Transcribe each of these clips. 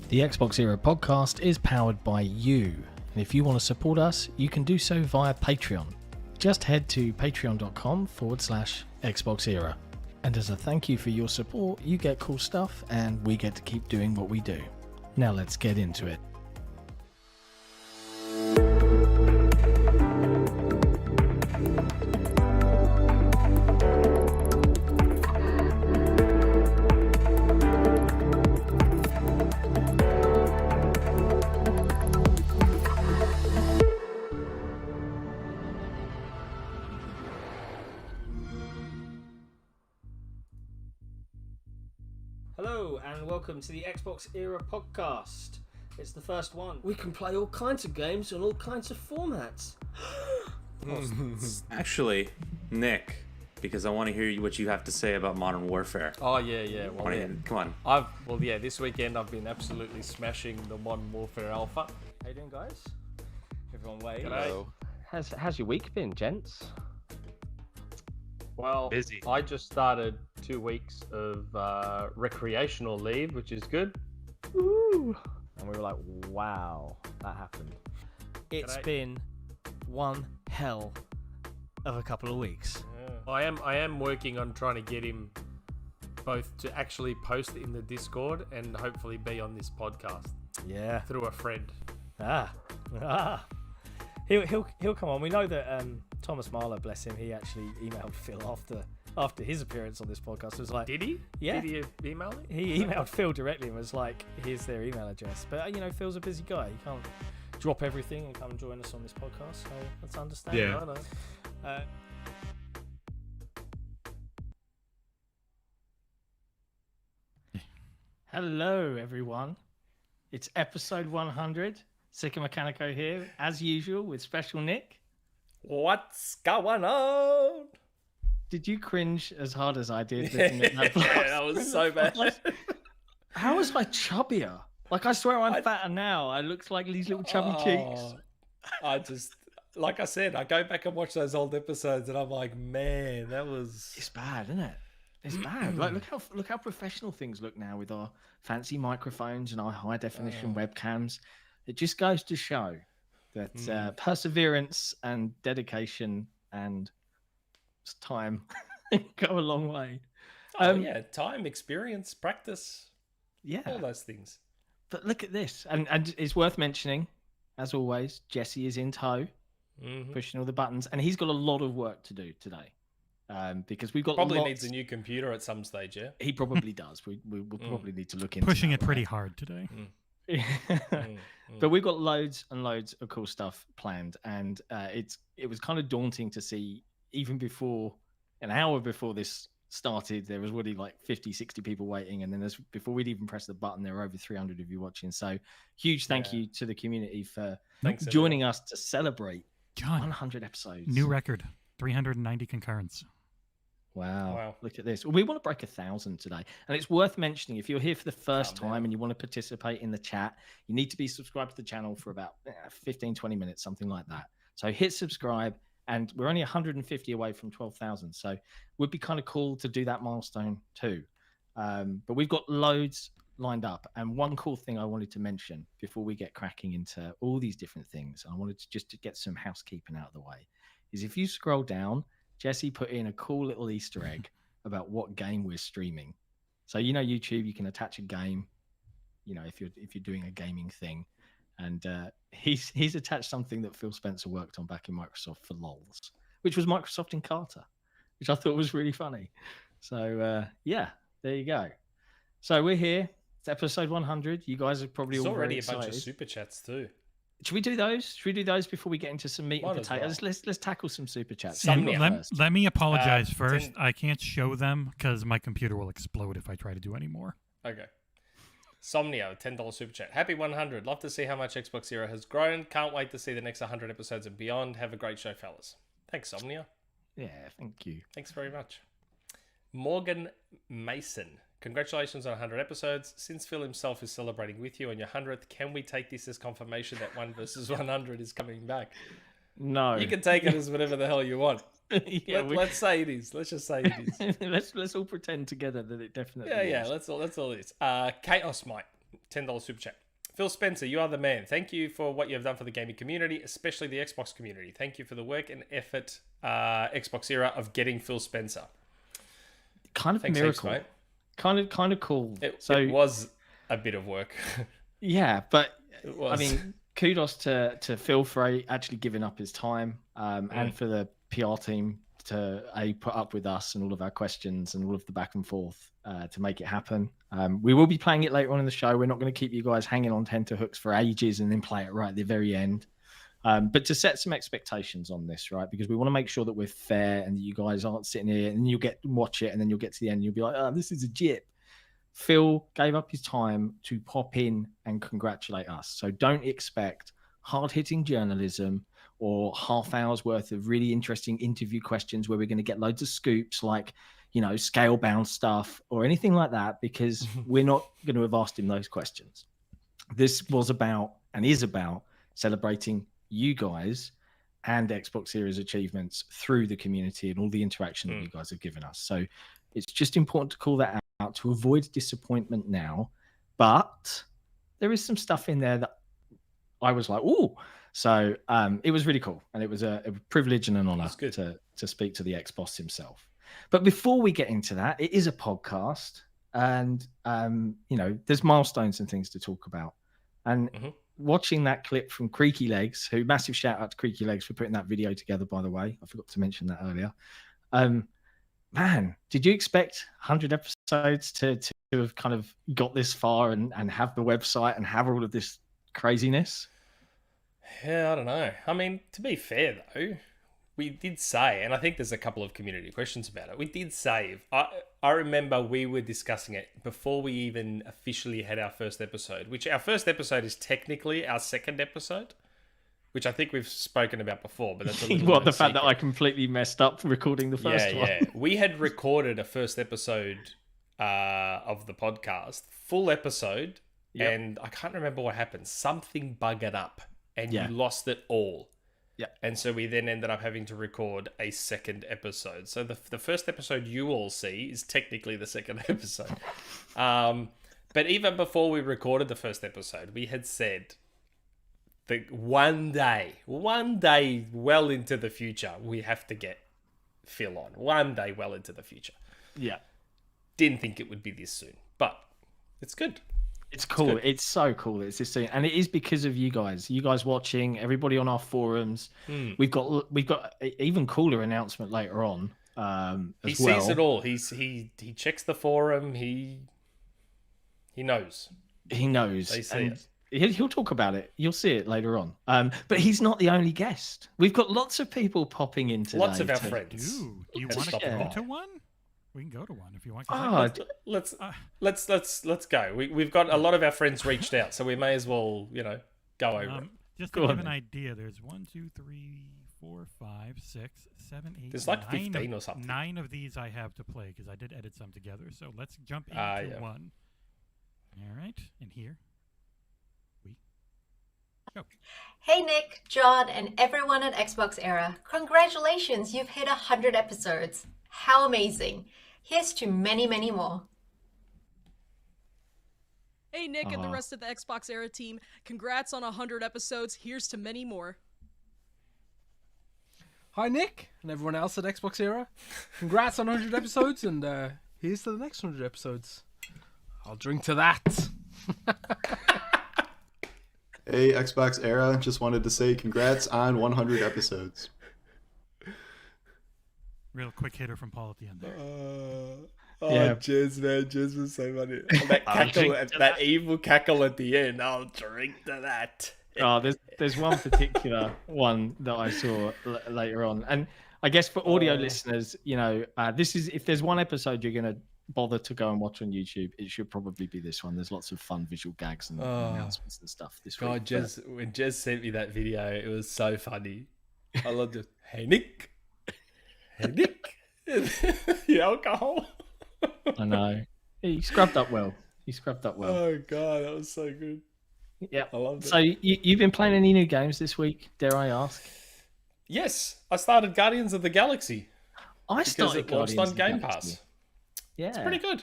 The XboxEra podcast is powered by you, and if you want to support us, you can do so via Patreon. Just head to patreon.com/XboxEra. And as a thank you for your support, you get cool stuff and we get to keep doing what we do. Now let's get into it. Hello and welcome to the XboxEra podcast. It's the first one. We can play all kinds of games on all kinds of formats. Actually, Nick, because I want to hear what you have to say about Modern Warfare. Oh yeah. Well, yeah. Come on. This weekend I've been absolutely smashing the Modern Warfare Alpha. How you doing, guys? Everyone wave. Hello. How's your week been, gents? Well, Busy. I just started 2 weeks of recreational leave, which is good. Woo! And we were like, wow, that happened. It's G'day. been one hell of a couple of weeks. Yeah. I am working on trying to get him both to actually post in the Discord and hopefully be on this podcast Yeah. through a friend. He'll come on. We know that Thomas Marler, bless him, he actually emailed Phil after his appearance on this podcast. It was like, Did he? Yeah. Did he email it? he emailed Phil directly and was like, here's their email address. But you know, Phil's a busy guy. He can't drop everything and come join us on this podcast. So that's understandable. Yeah. Hello, everyone. It's episode 100. Sik and Mechanico here, as usual, with Special Nick. What's going on? Did you cringe as hard as I did looking at that? Yeah, that was so bad. How was I chubbier? Like, I swear I'm fatter now. I looked like these little chubby cheeks. I just, like I said, I go back and watch those old episodes and I'm like, man, that was... It's bad, isn't it? It's bad. Like, look how professional things look now with our fancy microphones and our high definition webcams. It just goes to show that perseverance and dedication and time go a long way. yeah, time, experience, practice, Yeah. all those things. But look at this. And it's worth mentioning, as always, Jesse is in tow, pushing all the buttons. And he's got a lot of work to do today. Because we've got Probably needs a new computer at some stage, yeah? He probably does. We'll probably need to look into Pushing that, it pretty hard today. But we've got loads and loads of cool stuff planned, and it was kind of daunting to see. Even before an hour before this started, there was already like 50-60 people waiting, and then before we'd even press the button, there were over 300 of you watching. So huge thank you to the community for joining us to celebrate John, 100 episodes. new record, 390 concurrents. Wow. Look at this. Well, we want to break 1,000 today. And it's worth mentioning, if you're here for the first time and you want to participate in the chat, you need to be subscribed to the channel for about 15-20 minutes, something like that. So hit subscribe, and we're only 150 away from 12,000. So it would be kind of cool to do that milestone too. But we've got loads lined up. And one cool thing I wanted to mention before we get cracking into all these different things, I wanted to get some housekeeping out of the way, is if you scroll down, Jesse put in a cool little Easter egg about what game we're streaming. So, you know, YouTube, you can attach a game, you know, if you're doing a gaming thing. And he's attached something that Phil Spencer worked on back in Microsoft for LOLs, which was Microsoft Encarta, which I thought was really funny. So, yeah, there you go. So we're here. It's episode 100. You guys are probably There's all already very a bunch of excited. Superchats too. Should we do those? Should we do those before we get into some meat and Might as potatoes? Let's tackle some super chats. Some- Who got Let, first? let me apologize first. 10 I can't show them because my computer will explode if I try to do any more. Okay. Somnio, $10 super chat. Happy 100. Love to see how much XboxEra has grown. Can't wait to see the next 100 episodes and beyond. Have a great show, fellas. Thanks, Somnio. Yeah, thank you. Thanks very much. Morgan Mason. Congratulations on 100 episodes. Since Phil himself is celebrating with you on your 100th, can we take this as confirmation that 1 versus 100 is coming back? No. You can take it as whatever the hell you want. Yeah, Let's say it is. Let's just say it is. let's all pretend together that it definitely Yeah. is. That's all it is. Chaos Mite. $10 super chat. Phil Spencer, you are the man. Thank you for what you have done for the gaming community, especially the Xbox community. Thank you for the work and effort, XboxEra, of getting Phil Spencer. Kind of Thanks miracle. Heaps, kind of cool. It was a bit of work. Yeah, but It was. I mean, kudos to Phil for actually giving up his time, and for the PR team to put up with us and all of our questions and all of the back and forth to make it happen. We will be playing it later on in the show. We're not going to keep you guys hanging on tenterhooks for ages and then play it right at the very end. But to set some expectations on this, right? Because we want to make sure that we're fair and that you guys aren't sitting here and you'll watch it and then you'll get to the end and you'll be like, oh, this is a jip. Phil gave up his time to pop in and congratulate us. So don't expect hard-hitting journalism or half hours worth of really interesting interview questions where we're going to get loads of scoops like, you know, scale-bound stuff or anything like that, because we're not going to have asked him those questions. This was about and is about celebrating you guys and XboxEra's achievements through the community and all the interaction that you guys have given us. So it's just important to call that out to avoid disappointment now. But there is some stuff in there that I was like, ooh. So it was really cool. And it was a privilege and an honor to speak to the ex-boss himself. But before we get into that, it is a podcast. And, you know, there's milestones and things to talk about. And watching that clip from CreakyLegs, who massive shout out to CreakyLegs for putting that video together, by the way. I forgot to mention that earlier. Man, did you expect 100 episodes to have kind of got this far and have the website and have all of this craziness? Yeah, I don't know. I mean, to be fair, though, we did say, and I think there's a couple of community questions about it. We did say, I remember we were discussing it before we even officially had our first episode, which our first episode is technically our second episode, which I think we've spoken about before, but that's a little What, the fact that I completely messed up recording the first one? Yeah, we had recorded a first episode of the podcast, full episode, and I can't remember what happened. Something buggered up, and you lost it all. Yeah. And so we then ended up having to record a second episode. So the first episode you all see is technically the second episode. But even before we recorded the first episode, we had said that one day, well into the future, we have to get Phil on. One day well into the future. Yeah. Didn't think it would be this soon, but it's good. It's cool. It's so cool. It's this thing, and it is because of you guys watching, everybody on our forums. We've got an even cooler announcement later on. He sees it all. He checks the forum. He knows. He knows. They see it. He'll talk about it. You'll see it later on. But he's not the only guest. We've got lots of people popping in today. Lots of our friends. Do you want to go to one? We can go to one if you want. Let's go. We've got a lot of our friends reached out, so we may as well, go over it. Just to give an idea, there's 1, 2, 3, 4, 5, 6, 7, 8. There's like 15 or something. 9 of these I have to play because I did edit some together. So let's jump into one. All right, and here we go. Hey Nick, John, and everyone at XboxEra. Congratulations, you've hit 100 episodes. How amazing. Here's to many, many more. Hey Nick and the rest of the XboxEra team, congrats on 100 episodes. Here's to many more. Hi Nick and everyone else at XboxEra. Congrats on 100 episodes, and here's to the next 100 episodes. I'll drink to that. Hey XboxEra, just wanted to say congrats on 100 episodes. Real quick hitter from Paul at the end there. Jez, man. Jez was so funny. That cackle, that evil cackle at the end. I'll drink to that. There's one particular one that I saw later on. And I guess for audio listeners, this is, if there's one episode you're going to bother to go and watch on YouTube, it should probably be this one. There's lots of fun visual gags and announcements and stuff this week. Jez, when Jez sent me that video, it was so funny. I loved it. Hey, Nick. Hey, Nick. The alcohol. I know. He scrubbed up well. Oh, God, that was so good. Yeah. I loved it. So you've been playing any new games this week, dare I ask? Yes. I started Guardians of the Galaxy. I started Guardians on Game Pass. Yeah. It's pretty good.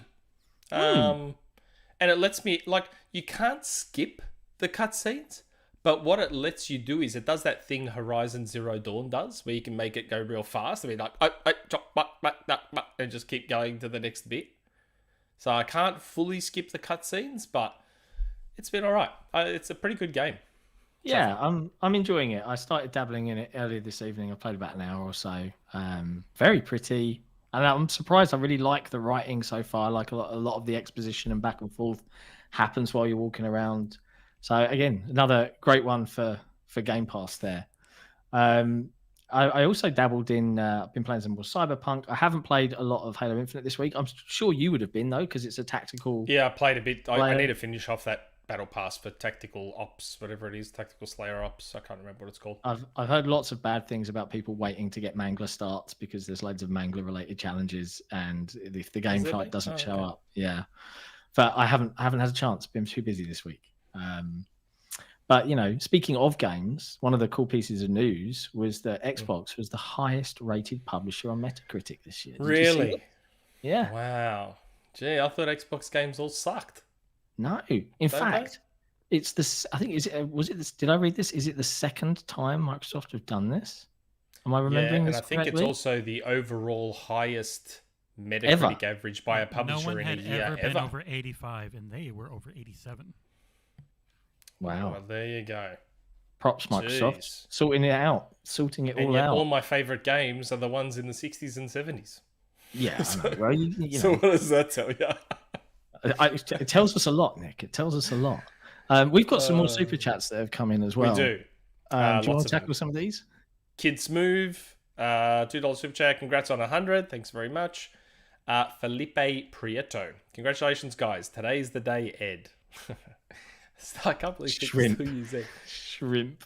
And it lets me, like, you can't skip the cutscenes, but what it lets you do is it does that thing Horizon Zero Dawn does, where you can make it go real fast. I mean, like, and just keep going to the next bit. So I can't fully skip the cutscenes, but it's been all right. It's a pretty good game. Yeah, I'm enjoying it. I started dabbling in it earlier this evening. I played about an hour or so. Very pretty. And I'm surprised. I really like the writing so far. Like a lot of the exposition and back and forth happens while you're walking around. So again, another great one for Game Pass there. I also dabbled in. I've been playing some more Cyberpunk. I haven't played a lot of Halo Infinite this week. I'm sure you would have been though, because it's a tactical. Yeah, I played a bit. I need to finish off that Battle Pass for Tactical Ops, whatever it is, Tactical Slayer Ops. I can't remember what it's called. I've heard lots of bad things about people waiting to get Mangler starts because there's loads of Mangler related challenges, and if the game fight doesn't show up, but I haven't had a chance. Been too busy this week. But speaking of games, one of the cool pieces of news was that Xbox was the highest rated publisher on Metacritic this year. Really? Yeah. Wow. Gee, I thought Xbox games all sucked. No, in fact, it's this. I think was it this? Did I read this? Is it the second time Microsoft have done this? Am I remembering this correctly? I think it's also the overall highest Metacritic average by a publisher in a year ever. No one had ever been over 85, and they were over 87. Wow! Well, there you go. Props, Microsoft, sorting it out. All my favorite games are the ones in the 60s and 70s. Yeah, I know. Well, you so what does that tell you? It tells us a lot, Nick. It tells us a lot. We've got some more super chats that have come in as well. We do. Do you want to tackle some of these? Kids Move, $2 super chat. Congrats on 100. Thanks very much. Felipe Prieto. Congratulations, guys. Today's the day, Ed. I can't believe Shrimp. Shrimp.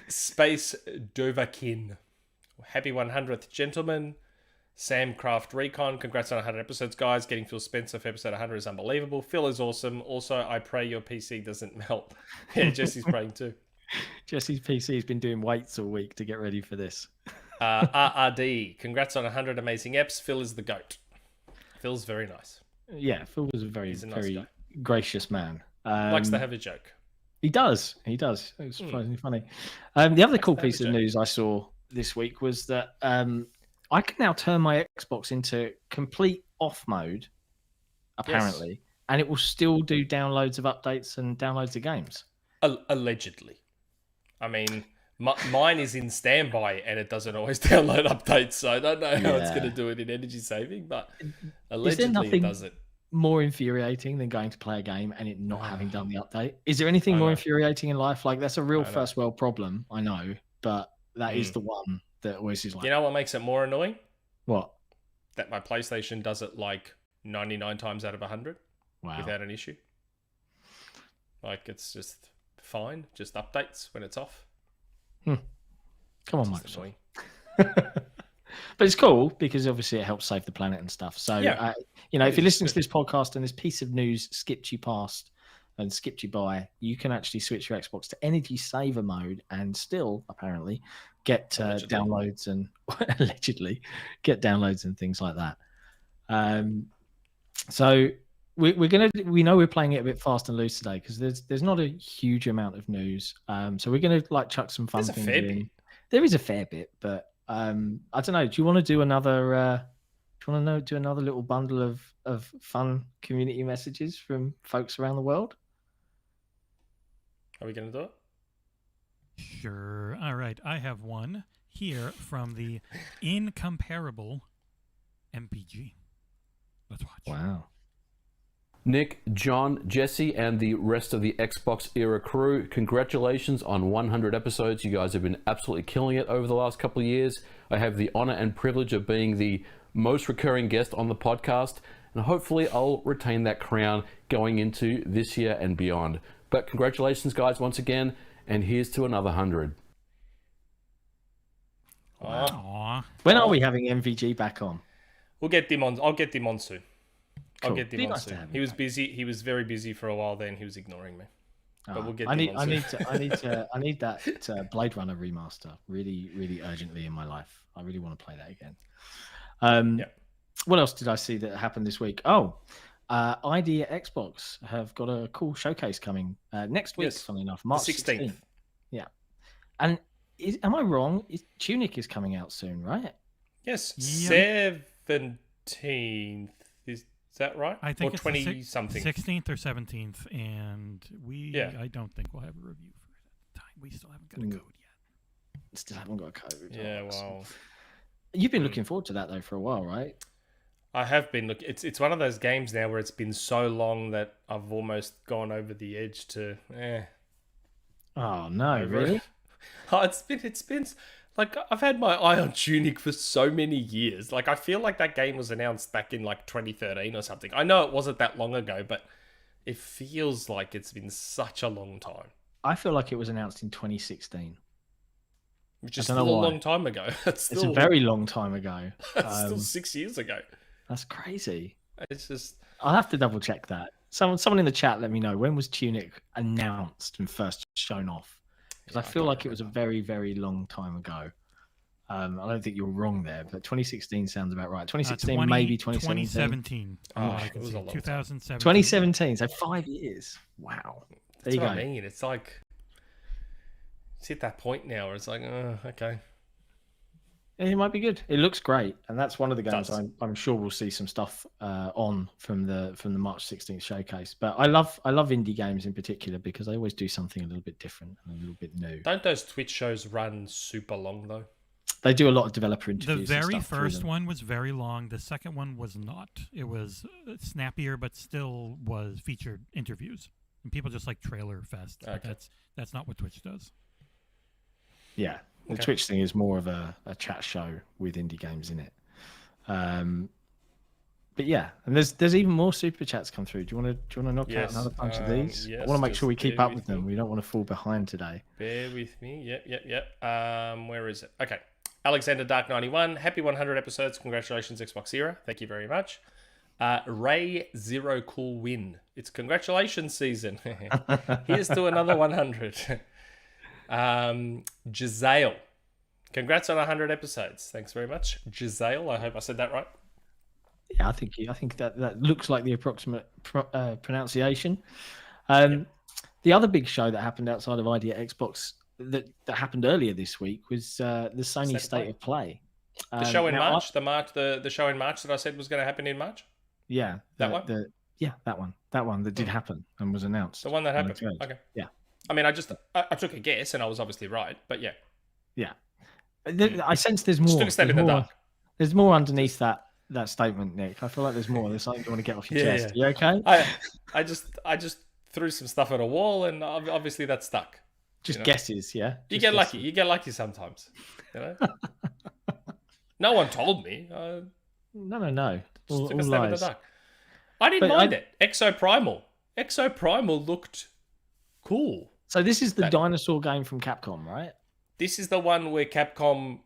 Space Dovakin. Happy 100th, gentlemen. Sam Craft Recon, congrats on 100 episodes, guys. Getting Phil Spencer for episode 100 is unbelievable. Phil is awesome. Also, I pray your PC doesn't melt. Yeah, Jesse's praying too. Jesse's PC has been doing weights all week to get ready for this. RRD, congrats on 100 amazing eps. Phil is the GOAT. Phil's very nice. Yeah, Phil was a very gracious man. Likes to have a joke. He does. It's surprisingly funny. The other cool piece of news I saw this week was that I can now turn my Xbox into complete off mode, apparently, and it will still do downloads of updates and downloads of games. Allegedly. I mean, mine is in standby and it doesn't always download updates, so I don't know how it's going to do it in energy saving, but allegedly it does it. More infuriating than going to play a game and it not having done the update? Is there anything more infuriating in life? Like, that's a real first world problem, I know, but that is the one that always is like... You know what makes it more annoying? What? That my PlayStation does it like 99 times out of 100 without an issue. Like, it's just fine. Just updates when it's off. Come on, Microsoft. But it's cool because obviously it helps save the planet and stuff. So, if you're listening to this podcast and this piece of news skipped you past and skipped you by, you can actually switch your Xbox to energy saver mode and still, apparently, get downloads and allegedly get downloads and things like that. So we know we're playing it a bit fast and loose today because there's not a huge amount of news. So we're gonna chuck some fun things in. There is a fair bit, but I don't know. Do you want to do another? Do another little bundle of fun community messages from folks around the world? Are we gonna do it? Sure. All right. I have one here from the incomparable MPG. Let's watch. Wow. Nick, John, Jesse, and the rest of the Xbox Era crew, congratulations on 100 episodes. You guys have been absolutely killing it over the last couple of years. I have the honor and privilege of being the most recurring guest on the podcast, and hopefully I'll retain that crown going into this year and beyond. But congratulations, guys, once again, and here's to another 100. Wow. When are we having MVG back on? We'll get him on. I'll get him on soon. Cool. I'll get him on soon. He was busy. He was very busy for a while. Then he was ignoring me. But we'll get I need that Blade Runner remaster really, really urgently in my life. I really want to play that again. What else did I see that happened this week? Oh, ID at Xbox have got a cool showcase coming next week, funnily enough, March 16th. Yeah. And am I wrong? Tunic is coming out soon, right? Yes, 17th. Is that right? I think or it's 20 something. 16th or 17th, and I don't think we'll have a review for that time. We still haven't got a code yet. Still haven't got a code. Yeah, well. You've been looking forward to that though for a while, right? I have been. Look, it's one of those games now where it's been so long that I've almost gone over the edge to. Oh no! Really? Oh, it's been like I've had my eye on Tunic for so many years. Like I feel like that game was announced back in like 2013 or something. I know it wasn't that long ago, but it feels like it's been such a long time. I feel like it was announced in 2016. Which is still a long time ago. It's a very long time ago. It's still 6 years ago. That's crazy. It's just... I'll have to double check that. Someone in the chat, let me know. When was Tunic announced and first shown off? Because I feel like it was a very, very long time ago. I don't think you're wrong there, but 2016 sounds about right. 2016, maybe 2017. 2017. It was a long 2017. 2017, so 5 years. Wow. There you go. What I mean. It's like... It's hit that point now where it's like, okay. It might be good. It looks great, and that's one of the games I'm sure we'll see some stuff on from the March 16th showcase. But I love indie games in particular because they always do something a little bit different and a little bit new. Don't those Twitch shows run super long though? They do a lot of developer interviews. The very first one was very long. The second one was not. It was snappier, but still was featured interviews, and people just like trailer fest. Okay. That's not what Twitch does. Yeah, the Twitch thing is more of a chat show with indie games in it. But yeah, and there's even more super chats come through. Do you want to knock out another bunch of these? Yes, I want to make sure we keep up with them. We don't want to fall behind today. Bear with me. Yep. Where is it? Okay. Alexander Dark 91. Happy 100 episodes. Congratulations, XboxEra. Thank you very much. Ray Zero Cool Win. It's congratulations season. Here's to another 100. Giselle, congrats on 100 episodes. Thanks very much, Giselle. I hope I said that right. Yeah, I think that looks like the approximate pronunciation. The other big show that happened outside of ID at Xbox that happened earlier this week was the Sony State of Play. The show in March. The show in March that I said was going to happen in March. Yeah, that one. That one that did happen and was announced. The one that happened. Okay. Yeah. I mean, I took a guess and I was obviously right, but yeah. Yeah. I sense there's more. Just took a step in the dark. There's more underneath that statement, Nick. I feel like there's more. There's something you want to get off your chest. Yeah. You okay? I just threw some stuff at a wall and obviously that stuck. Just guesses, yeah? You get lucky. You get lucky sometimes. You know? No one told me. No. Just took a step in the dark. I didn't mind it. Exoprimal looked cool. So this is the dinosaur game from Capcom, right? This is the one where Capcom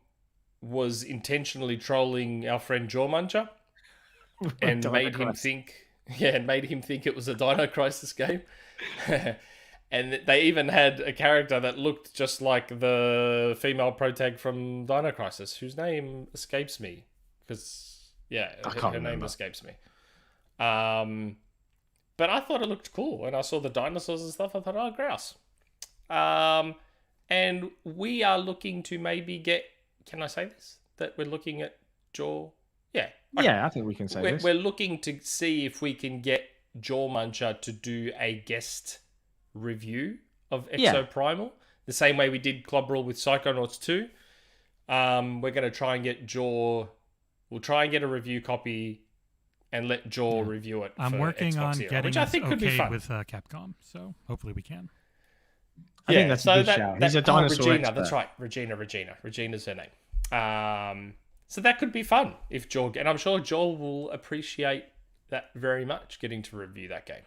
was intentionally trolling our friend Jawmuncher and made him think it was a Dino Crisis game. And they even had a character that looked just like the female protag from Dino Crisis, whose name escapes me. Because, her name escapes me. But I thought it looked cool. And I saw the dinosaurs and stuff. I thought, oh, grouse. And we are looking to maybe get... Can I say this? That we're looking at Jaw... Yeah. Okay. Yeah, I think we can say this. We're looking to see if we can get Jawmuncher to do a guest review of Exoprimal. The same way we did Club Rule with Psychonauts 2. We're going to try and get Jaw... We'll try and get a review copy and let Jaw review it. I'm working Xbox on Era, getting which I think could be fun with Capcom, so hopefully we can. I think that's a good shout. He's a dinosaur Regina, expert. that's right. Regina's her name. So that could be fun if Jaw... And I'm sure Jaw will appreciate that very much, getting to review that game.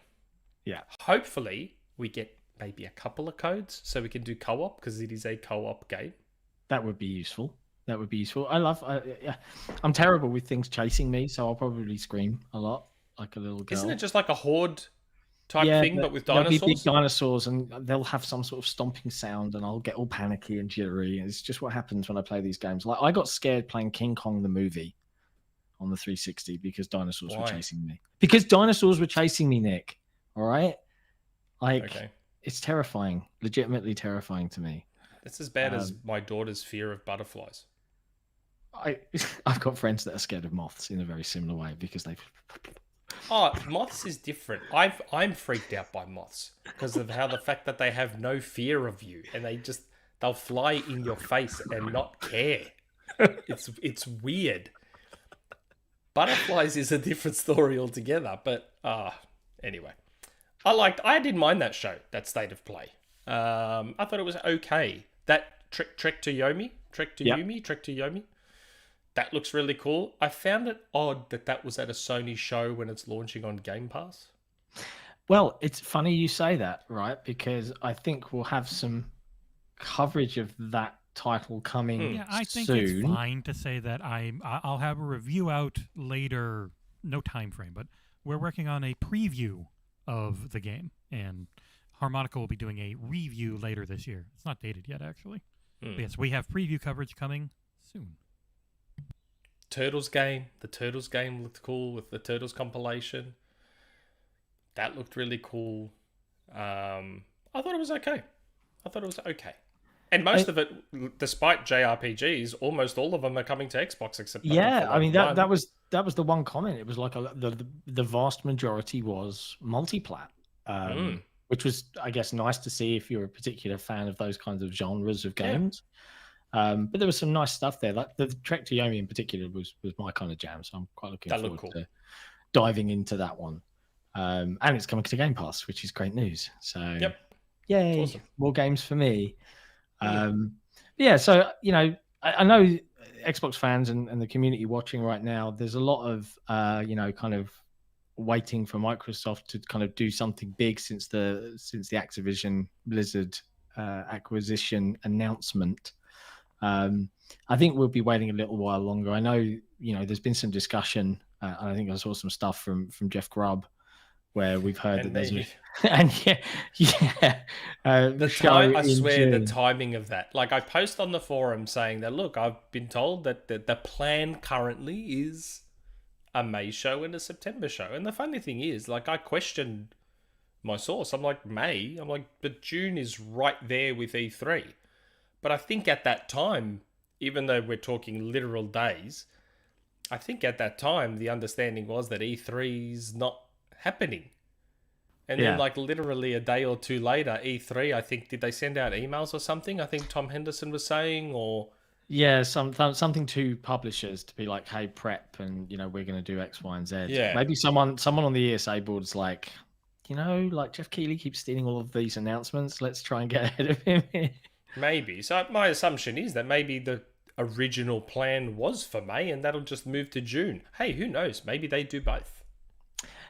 Yeah. Hopefully, we get maybe a couple of codes so we can do co-op, because it is a co-op game. That would be useful. I'm terrible with things chasing me, so I'll probably scream a lot, like a little girl. Isn't it just like a horde type thing, but with dinosaurs? There'll be big dinosaurs, and they'll have some sort of stomping sound, and I'll get all panicky and jittery. It's just what happens when I play these games. Like, I got scared playing King Kong the movie on the 360 because dinosaurs were chasing me. Because dinosaurs were chasing me, Nick. All right? It's terrifying. Legitimately terrifying to me. It's as bad as my daughter's fear of butterflies. I've got friends that are scared of moths in a very similar way because they've... Oh, moths is different. I'm freaked out by moths because of the fact that they have no fear of you and they'll fly in your face and not care. It's weird. Butterflies is a different story altogether, but anyway. I didn't mind that show, that State of Play. I thought it was okay. That Trek to Yomi, that looks really cool. I found it odd that was at a Sony show when it's launching on Game Pass. Well, it's funny you say that, right? Because I think we'll have some coverage of that title coming Yeah, I think soon. it's fine to say that I'll have a review out later, no time frame, but we're working on a preview of the game, and Harmonica will be doing a review later this year. It's not dated yet, actually. But yes, we have preview coverage coming soon. The Turtles game looked cool with the Turtles compilation. That looked really cool. I thought it was okay. And most of it, despite JRPGs, almost all of them are coming to Xbox except that was the one comment. It was like the vast majority was multiplat, which was, I guess, nice to see if you're a particular fan of those kinds of genres of games. But there was some nice stuff there. Like the Trek to Yomi in particular was my kind of jam, so I'm quite looking forward to diving into that one. And it's coming to Game Pass, which is great news. So yay, awesome. More games for me. So I know Xbox fans and the community watching right now, there's a lot of kind of waiting for Microsoft to kind of do something big since the Activision Blizzard acquisition announcement. I think we'll be waiting a little while longer. I know there's been some discussion, and I think I saw some stuff from Jeff Grubb where we've heard that there's the timing of that. Like I post on the forum saying that, look, I've been told that the plan currently is a May show and a September show. And the funny thing is, like, I questioned my source. I'm like, May? I'm like, but June is right there with E3. But I think at that time, even though we're talking literal days, I think at that time the understanding was that E3's not happening. And then like literally a day or two later, E3, I think, did they send out emails or something? I think Tom Henderson was saying, or... Yeah, something to publishers to be like, hey, prep, and, we're going to do X, Y, and Z. Yeah. Maybe someone on the ESA board's like, like Jeff Keighley keeps stealing all of these announcements. Let's try and get ahead of him. Maybe. So my assumption is that maybe the original plan was for May and that'll just move to June. Hey, who knows? Maybe they do both.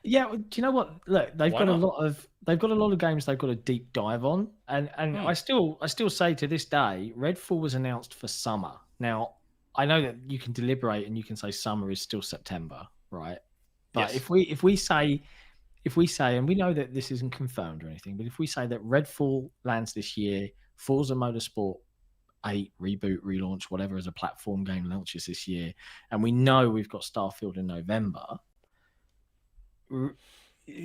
Yeah, do you know what? Look, they've got a lot of games they've got a deep dive on, and I still say to this day, Redfall was announced for summer. Now, I know that you can deliberate and you can say summer is still September, right? But if we say, and we know that this isn't confirmed or anything, but if we say that Redfall lands this year, Forza Motorsport 8 reboot, relaunch, whatever, as a platform game launches this year, and we know we've got Starfield in November.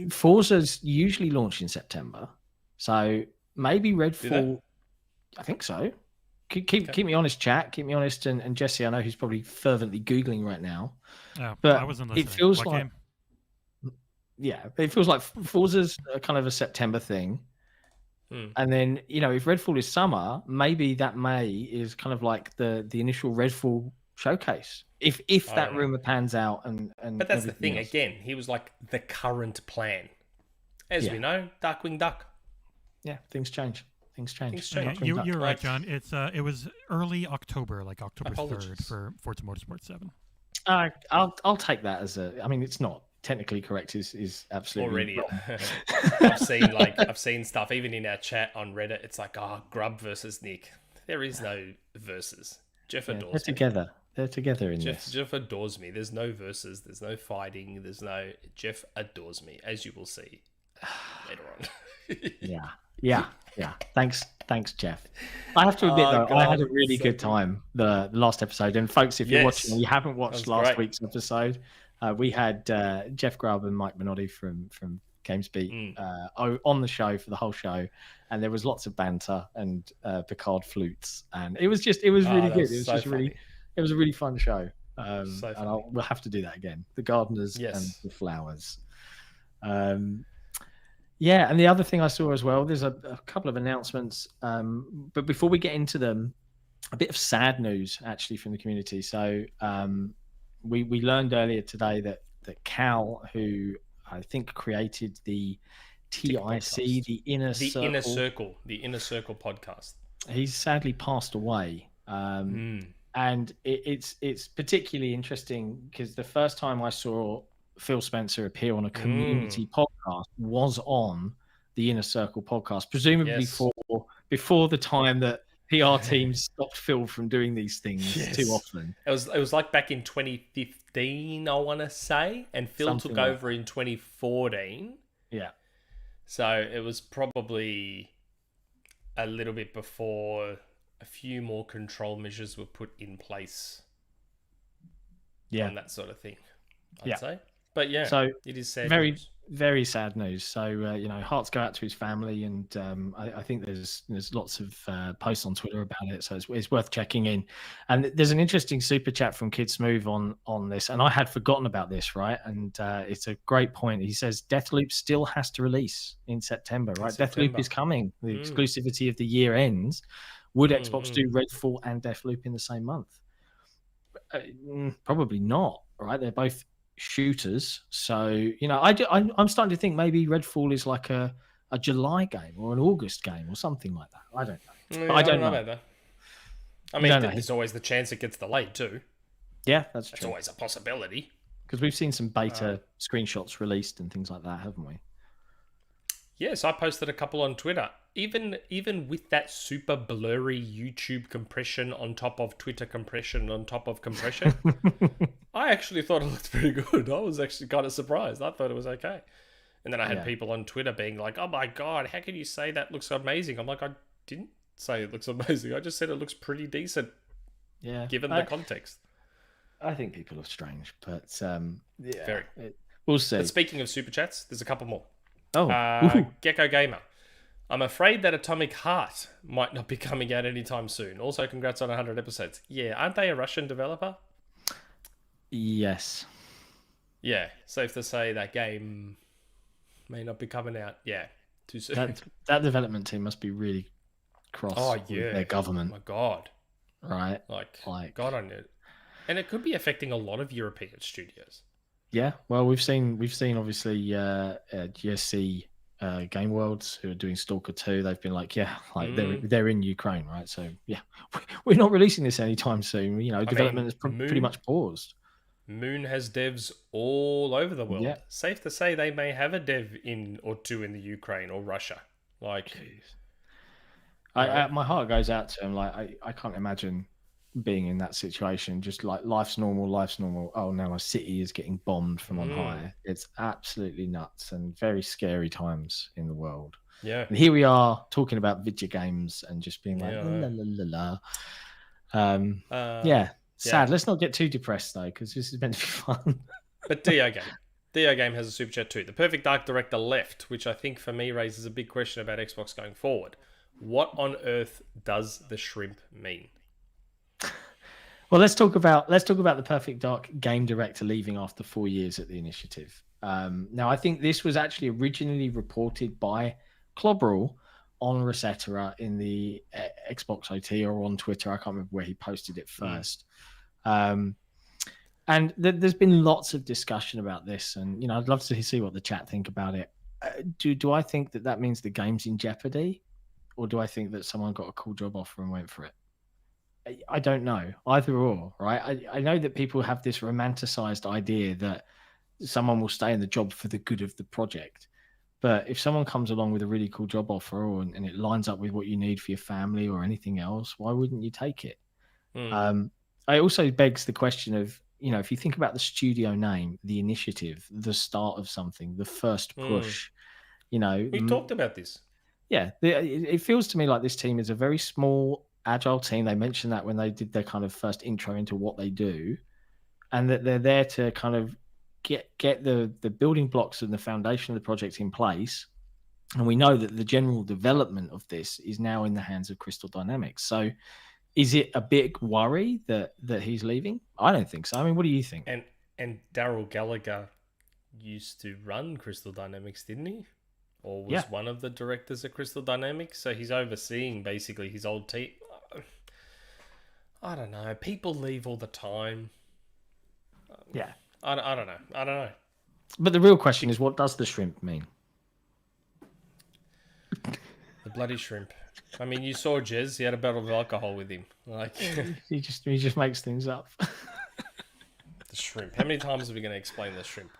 Forza's usually launched in September, so maybe Redfall. I think so. Keep me honest, chat. Keep me honest, and Jesse, I know he's probably fervently googling right now. But I wasn't listening. It feels what like game? it feels like Forza's kind of a September thing. And then if Redfall is summer, maybe that May is kind of like the initial Redfall showcase. If that rumor pans out and but that's the thing else. Again, he was like the current plan. As we know, Darkwing Duck. Yeah, things change. Yeah, you're right, John. It was early October, like October 3rd for Forza Motorsport 7. I'll take that as it's not technically correct. Is absolutely already. I've seen stuff even in our chat on Reddit. It's like, Grubb versus Nick. There is no versus. Jeff adores me. Together. They're together in this. Jeff adores me. There's no versus. There's no fighting. Jeff adores me, as you will see later on. Yeah. Yeah, thanks, Jeff. I have to admit though, God, I had a really good time the last episode. And folks, if you're watching and you haven't watched last week's episode, we had Jeff Grubb and Mike Minotti from GamesBeat on the show for the whole show, and there was lots of banter and Picard flutes, and it was really good. It was just funny. It was a really fun show. And we'll have to do that again. The gardeners and the flowers. Yeah, and the other thing I saw as well, there's a couple of announcements, but before we get into them, a bit of sad news actually from the community. So we learned earlier today that Cal, who I think created the TiC, the Inner Circle podcast, he's sadly passed away. And it's particularly interesting because the first time I saw Phil Spencer appear on a community podcast was on the Inner Circle podcast, presumably before the time that PR teams stopped Phil from doing these things too often. It was like back in 2015, I want to say, and Phil took over in 2014. Yeah. So it was probably a little bit before a few more control measures were put in place. Yeah. And that sort of thing, I'd say. But yeah, so it is sad very, news. Very sad news. So, hearts go out to his family. And I think there's lots of posts on Twitter about it. So it's worth checking in. And there's an interesting super chat from Kid Smooth on this. And I had forgotten about this, right? And it's a great point. He says Deathloop still has to release in September, right? Deathloop is coming. The exclusivity of the year ends. Would Xbox do Redfall and Deathloop in the same month? Probably not, right? They're both shooters. So, I'm starting to think maybe Redfall is like a July game or an August game or something like that. I don't know. Yeah, I don't know about that. I mean, there's always the chance it gets delayed too. Yeah, that's true. It's always a possibility. Because we've seen some beta screenshots released and things like that, haven't we? Yes, I posted a couple on Twitter. Even with that super blurry YouTube compression on top of Twitter compression on top of compression, I actually thought it looked pretty good. I was actually kind of surprised. I thought it was okay. And then I had people on Twitter being like, oh my God, how can you say that looks amazing? I'm like, I didn't say it looks amazing. I just said it looks pretty decent. Yeah. Given the context. I think people are strange, but very. We'll see. But speaking of super chats, there's a couple more. Oh, Gecko Gamer. I'm afraid that Atomic Heart might not be coming out anytime soon. Also, congrats on 100 episodes. Yeah, aren't they a Russian developer? Yes. Yeah, safe to say that game may not be coming out. Yeah, too soon. That development team must be really cross with their government. Oh my God. Right? Like God on it. And it could be affecting a lot of European studios. Yeah, well, we've seen obviously GSC Game Worlds who are doing Stalker 2. They've been like, they're in Ukraine, right? So yeah, we're not releasing this anytime soon. Development is pretty much paused. Moon has devs all over the world. Yeah. Safe to say they may have a dev in or two in the Ukraine or Russia. Like, my heart goes out to him. Like, I can't imagine being in that situation. Just like life's normal. Oh no, a city is getting bombed from on high. It's absolutely nuts and very scary times in the world. Yeah. And here we are talking about video games and just being like la la la la. Sad. Let's not get too depressed though, because this is meant to be fun. But Dio Game has a super chat too. The Perfect Dark Director left, which I think for me raises a big question about Xbox going forward. What on earth does the shrimp mean? Well, let's talk about the Perfect Dark game director leaving after 4 years at the initiative. Now, I think this was actually originally reported by Clobberall on Resetera in the Xbox OT or on Twitter. I can't remember where he posted it first. And there's been lots of discussion about this, and I'd love to see what the chat think about it. Do I think that means the game's in jeopardy, or do I think that someone got a cool job offer and went for it? I don't know. Either or, right? I know that people have this romanticized idea that someone will stay in the job for the good of the project. But if someone comes along with a really cool job offer and it lines up with what you need for your family or anything else, why wouldn't you take it? It also begs the question of, if you think about the studio name, the initiative, the start of something, the first push, We talked about this. it feels to me like this team is a very small, agile team. They mentioned that when they did their kind of first intro into what they do, and that they're there to kind of get the building blocks and the foundation of the project in place. And we know that the general development of this is now in the hands of Crystal Dynamics. So is it a big worry that he's leaving? I don't think so. I mean, what do you think? And Daryl Gallagher used to run Crystal Dynamics, didn't he? Or was one of the directors at Crystal Dynamics? So he's overseeing basically his old team. I don't know. People leave all the time. Yeah. I don't know. But the real question is, what does the shrimp mean? The bloody shrimp. I mean, you saw Jez. He had a bottle of alcohol with him. Like he just makes things up. The shrimp. How many times are we going to explain the shrimp?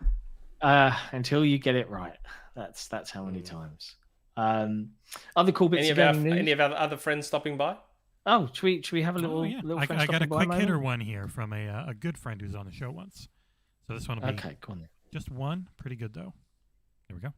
Until you get it right. That's how many times. Other cool bits. Any of our other friends stopping by? Oh, should we have a little? I got a quick hitter one here from a good friend who's on the show once. So this one will be okay. Go on then. Just one, pretty good though. There we go.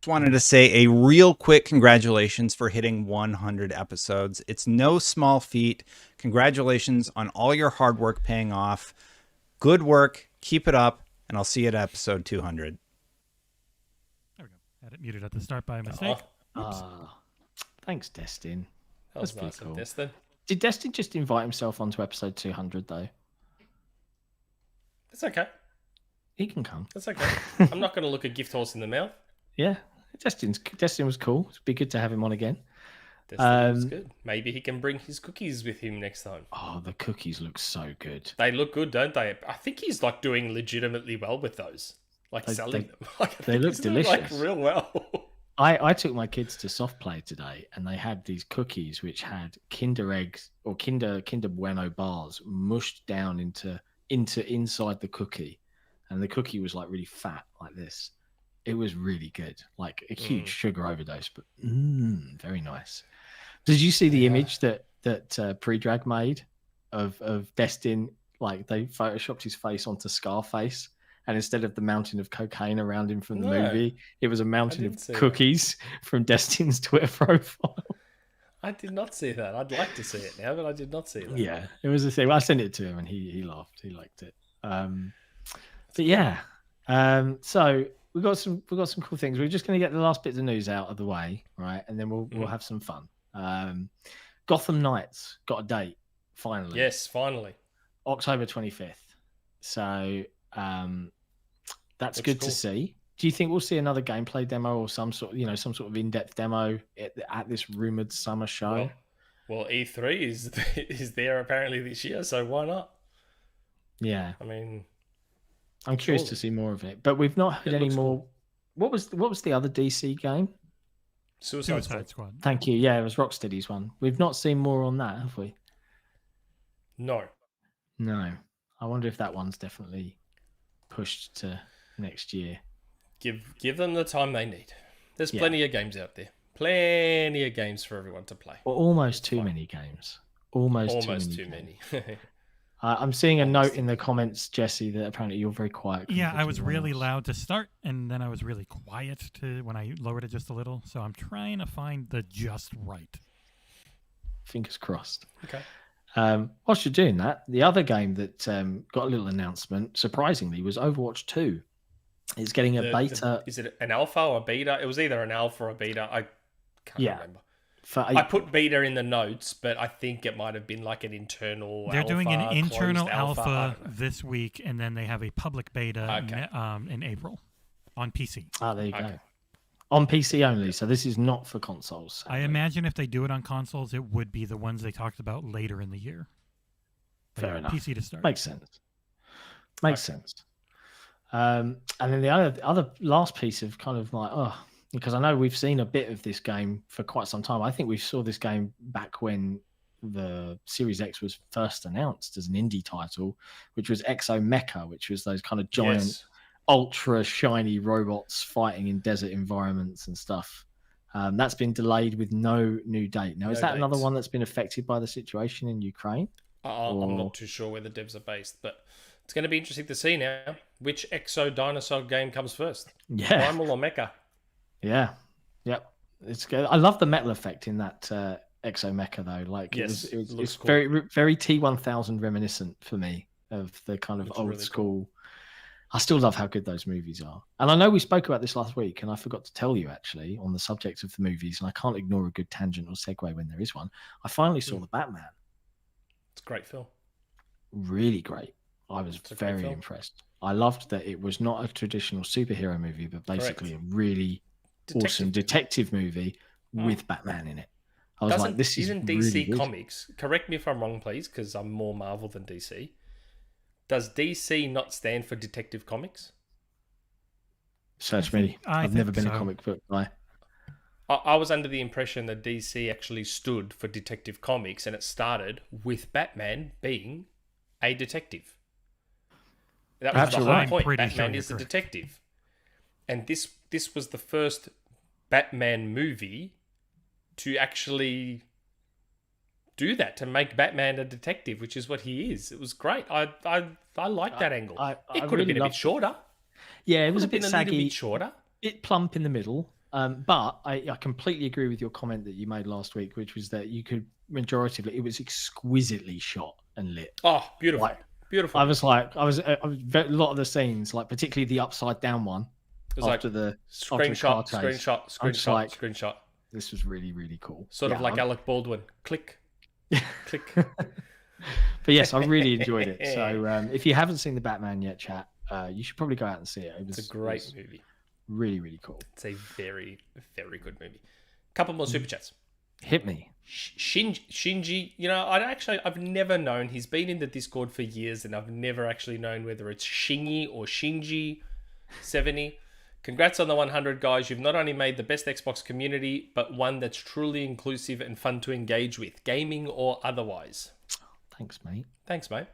Just wanted to say a real quick congratulations for hitting 100 episodes. It's no small feat. Congratulations on all your hard work paying off. Good work. Keep it up. And I'll see you at episode 200. There we go. Had it muted at the start by mistake. Thanks, Destin. That was nice of Destin. Did Destin just invite himself onto episode 200 though? It's okay. He can come. That's okay. I'm not going to look a gift horse in the mouth. Yeah, Destin was cool. It'd be good to have him on again. Destin was good. Maybe he can bring his cookies with him next time. Oh, the cookies look so good. They look good, don't they? I think he's like doing legitimately well with those. Like selling them. Like, they look delicious. Like real well. I took my kids to soft play today, and they had these cookies which had Kinder eggs or Kinder Bueno bars mushed down into inside the cookie, and the cookie was like really fat like this. It was really good, like a huge sugar overdose, but very nice. Did you see the image that Pre-Drag made of Destin? Like they photoshopped his face onto Scarface, and instead of the mountain of cocaine around him from the movie, it was a mountain of cookies from Destin's Twitter profile. I did not see that. I'd like to see it now, but I did not see that. Yeah, it was the thing. Well, I sent it to him, and he laughed. He liked it. But yeah, so. We've got some cool things. We're just going to get the last bits of news out of the way, right? And then we'll have some fun. Gotham Knights got a date finally. Yes, finally. October 25th. So that's looks good cool to see. Do you think we'll see another gameplay demo or some sort of in-depth demo at this rumored summer show? Well, E3 is there apparently this year, so why not? Yeah. I mean, I'm curious to see more of it, but we've not heard any more. Cool. What was the other DC game? Suicide Squad. Thank you. Yeah, it was Rocksteady's one. We've not seen more on that, have we? No. I wonder if that one's definitely pushed to next year. Give them the time they need. There's plenty of games out there. Plenty of games for everyone to play. Well, almost too many games. Almost too many. I'm seeing a note in the comments, Jesse, that apparently you're very quiet. Yeah, I was really loud to start, and then I was really quiet when I lowered it just a little. So I'm trying to find the just right. Fingers crossed. Okay. Whilst you're doing that, the other game that got a little announcement, surprisingly, was Overwatch 2. It's getting a beta. Is it an alpha or a beta? It was either an alpha or a beta. I can't remember. I put beta in the notes, but I think it might have been like an internal They're alpha, doing an internal alpha this week, and then they have a public beta in April on PC. There you go. On PC only, so this is not for consoles. I imagine if they do it on consoles, it would be the ones they talked about later in the year. Fair enough. PC to start. Makes sense. And then the other last piece of kind of like, because I know we've seen a bit of this game for quite some time. I think we saw this game back when the Series X was first announced as an indie title, which was Exomecha, which was those kind of giant, ultra shiny robots fighting in desert environments and stuff. That's been delayed with no new date. Now, is that another one that's been affected by the situation in Ukraine? I'm not too sure where the devs are based, but It's going to be interesting to see now which Exo dinosaur game comes first. Yeah. Primal or Mecha? Yeah. Yep. It's good. I love the metal effect in that Exomecha though. Like Yes, it's cool. very T1000 reminiscent for me of the kind of Looks old really school. I still love how good those movies are. And I know we spoke about this last week, and I forgot to tell you actually on the subject of the movies, and I can't ignore a good tangent or segue when there is one. I finally saw the Batman. It's a great film. Really great. I was It's a great very film. impressed. I loved that it was not a traditional superhero movie, but basically a really awesome detective movie with Batman in it. I was like, this is isn't really DC good. Comics, correct me if I'm wrong, please, because I'm more Marvel than DC. Does DC not stand for Detective Comics? Search me. I've never been a comic book guy. I was under the impression that DC actually stood for Detective Comics, and it started with Batman being a detective. That was the whole point. Batman is a detective. And this was the first Batman movie to actually do that, to make Batman a detective, which is what he is. It was great. I like that angle. It could have been a bit shorter. Yeah, it was a bit little saggy, bit shorter, bit plump in the middle. But I completely agree with your comment that you made last week, which was that you could majoritively, it was exquisitely shot and lit. Oh, beautiful, like, beautiful. I was a lot of the scenes, like particularly the upside down one. It was after like the screenshot, screenshot. screenshot. This was really, really cool. Sort of like Alec Baldwin. Click, click. But yes, I really enjoyed it. So if you haven't seen the Batman yet, chat, you should probably go out and see it. It's a great movie. Really, really cool. It's a very, very good movie. Couple more super chats. Hit me. Shinji, you know, I've never known. He's been in the Discord for years, and I've never actually known whether it's Shingy or Shinji 70. Congrats on the 100, guys. You've not only made the best Xbox community, but one that's truly inclusive and fun to engage with, gaming or otherwise. Thanks, mate. Thanks, mate.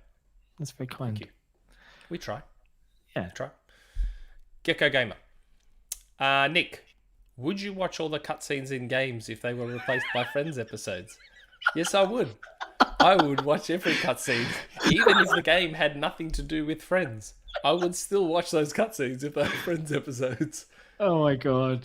That's very kind. Thank you. We try. Yeah. Try. Gecko Gamer. Nick, would you watch all the cutscenes in games if they were replaced by Friends episodes? Yes, I would. I would watch every cutscene, even if the game had nothing to do with Friends. I would still watch those cutscenes if they were Friends episodes. Oh my god!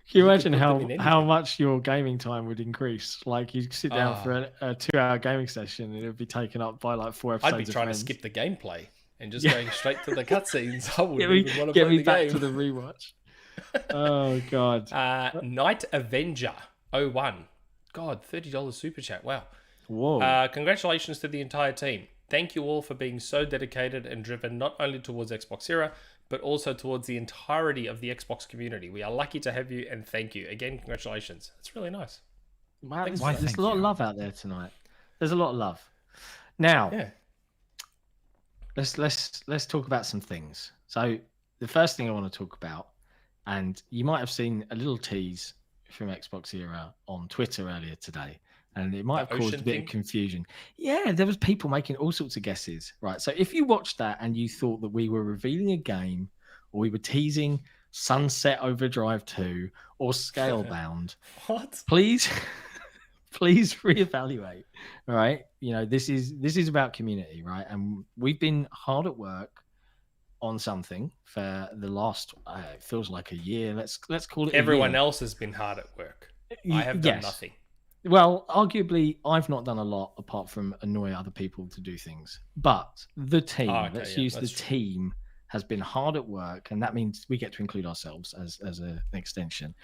Can you imagine how much your gaming time would increase? Like you sit down for a 2-hour gaming session, and it would be taken up by like 4 episodes. I'd be trying to skip the gameplay and just going straight to the cutscenes. I wouldn't even want to get play me the back game. to the rewatch. Oh god. Night Avenger 01. God, $30 super chat. Wow. Whoa. Congratulations to the entire team. Thank you all for being so dedicated and driven not only towards XboxEra, but also towards the entirety of the Xbox community. We are lucky to have you, and thank you. Again, congratulations. It's really nice. Wow, there's a lot of love out there tonight. There's a lot of love. Now, let's talk about some things. So the first thing I want to talk about, and you might have seen a little tease from XboxEra on Twitter earlier today, and it might have caused a bit of confusion. Yeah, there was people making all sorts of guesses, right? So if you watched that and you thought that we were revealing a game, or we were teasing Sunset Overdrive 2 or Scalebound, what? Please reevaluate. All right, you know this is about community, right? And we've been hard at work on something for the last it feels like a year. Let's call it. Everyone else has been hard at work. I have done nothing. Well, arguably, I've not done a lot apart from annoy other people to do things. But the team, let's use the team, has been hard at work, and that means we get to include ourselves as an extension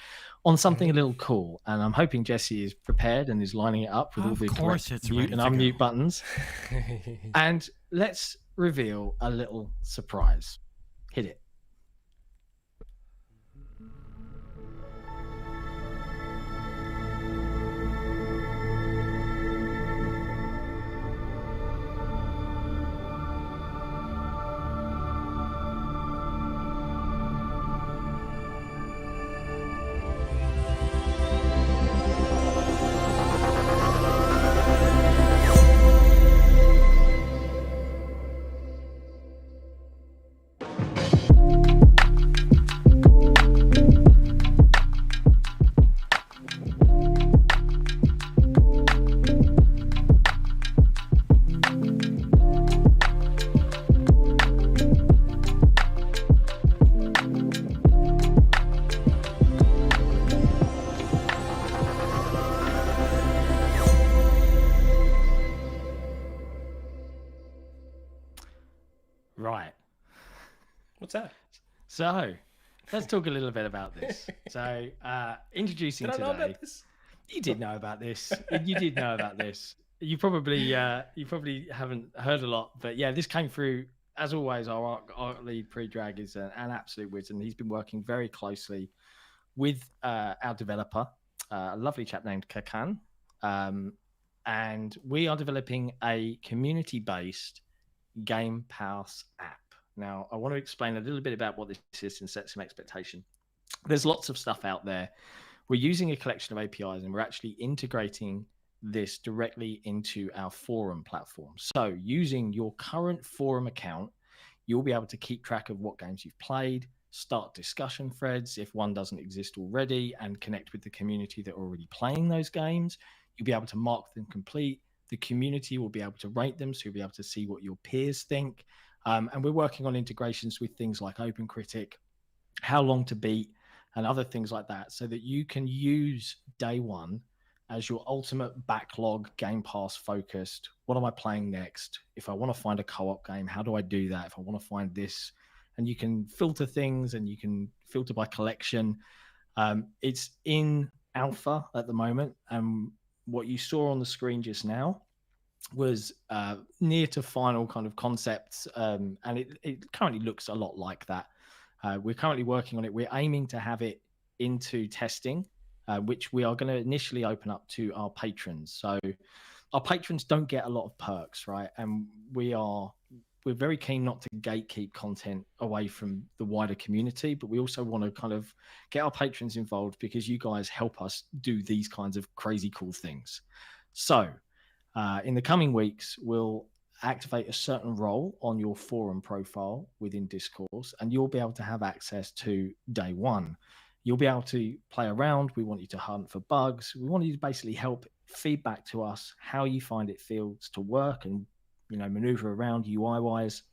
on something a little cool. And I'm hoping Jesse is prepared and is lining it up with all the correct mute and unmute buttons. And let's reveal a little surprise. Hit it. Right. What's that? So, let's talk a little bit about this. So, introducing today. Did I know about this? You did know about this. You did know about this. You probably haven't heard a lot, but yeah, this came through. As always, our lead pre-drag is an absolute wizard, and he's been working very closely with our developer, a lovely chap named Kakan, and we are developing a community-based Game Pass app. Now, I want to explain a little bit about what this is and set some expectation. There's lots of stuff out there. We're using a collection of APIs, and we're actually integrating this directly into our forum platform. So using your current forum account, you'll be able to keep track of what games you've played, start discussion threads if one doesn't exist already, and connect with the community that are already playing those games. You'll be able to mark them complete. The community will be able to rate them, so you'll be able to see what your peers think. And we're working on integrations with things like OpenCritic, How Long to Beat, and other things like that, so that you can use day one as your ultimate backlog Game Pass focused. What am I playing next? If I want to find a co-op game, how do I do that? If I want to find this, and you can filter things, and you can filter by collection. It's in alpha at the moment, and what you saw on the screen just now was near to final kind of concepts, and it currently looks a lot like that. We're currently working on it. We're aiming to have it into testing, which we are going to initially open up to our patrons. So our patrons don't get a lot of perks, right? And we're very keen not to gatekeep content away from the wider community, but we also want to kind of get our patrons involved because you guys help us do these kinds of crazy cool things. So in the coming weeks, we'll activate a certain role on your forum profile within Discourse, and you'll be able to have access to day one. You'll be able to play around. We want you to hunt for bugs. We want you to basically help feedback to us how you find it feels to work and, you know, maneuver around UI wise,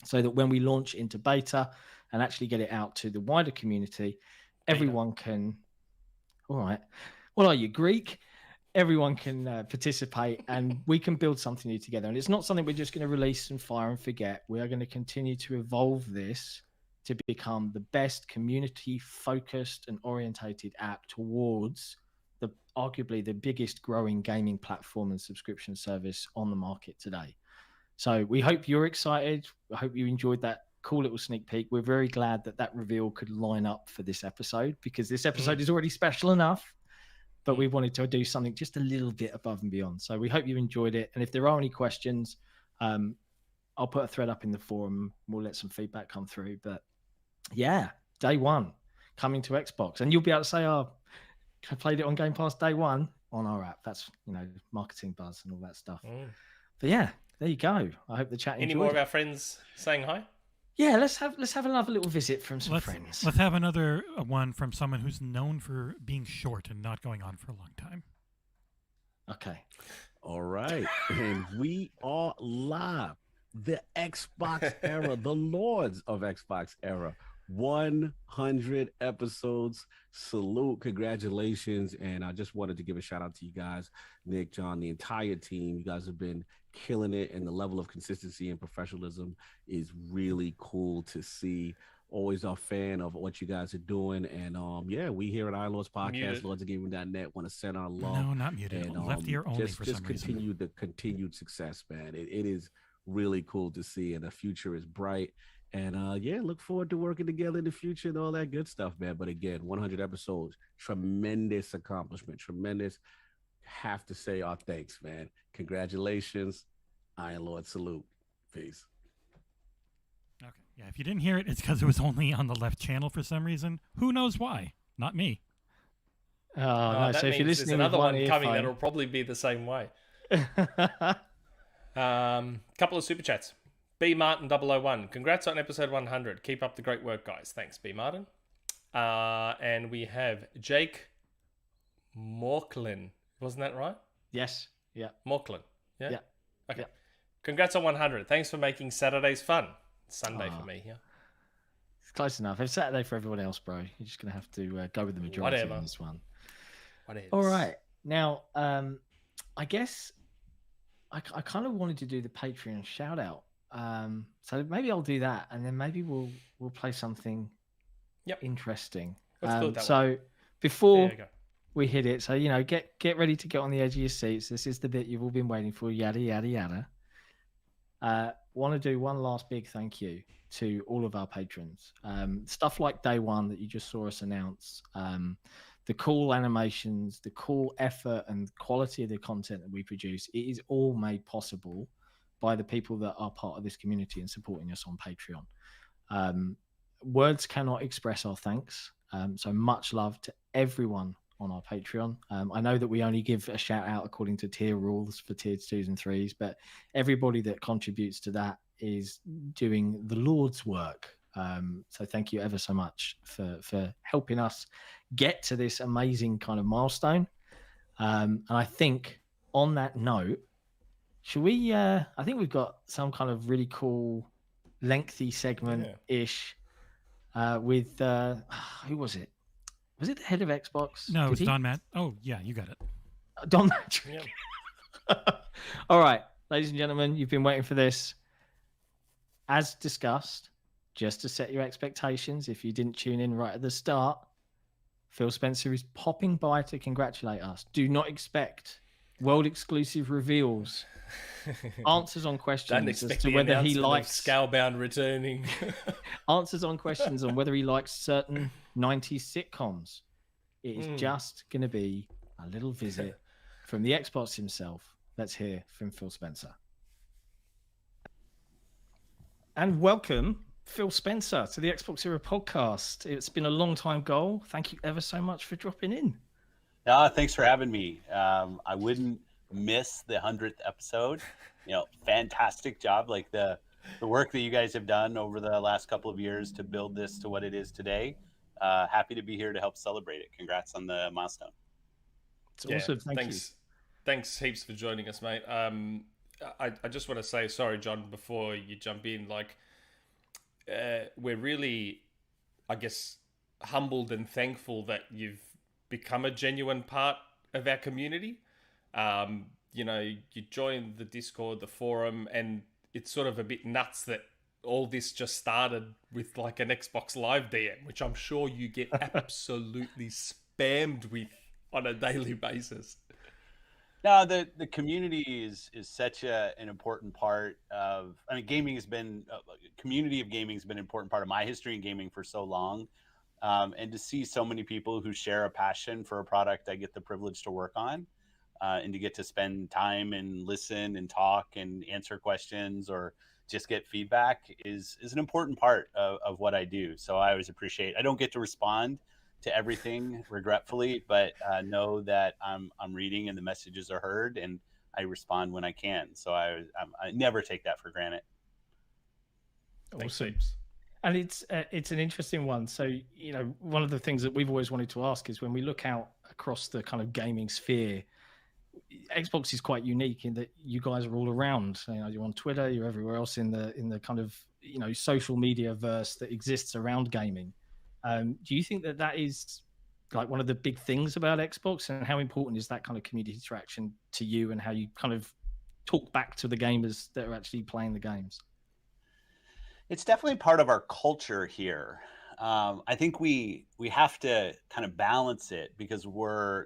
so that when we launch into beta and actually get it out to the wider community, everyone can. All right. What are you, Greek? Everyone can participate, and we can build something new together. And it's not something we're just going to release and fire and forget. We are going to continue to evolve this to become the best community-focused and orientated app towards arguably the biggest growing gaming platform and subscription service on the market today. So we hope you're excited. I hope you enjoyed that cool little sneak peek. We're very glad that reveal could line up for this episode, because this episode is already special enough, but we wanted to do something just a little bit above and beyond. So we hope you enjoyed it. And if there are any questions, I'll put a thread up in the forum. We'll let some feedback come through. But yeah, day one coming to Xbox. And you'll be able to say, oh, I played it on Game Pass day one on our app. That's, you know, marketing buzz and all that stuff. But yeah, there you go. I hope the chat enjoyed. Any more of our friends saying hi? Yeah, let's have another little visit from some friends. Let's have another one from someone who's known for being short and not going on for a long time. Okay. All right. And we are live. The Xbox era, the lords of Xbox era. 100 episodes. Salute. Congratulations. And I just wanted to give a shout out to you guys, Nick, John, the entire team. You guys have been killing it, and the level of consistency and professionalism is really cool to see. Always a fan of what you guys are doing. And yeah, we here at Iron Lords Podcast, lordsofgaming.net, want to send our love. No, not muted. And, left ear only for some reason. Just continue the continued success, man. It is really cool to see, and the future is bright. And yeah, look forward to working together in the future and all that good stuff, man. But again, 100 episodes, tremendous accomplishment, tremendous. Have to say our thanks, man. Congratulations. Iron Lord, salute. Peace. Okay. Yeah, if you didn't hear it, it's because it was only on the left channel for some reason. Who knows why? Not me. Oh, no. So if you're listening, there's another one coming that'll probably be the same way. Couple of super chats. B Martin 001. Congrats on episode 100. Keep up the great work, guys. Thanks, B Martin. And we have Jake Morklin. Wasn't that right? Yes. Yeah. Morklin. Yeah. Yeah. Okay. Yeah. Congrats on 100. Thanks for making Saturdays fun. Sunday for me. Yeah. It's close enough. It's Saturday for everyone else, bro. You're just gonna have to go with the majority on this one. All right. Now, I guess I kind of wanted to do the Patreon shout out So maybe I'll do that, and then maybe we'll play something interesting. Let's do it that so way. before we hit it, so get ready to get on the edge of your seats. This is the bit you've all been waiting for. Yada yada yada. Want to do one last big thank you to all of our patrons. Stuff like Day One that you just saw us announce. The cool animations, the cool effort and quality of the content that we produce. It is all made possible by the people that are part of this community and supporting us on Patreon. Words cannot express our thanks. So much love to everyone on our Patreon. I know that we only give a shout out according to tier rules for tiers 2s and 3s, but everybody that contributes to that is doing the Lord's work. So thank you ever so much for helping us get to this amazing kind of milestone. And I think on that note, should we, I think we've got some kind of really cool lengthy segment-ish with, who was it? Was it the head of Xbox? No, it's Don Matt. Oh, yeah, you got it. Don Matt. All right, ladies and gentlemen, you've been waiting for this. As discussed, just to set your expectations, if you didn't tune in right at the start, Phil Spencer is popping by to congratulate us. Do not expect world exclusive reveals, answers on questions as to whether he likes Scalebound returning, answers on questions on whether he likes certain 90s sitcoms. It is just going to be a little visit from the Xbox himself. Let's hear from Phil Spencer. And welcome, Phil Spencer, to the XboxEra podcast. It's been a long time goal. Thank you ever so much for dropping in. Thanks for having me. I wouldn't miss the 100th episode. Fantastic job. Like the work that you guys have done over the last couple of years to build this to what it is today. Happy to be here to help celebrate it. Congrats on the milestone. It's awesome. Thanks. Thanks heaps for joining us, mate. I just want to say, sorry, John, before you jump in, we're really, I guess, humbled and thankful that you've become a genuine part of our community. You joined the Discord, the forum, and it's sort of a bit nuts that all this just started with like an Xbox Live DM, which I'm sure you get absolutely spammed with on a daily basis. No, the community is such an important part of. I mean, gaming has been community of gaming has been an important part of my history in gaming for so long, and to see so many people who share a passion for a product I get the privilege to work on, and to get to spend time and listen and talk and answer questions or just get feedback is an important part of what I do. So I always appreciate. I don't get to respond to everything, regretfully, but know that I'm reading and the messages are heard, and I respond when I can. So I never take that for granted. Awesome. And it's an interesting one. So one of the things that we've always wanted to ask is when we look out across the kind of gaming sphere, Xbox is quite unique in that you guys are all around. You're on Twitter, you're everywhere else in the kind of social media verse that exists around gaming. Do you think that is like one of the big things about Xbox, and how important is that kind of community interaction to you, and how you kind of talk back to the gamers that are actually playing the games? It's definitely part of our culture here. I think we have to kind of balance it because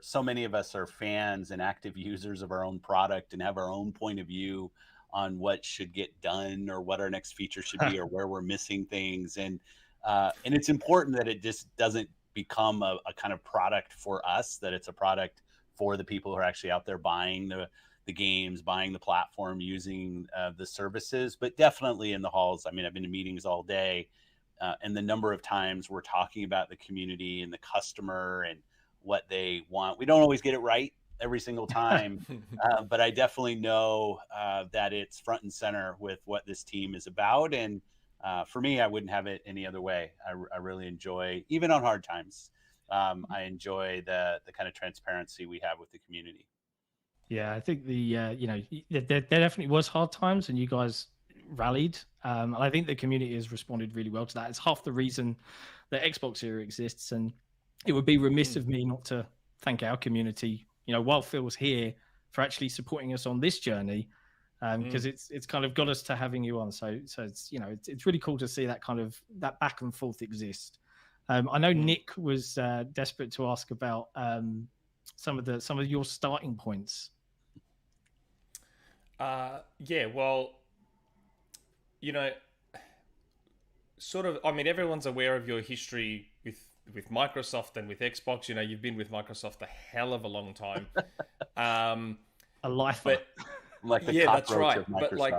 so many of us are fans and active users of our own product and have our own point of view on what should get done or what our next feature should be or where we're missing things. And it's important that it just doesn't become a kind of product for us, that it's a product for the people who are actually out there buying the games, buying the platform, using the services. But definitely in the halls, I mean, I've been in meetings all day, and the number of times we're talking about the community and the customer and what they want. We don't always get it right every single time, but I definitely know that it's front and center with what this team is about. And for me, I wouldn't have it any other way. I really enjoy, even on hard times, I enjoy the kind of transparency we have with the community. Yeah, I think there definitely was hard times, and you guys rallied. And I think the community has responded really well to that. It's half the reason that XboxEra exists, and it would be remiss of me not to thank our community, while Phil's here, for actually supporting us on this journey. because it's kind of got us to having you on. So it's it's really cool to see that kind of that back and forth exist. I know Nick was desperate to ask about some of your starting points. Yeah, well, sort of. I mean, everyone's aware of your history with Microsoft and with Xbox. You've been with Microsoft a hell of a long time. A life, but like the yeah, that's right. of Microsoft. But like,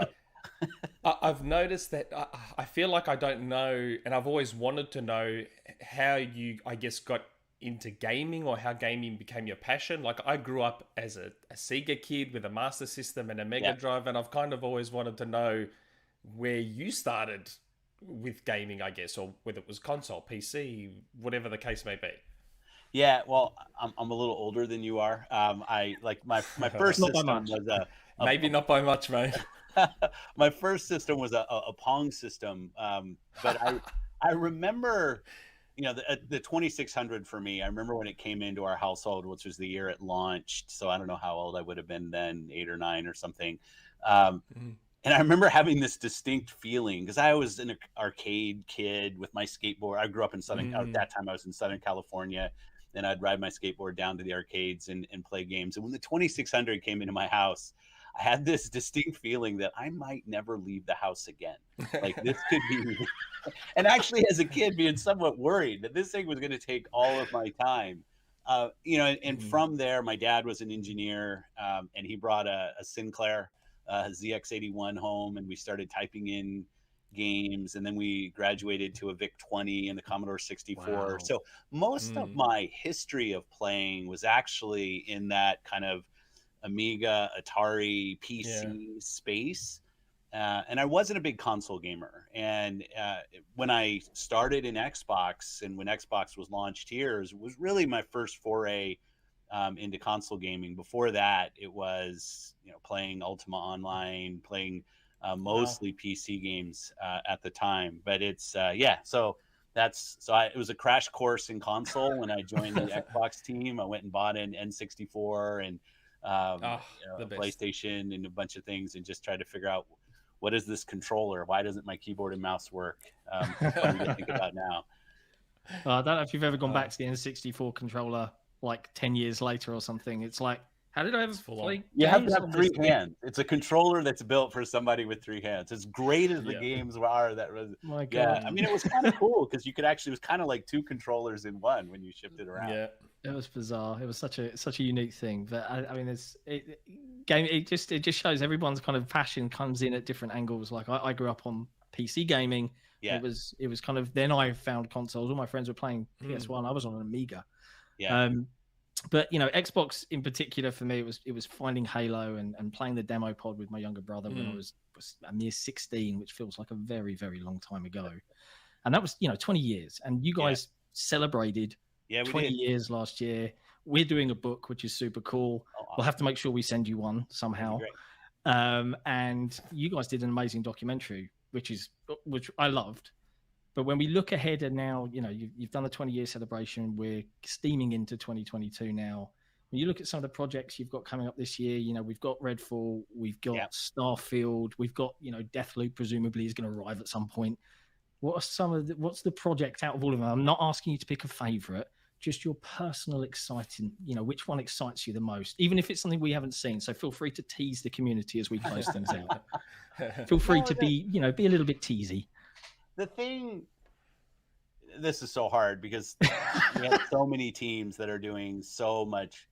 I've noticed that I feel like I don't know, and I've always wanted to know how you, I guess, got into gaming or how gaming became your passion. Like, I grew up as a Sega kid with a Master System and a Mega Drive, and I've kind of always wanted to know where you started with gaming, I guess, or whether it was console, PC, whatever the case may be. Yeah, well, I'm a little older than you are. I like my first system was maybe not by much, mate. My first system was a Pong system, but I remember, the 2600 for me. I remember when it came into our household, which was the year it launched. So I don't know how old I would have been then, 8 or 9 or something. And I remember having this distinct feeling because I was an arcade kid with my skateboard. I grew up in at that time I was in Southern California, and I'd ride my skateboard down to the arcades and play games. And when the 2600 came into my house, I had this distinct feeling that I might never leave the house again. Like, this could be, and actually as a kid being somewhat worried that this thing was going to take all of my time. And from there, my dad was an engineer, and he brought a Sinclair ZX81 home, and we started typing in games, and then we graduated to a VIC-20 and the Commodore 64. Wow. So most of my history of playing was actually in that kind of Amiga, Atari, PC space. And I wasn't a big console gamer. And when I started in Xbox, and when Xbox was launched here, it was really my first foray into console gaming. Before that, it was playing Ultima Online, playing mostly PC games at the time. But it's so it was a crash course in console. When I joined the Xbox team, I went and bought an N64 and a PlayStation and a bunch of things, and just tried to figure out, what is this controller? Why doesn't my keyboard and mouse work? It's fun to think about now. I don't know if you've ever gone back to the N64 controller like 10 years later or something. It's like, how did I ever play? You have to have 3 hands. It's a controller that's built for somebody with 3 hands. As great as the games are, that was I mean, it was kind of cool because you could actually, it was kind of like 2 controllers in one when you shipped it around. Yeah, it was bizarre. It was such a unique thing. But I mean, it just shows everyone's kind of passion comes in at different angles. Like, I grew up on PC gaming. Yeah, it was kind of, then I found consoles. All my friends were playing PS1. I was on an Amiga. Yeah. But Xbox in particular for me, it was finding Halo and playing the demo pod with my younger brother when I was a mere 16, which feels like a very, very long time ago. And that was 20 years. And you guys celebrated 20 years last year. We're doing a book, which is super cool. Oh, awesome. We'll have to make sure we send you one somehow. And you guys did an amazing documentary, which I loved. But when we look ahead, and now, you've done the 20-year celebration, we're steaming into 2022 now. When you look at some of the projects you've got coming up this year, we've got Redfall, we've got Starfield, we've got, Deathloop presumably is going to arrive at some point. What's the project out of all of them? I'm not asking you to pick a favorite, just your personal exciting, which one excites you the most, even if it's something we haven't seen. So feel free to tease the community as we close things out. Feel free to be a little bit teasy. The thing, this is so hard because we have so many teams that are doing so much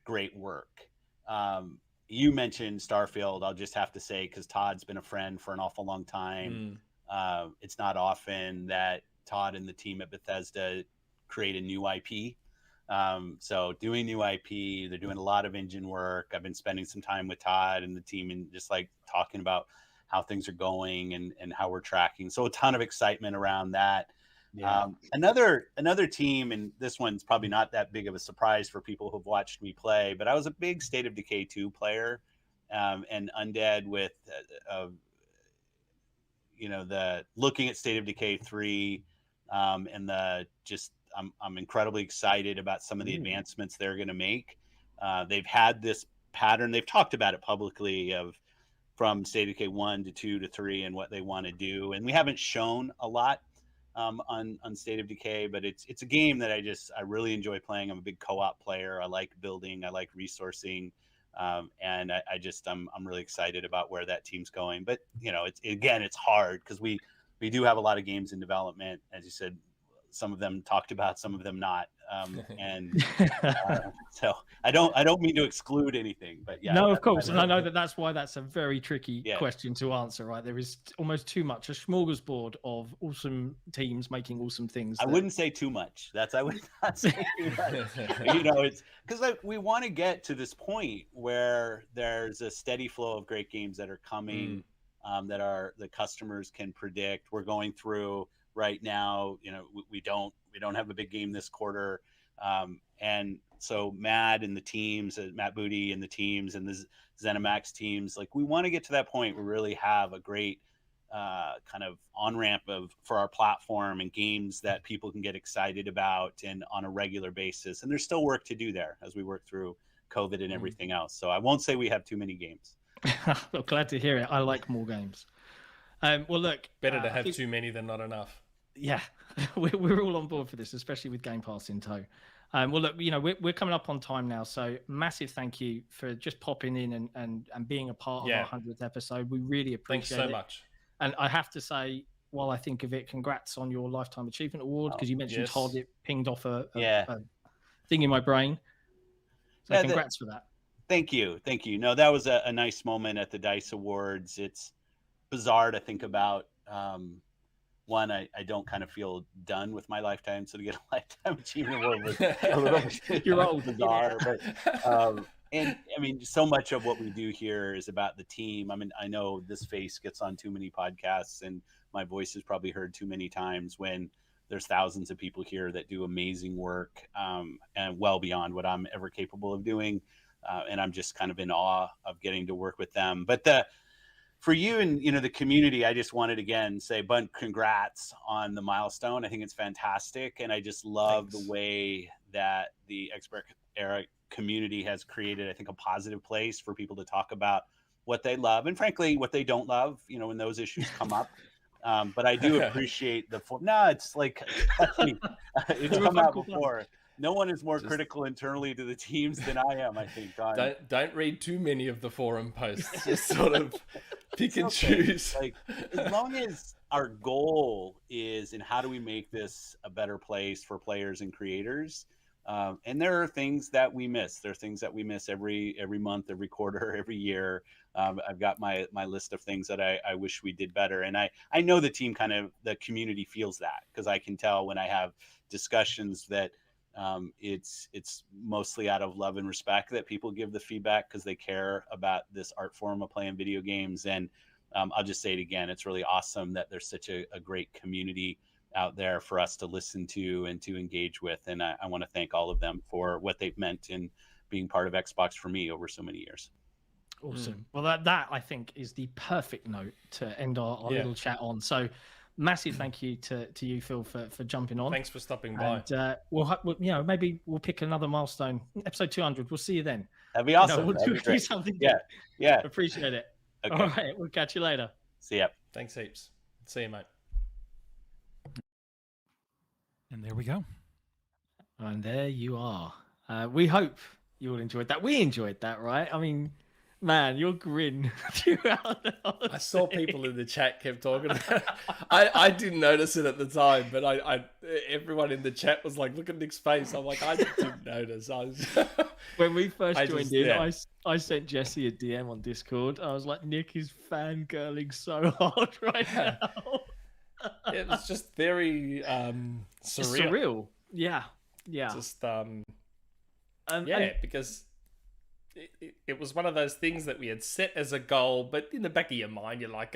great work. You mentioned Starfield. I'll just have to say, because Todd's been a friend for an awful long time. It's not often that Todd and the team at Bethesda create a new IP. So doing new IP, they're doing a lot of engine work. I've been spending some time with Todd and the team and just like talking about how things are going and how we're tracking. So a ton of excitement around that. Yeah. Another team, and this one's probably not that big of a surprise for people who've watched me play, but I was a big State of Decay 2 player, and Undead with, the looking at State of Decay 3, and I'm incredibly excited about some of the advancements they're going to make. They've had this pattern, they've talked about it publicly, of from State of Decay 1 to 2 to 3 and what they want to do. And we haven't shown a lot on State of Decay, but it's a game that I really enjoy playing. I'm a big co-op player. I like building. I like resourcing. And I'm really excited about where that team's going. But, you know, it's hard because we do have a lot of games in development. As you said, some of them talked about, some of them not. So I don't mean to exclude anything, but yeah. No, of course. And I know that's why that's a very tricky question to answer, right? There is almost too much, a smorgasbord of awesome teams making awesome things. I wouldn't say too much. I would not say too much. You know, it's because we want to get to this point where there's a steady flow of great games that are coming, that the customers can predict. We're going through right now, you know, we don't have a big game this quarter. And so Matt and the teams, Matt Booty and the teams and the ZeniMax teams, like we want to get to that point where we really have a great kind of on-ramp for our platform and games that people can get excited about and on a regular basis. And there's still work to do there as we work through COVID and everything else. So I won't say we have too many games. I'm glad to hear it. I like more games. Well, look, better to have too many than not enough. Yeah, we're all on board for this, especially with Game Pass in tow. Well, look, you know, we're coming up on time now, so massive thank you for just popping in and being a part of our 100th episode. We really appreciate it. Thanks so much. And I have to say, while I think of it, congrats on your Lifetime Achievement Award, because you mentioned Todd, it pinged off a thing in my brain. So congrats for that. Thank you. No, that was a nice moment at the DICE Awards. It's bizarre to think about. One, I don't kind of feel done with my lifetime, so to get a Lifetime Achievement Award was a little You're old, bizarre. But and I mean, so much of what we do here is about the team. I mean, I know this face gets on too many podcasts, and my voice is probably heard too many times when there's thousands of people here that do amazing work, and well beyond what I'm ever capable of doing. And I'm just kind of in awe of getting to work with them. But for you and, you know, the community, I just wanted again say congrats on the milestone. I think it's fantastic, and I just love the way that the XboxEra community has created, I think, a positive place for people to talk about what they love and, frankly, what they don't love, you know, when those issues come up. But I do appreciate it's like it's come out before. No one is more critical internally to the teams than I am, I think. Don't read too many of the forum posts. Just sort of pick and choose. Like, as long as our goal is in how do we make this a better place for players and creators, and there are things that we miss. There are things that we miss every month, every quarter, every year. I've got my list of things that I wish we did better. And I know the community feels that, because I can tell when I have discussions that it's mostly out of love and respect that people give the feedback, because they care about this art form of playing video games. And I'll just say it again, it's really awesome that there's such a great community out there for us to listen to and to engage with. And I want to thank all of them for what they've meant in being part of Xbox for me over so many years. Awesome. Well, that I think is the perfect note to end our little chat on. So massive thank you to you, Phil, for jumping on. Thanks for stopping by. And we'll maybe we'll pick another milestone, episode 200. We'll see you then. That'd be awesome. We'll do something. Yeah. Appreciate it. Okay. All right. We'll catch you later. See ya. Thanks heaps. See you, mate. And there we go. And there you are. We hope you all enjoyed that. We enjoyed that, right? I mean, man, your grin throughout the whole I saw people in the chat kept talking about it. I didn't notice it at the time, but I everyone in the chat was like, look at Nick's face. I'm like, I didn't notice. When we first joined in, I sent Jesse a DM on Discord. I was like, Nick is fangirling so hard right now. It was just very surreal. Yeah. Just because it was one of those things that we had set as a goal, but in the back of your mind, you're like,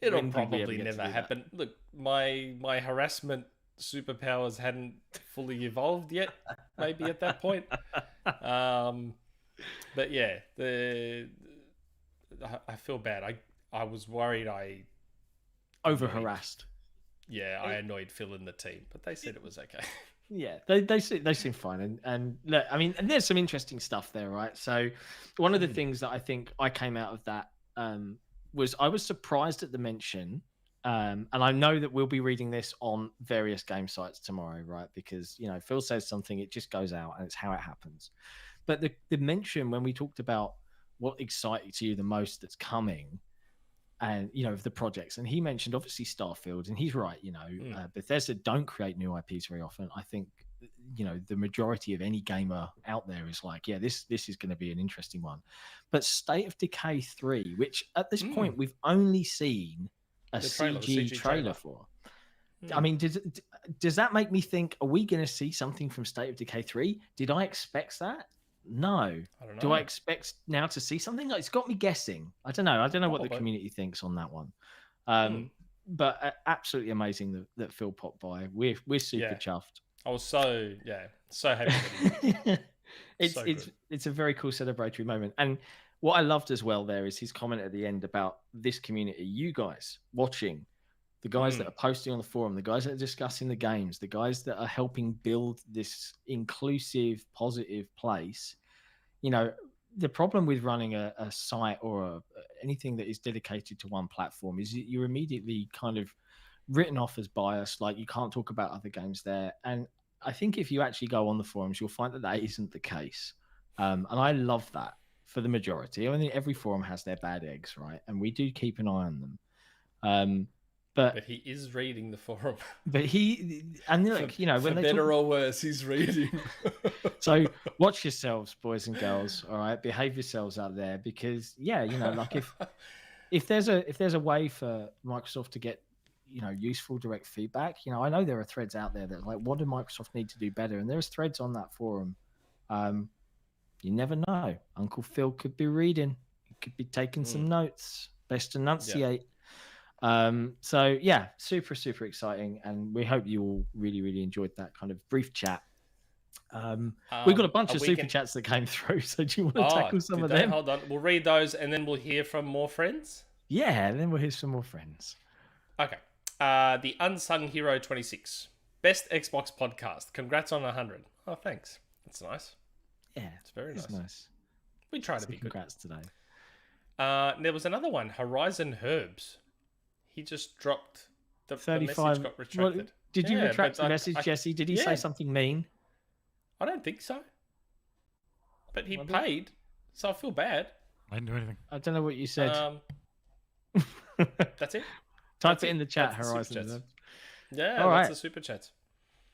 it'll probably never happen. Look, my harassment superpowers hadn't fully evolved yet, maybe at that point. But yeah, I feel bad. I was worried I over harassed. Yeah, I annoyed Phil and the team, but they said it was okay. Yeah, they seem fine, and look, I mean, and there's some interesting stuff there, right? So, one of the things that I think I came out of that was I was surprised at the mention, and I know that we'll be reading this on various game sites tomorrow, right? Because Phil says something, it just goes out, and it's how it happens. But the mention when we talked about what excites you the most that's coming, and of the projects, and he mentioned obviously Starfield, and he's right. Bethesda don't create new IPs very often. I think the majority of any gamer out there is like, yeah, this is going to be an interesting one. But State of Decay 3, which at this point we've only seen a CG trailer for. I mean, does that make me think, are we going to see something from State of Decay 3? Did I expect that? No. I don't know. Do I expect now to see something? It's got me guessing. I don't know what the community thinks on that one. But absolutely amazing that Phil popped by. We're super chuffed. I was so happy. It's a very cool celebratory moment. And what I loved as well there is his comment at the end about this community, you guys watching, the guys that are posting on the forum, the guys that are discussing the games, the guys that are helping build this inclusive, positive place. The problem with running a site or anything that is dedicated to one platform is you're immediately kind of written off as biased, like you can't talk about other games there. And I think if you actually go on the forums, you'll find that isn't the case. And I love that for the majority. I mean, every forum has their bad eggs, right? And we do keep an eye on them. But he is reading the forum. But when for they better or worse, he's reading. So watch yourselves, boys and girls. All right, behave yourselves out there, because like if there's a way for Microsoft to get useful direct feedback, I know there are threads out there that like, what do Microsoft need to do better? And there's threads on that forum. You never know. Uncle Phil could be reading. He could be taking some notes. Best enunciate. So yeah, super exciting, and we hope you all really enjoyed that kind of brief chat. We've got a bunch of super chats that came through, so do you want to tackle some of them? Hold on, we'll read those and then we'll hear from more friends. Yeah, and then we'll hear some more friends. Okay. The Unsung Hero 26, best Xbox podcast. Congrats on 100. Oh, thanks. That's nice. Yeah, it's very nice. We try to be good. Congrats today. There was another one, Horizon Herbs. He just dropped the 35. The message got retracted. Well, did you retract the message, Jesse? Did he say something mean? I don't think so. But he paid, so I feel bad. I didn't do anything. I don't know what you said. That's it. Type it in the chat, Horizon. Yeah, all that's right. the super chats.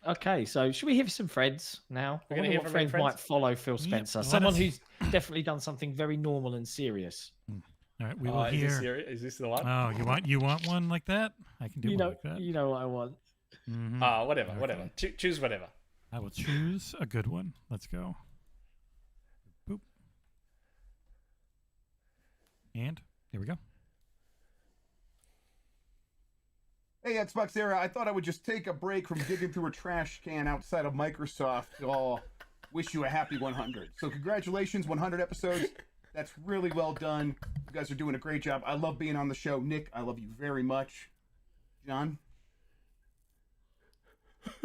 Okay, so should we hear some friends now? We're going to hear from friends might follow Phil Spencer. Someone who's definitely done something very normal and serious. All right, we will hear. Is this the one? Oh, you want one like that? I can do one like that. You know what I want. Whatever. Choose whatever. I will choose a good one. Let's go. Boop. And here we go. Hey, XboxEra, I thought I would just take a break from digging through a trash can outside of Microsoft to wish you a happy 100. So congratulations, 100 episodes. That's really well done. You guys are doing a great job. I love being on the show. Nick, I love you very much. John?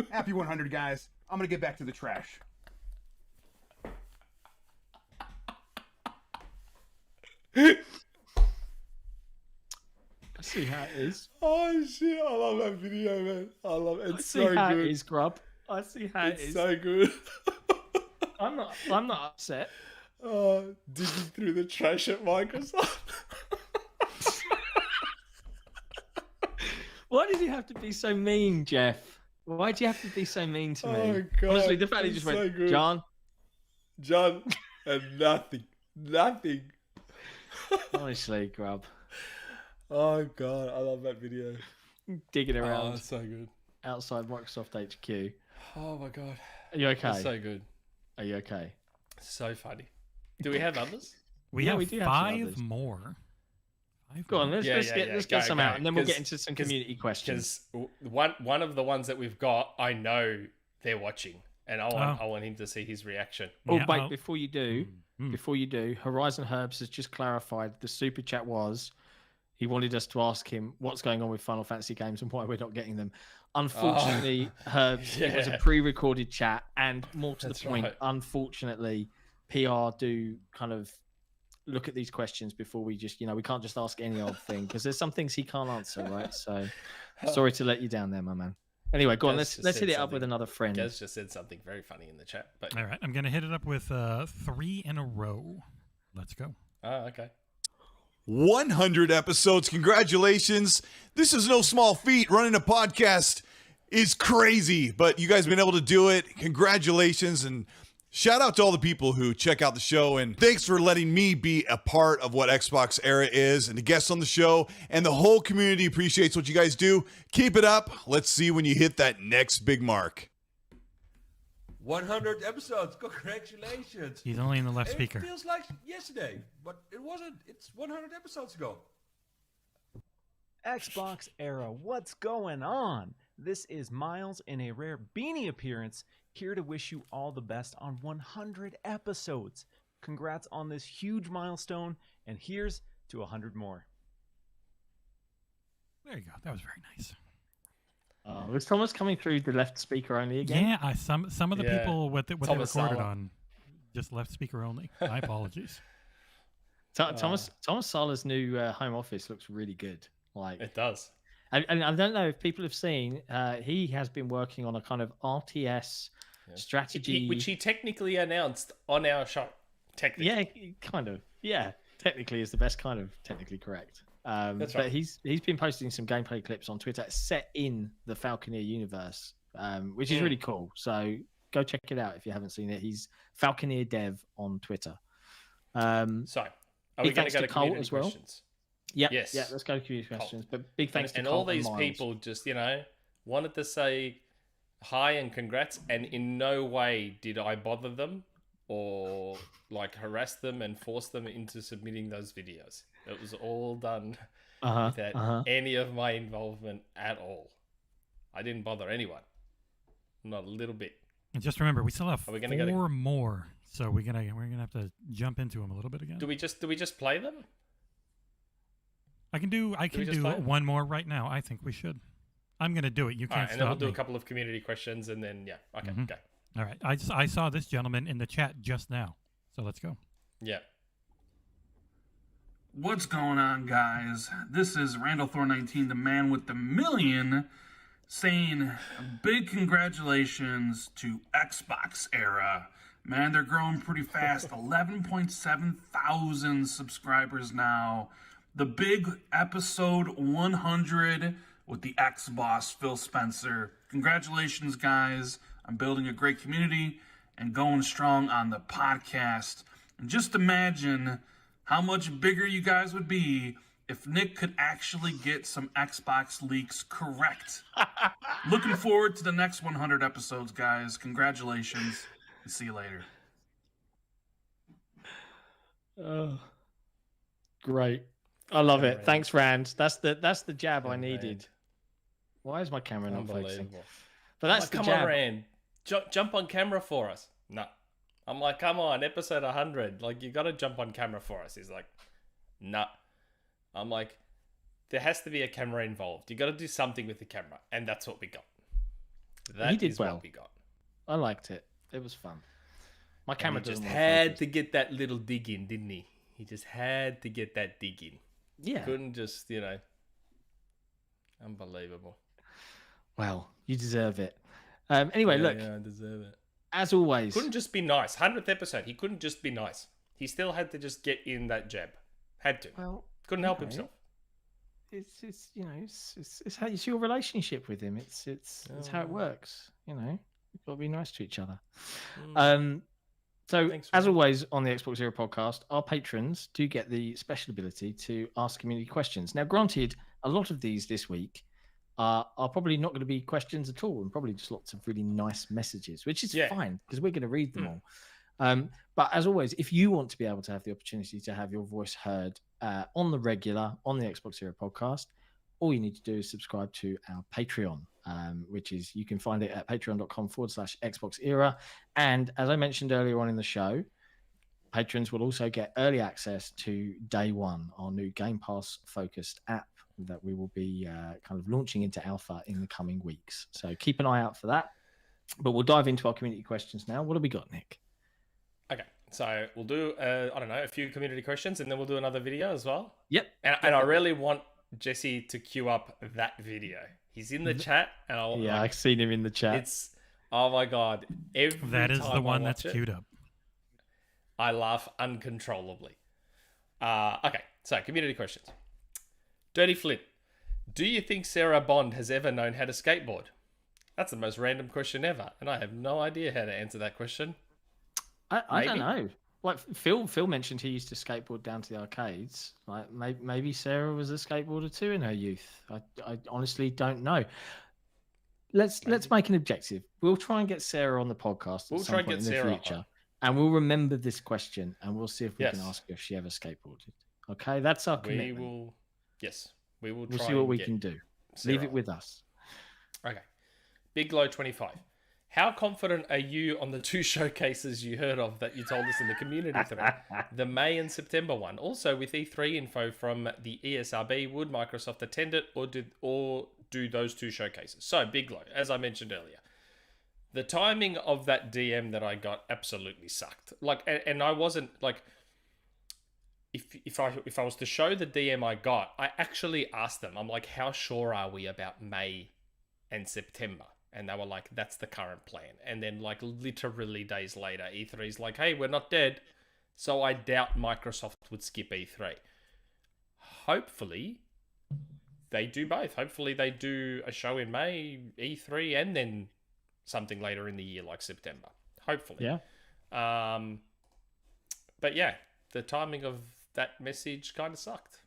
Happy 100, guys. I'm going to get back to the trash. I see how it is. Oh, shit. I love that video, man. I love it. It's so good. I see how it is, Grubb. I see how it is. It's so good. I'm not upset. Digging through the trash at Microsoft. Why did you have to be so mean, Jeff? Why do you have to be so mean to me? Oh, God. Honestly, the fact he just went, good. John, and nothing. Honestly, Grubb. Oh, God, I love that video. Digging around. Oh, it's so good. Outside Microsoft HQ. Oh, my God. Are you okay? It's so good. Are you okay? So funny. Do we have others? We have 5 more. Go on, let's get some out, and then we'll get into some community questions. Because one of the ones that we've got, I know they're watching, and I want him to see his reaction. Oh, wait, before you do, Horizon Herbs has just clarified the super chat was He wanted us to ask him what's going on with Final Fantasy games and why we're not getting them. Unfortunately, Herbs, it was a pre-recorded chat, and more to the point, unfortunately, PR do kind of look at these questions before we just, we can't just ask any old thing because there's some things he can't answer, right? So sorry to let you down there, my man. Anyway, go on. Let's hit it up with another friend. Gaz just said something very funny in the chat. But all right, I'm going to hit it up with 3 in a row. Let's go. Oh, okay. 100 episodes. Congratulations. This is no small feat. Running a podcast is crazy, but you guys have been able to do it. Congratulations, and shout out to all the people who check out the show, and thanks for letting me be a part of what XboxEra is, and the guests on the show, and the whole community appreciates what you guys do. Keep it up. Let's see when you hit that next big mark. 100 episodes. Congratulations. He's only in the left speaker. It feels like yesterday, but it wasn't. It's 100 episodes ago. XboxEra, what's going on? This is Miles in a rare beanie appearance, here to wish you all the best on 100 episodes. Congrats on this huge milestone, and here's to 100 more. There you go. That was very nice. Was Thomas coming through the left speaker only again? Yeah, some of the people what they recorded on just left speaker only. My apologies. Thomas Sala's new home office looks really good. Like it does. And I don't know if people have seen. He has been working on a kind of RTS strategy, which he technically announced on our show. Technically, yeah, kind of. Yeah, technically is the best kind of technically correct. That's but right. he's been posting some gameplay clips on Twitter set in the Falconeer universe, which is really cool. So go check it out if you haven't seen it. He's Falconeer Dev on Twitter. So are we going to go to Colt as well? Questions? Yeah, yes. Yeah, let's go to community questions. But big thanks to and Colt all these Miles. people just wanted to say hi and congrats, and in no way did I bother them or harass them and force them into submitting those videos. It was all done without any of my involvement at all. I didn't bother anyone, not a little bit. And just remember, we still have Are we gonna 4 more, so we're gonna have to jump into them a little bit again. Do we just play them? I can do one more right now. I think we should. I'm gonna do it. You can't and stop then we'll do me. a couple of community questions, and then go. All right. I saw this gentleman in the chat just now, so let's go. Yeah. What's going on, guys? This is Randall Thor 19, the man with the million, saying big congratulations to XboxEra. Man, they're growing pretty fast. 11.7 thousand subscribers now. The big episode 100 with the X-Boss, Phil Spencer. Congratulations, guys. I'm building a great community and going strong on the podcast. And just imagine how much bigger you guys would be if Nick could actually get some Xbox leaks correct. Looking forward to the next 100 episodes, guys. Congratulations. And see you later. Great. I love it. Thanks, Rand. That's the jab I needed. Why is my camera not focusing? But that's the come jab. on, Rand. Jump on camera for us. No. I'm like, come on, episode 100. You got to jump on camera for us. He's like, nah. I'm like, there has to be a camera involved. You got to do something with the camera. And that's what we got. He did well. What we got. I liked it. It was fun. My camera just doesn't had to get that little dig in, didn't he? He just had to get that dig in. Yeah. Couldn't just, unbelievable. Well, you deserve it. Anyway, look. Yeah, I deserve it. As always. Couldn't just be nice. 100th episode. He couldn't just be nice. He still had to just get in that jab. Had to. Well, couldn't help himself. It's how it's your relationship with him. It's how it works. You've got to be nice to each other. So, as always on the XboxEra podcast, our patrons do get the special ability to ask community questions. Now, granted, a lot of these this week are probably not going to be questions at all, and probably just lots of really nice messages, which is fine because we're going to read them all. But as always, if you want to be able to have the opportunity to have your voice heard on the regular, on the XboxEra podcast, all you need to do is subscribe to our Patreon, which is, you can find it at patreon.com/XboxEra. And as I mentioned earlier on in the show, patrons will also get early access to Day One, our new Game Pass focused app that we will be kind of launching into alpha in the coming weeks. So keep an eye out for that. But we'll dive into our community questions now. What have we got, Nick? Okay, so we'll do, I don't know, a few community questions, and then we'll do another video as well. Yep. And I really want Jesse to queue up that video. He's in the chat. And I've seen him in the chat. It's, oh my God. That is the one that's queued up. I laugh uncontrollably. Okay, so community questions. Dirty Flint, do you think Sarah Bond has ever known how to skateboard? That's the most random question ever, and I have no idea how to answer that question. I don't know. Like Phil mentioned he used to skateboard down to the arcades. Like maybe Sarah was a skateboarder too in her youth. I honestly don't know. Let's make an objective. We'll try and get Sarah on the podcast at some point in the future, and we'll remember this question, and we'll see if we can ask her if she ever skateboarded. Okay, that's our commitment. We will. We'll see what we can do. Leave it with us. Okay. Big Glow 25. How confident are you on the 2 showcases you heard of that you told us in the community thread? The May and September one. Also, with E3 info from the ESRB, would Microsoft attend it or do those 2 showcases? So, Big Glow, as I mentioned earlier, the timing of that DM that I got absolutely sucked. Like, and I wasn't like, if I was to show the DM I got, I actually asked them, I'm like, how sure are we about May and September? And they were like, that's the current plan. And then like literally days later, E3's like, hey, we're not dead. So I doubt Microsoft would skip E3. Hopefully they do both. Hopefully they do a show in May, E3, and then something later in the year like September. Hopefully. Yeah. But yeah, the timing of that message kind of sucked.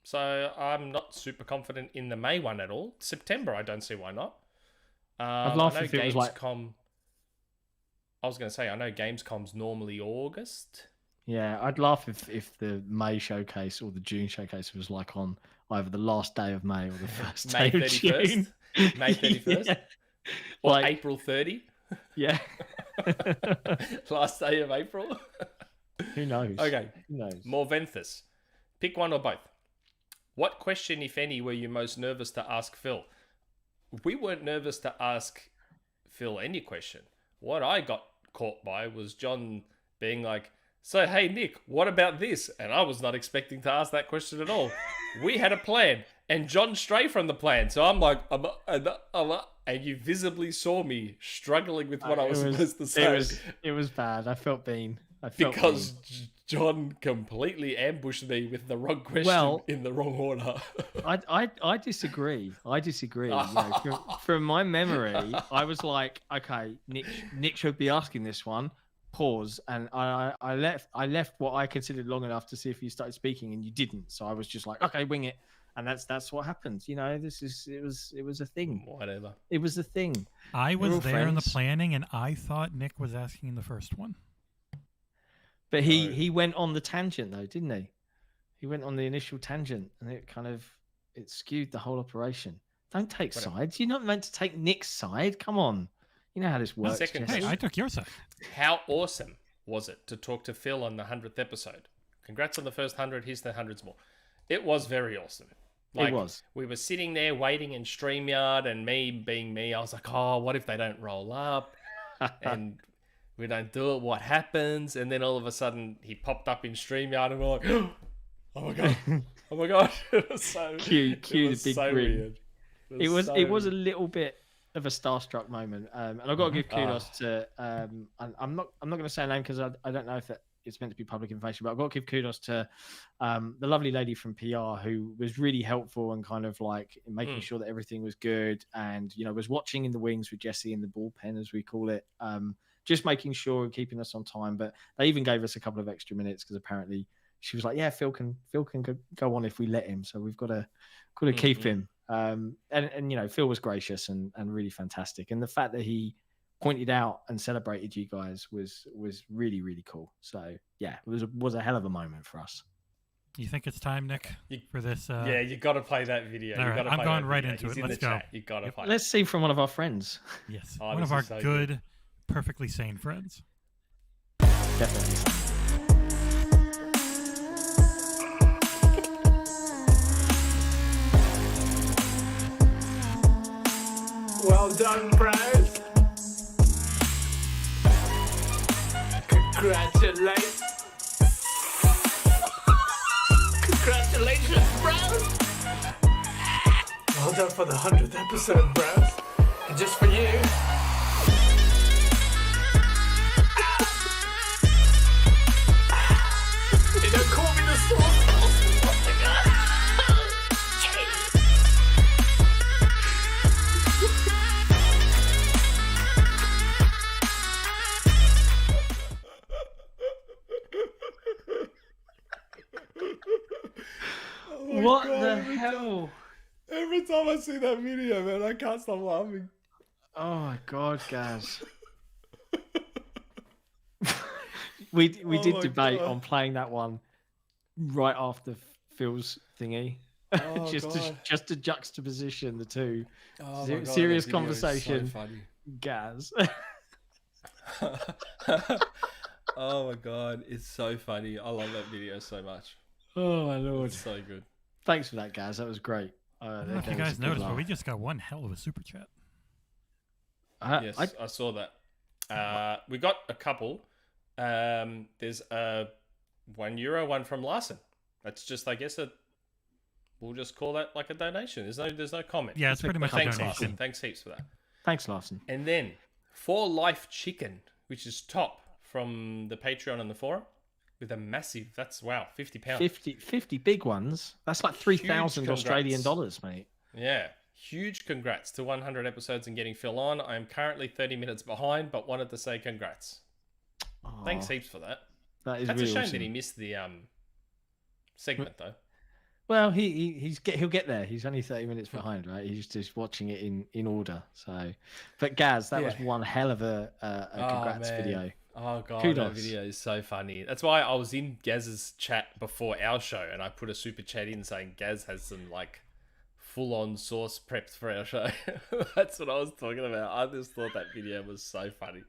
So I'm not super confident in the May one at all. September, I don't see why not. I'd laugh if it was like... I was going to say, I know Gamescom's normally August. Yeah, I'd laugh if the May showcase or the June showcase was like on either the last day of May or the first day of June. May 31st? Yeah. Or like, April 30? Yeah. Last day of April? Who knows? Okay. Who knows? Morventhus. Pick one or both. What question, if any, were you most nervous to ask Phil? We weren't nervous to ask Phil any question. What I got caught by was John being like, so, hey, Nick, what about this? And I was not expecting to ask that question at all. We had a plan, and John strayed from the plan. So I'm like, and you visibly saw me struggling with what I was supposed to say. It was bad. I felt bean. Because John completely ambushed me with the wrong question in the wrong order. I disagree. You know, from my memory, I was like, okay, Nick should be asking this one. Pause, and I left what I considered long enough to see if you started speaking, and you didn't. So I was just like, okay, wing it, and that's what happened. You know, it was a thing. Whatever. It was a thing. I was there in the planning, and I thought Nick was asking the first one. But he went on the tangent though, didn't he? He went on the initial tangent, and it skewed the whole operation. Don't take sides. You're not meant to take Nick's side. Come on. You know how this works. Hey, I took your side. How awesome was it to talk to Phil on the 100th episode? Congrats on the first 100. Here's the 100s more. It was very awesome. It was. We were sitting there waiting in StreamYard, and me being me, I was like, oh, what if they don't roll up? And we don't do it, what happens? And then all of a sudden, he popped up in StreamYard, and we're like, oh my God. Oh my God. It was so cue the big so grin. It was a little bit of a starstruck moment, and I've got to give kudos to I'm not going to say a name because I don't know if it's meant to be public information, but I've got to give kudos to the lovely lady from PR who was really helpful and kind of like making sure that everything was good, and was watching in the wings with Jesse in the bullpen, as we call it, just making sure and keeping us on time. But they even gave us a couple of extra minutes because apparently she was like, yeah, Phil can go on if we let him, so we've got to keep him. And Phil was gracious and really fantastic, and the fact that he pointed out and celebrated you guys was really, really cool. So yeah, it was a hell of a moment for us. You think it's time, Nick, for this? Yeah, you got to play that video. All right, I'm going right into it. Let's go. You got to play. Let's see from one of our friends. Yes, one of our good, perfectly sane friends. Definitely. Well done, bros. Congratulations. Congratulations, bros. Well done for the 100th episode, bros. And just for you. They don't call me the sauce. What the hell? Every time I see that video, man, I can't stop laughing. Oh my god, guys. we did debate on playing that one right after Phil's thingy. Oh, just to juxtaposition the two. Oh my God, Serious that video conversation. is so funny. Gaz. Oh my god, it's so funny. I love that video so much. Oh my lord. It's so good. Thanks for that, Gaz. That was great. I don't know if you guys noticed, but we just got one hell of a super chat. Yes, I saw that. We got a couple. There's a €1 one from Larson. That's just, I guess, we'll just call that like a donation. There's no comment. Yeah, it's pretty much a Thanks, donation. Larson. Thanks heaps for that. Thanks, Larson. And then For Life Chicken, which is top from the Patreon and the forum, with a massive, that's wow, £50. 50 big ones. That's like 3,000 Huge Australian congrats. dollars, mate. Yeah. Huge congrats to 100 episodes and getting Phil on. I am currently 30 minutes behind, but wanted to say congrats. Thanks heaps for that. That is That's really a shame awesome. that he missed the segment though. Well, he'll get there. He's only 30 minutes behind, right? He's just watching it in order. So, but Gaz, that was one hell of a congrats video. Oh god, Kudos. that video is so funny. That's why I was in Gaz's chat before our show, and I put a super chat in saying Gaz has some like full-on sauce prepped for our show. That's what I was talking about. I just thought that video was so funny.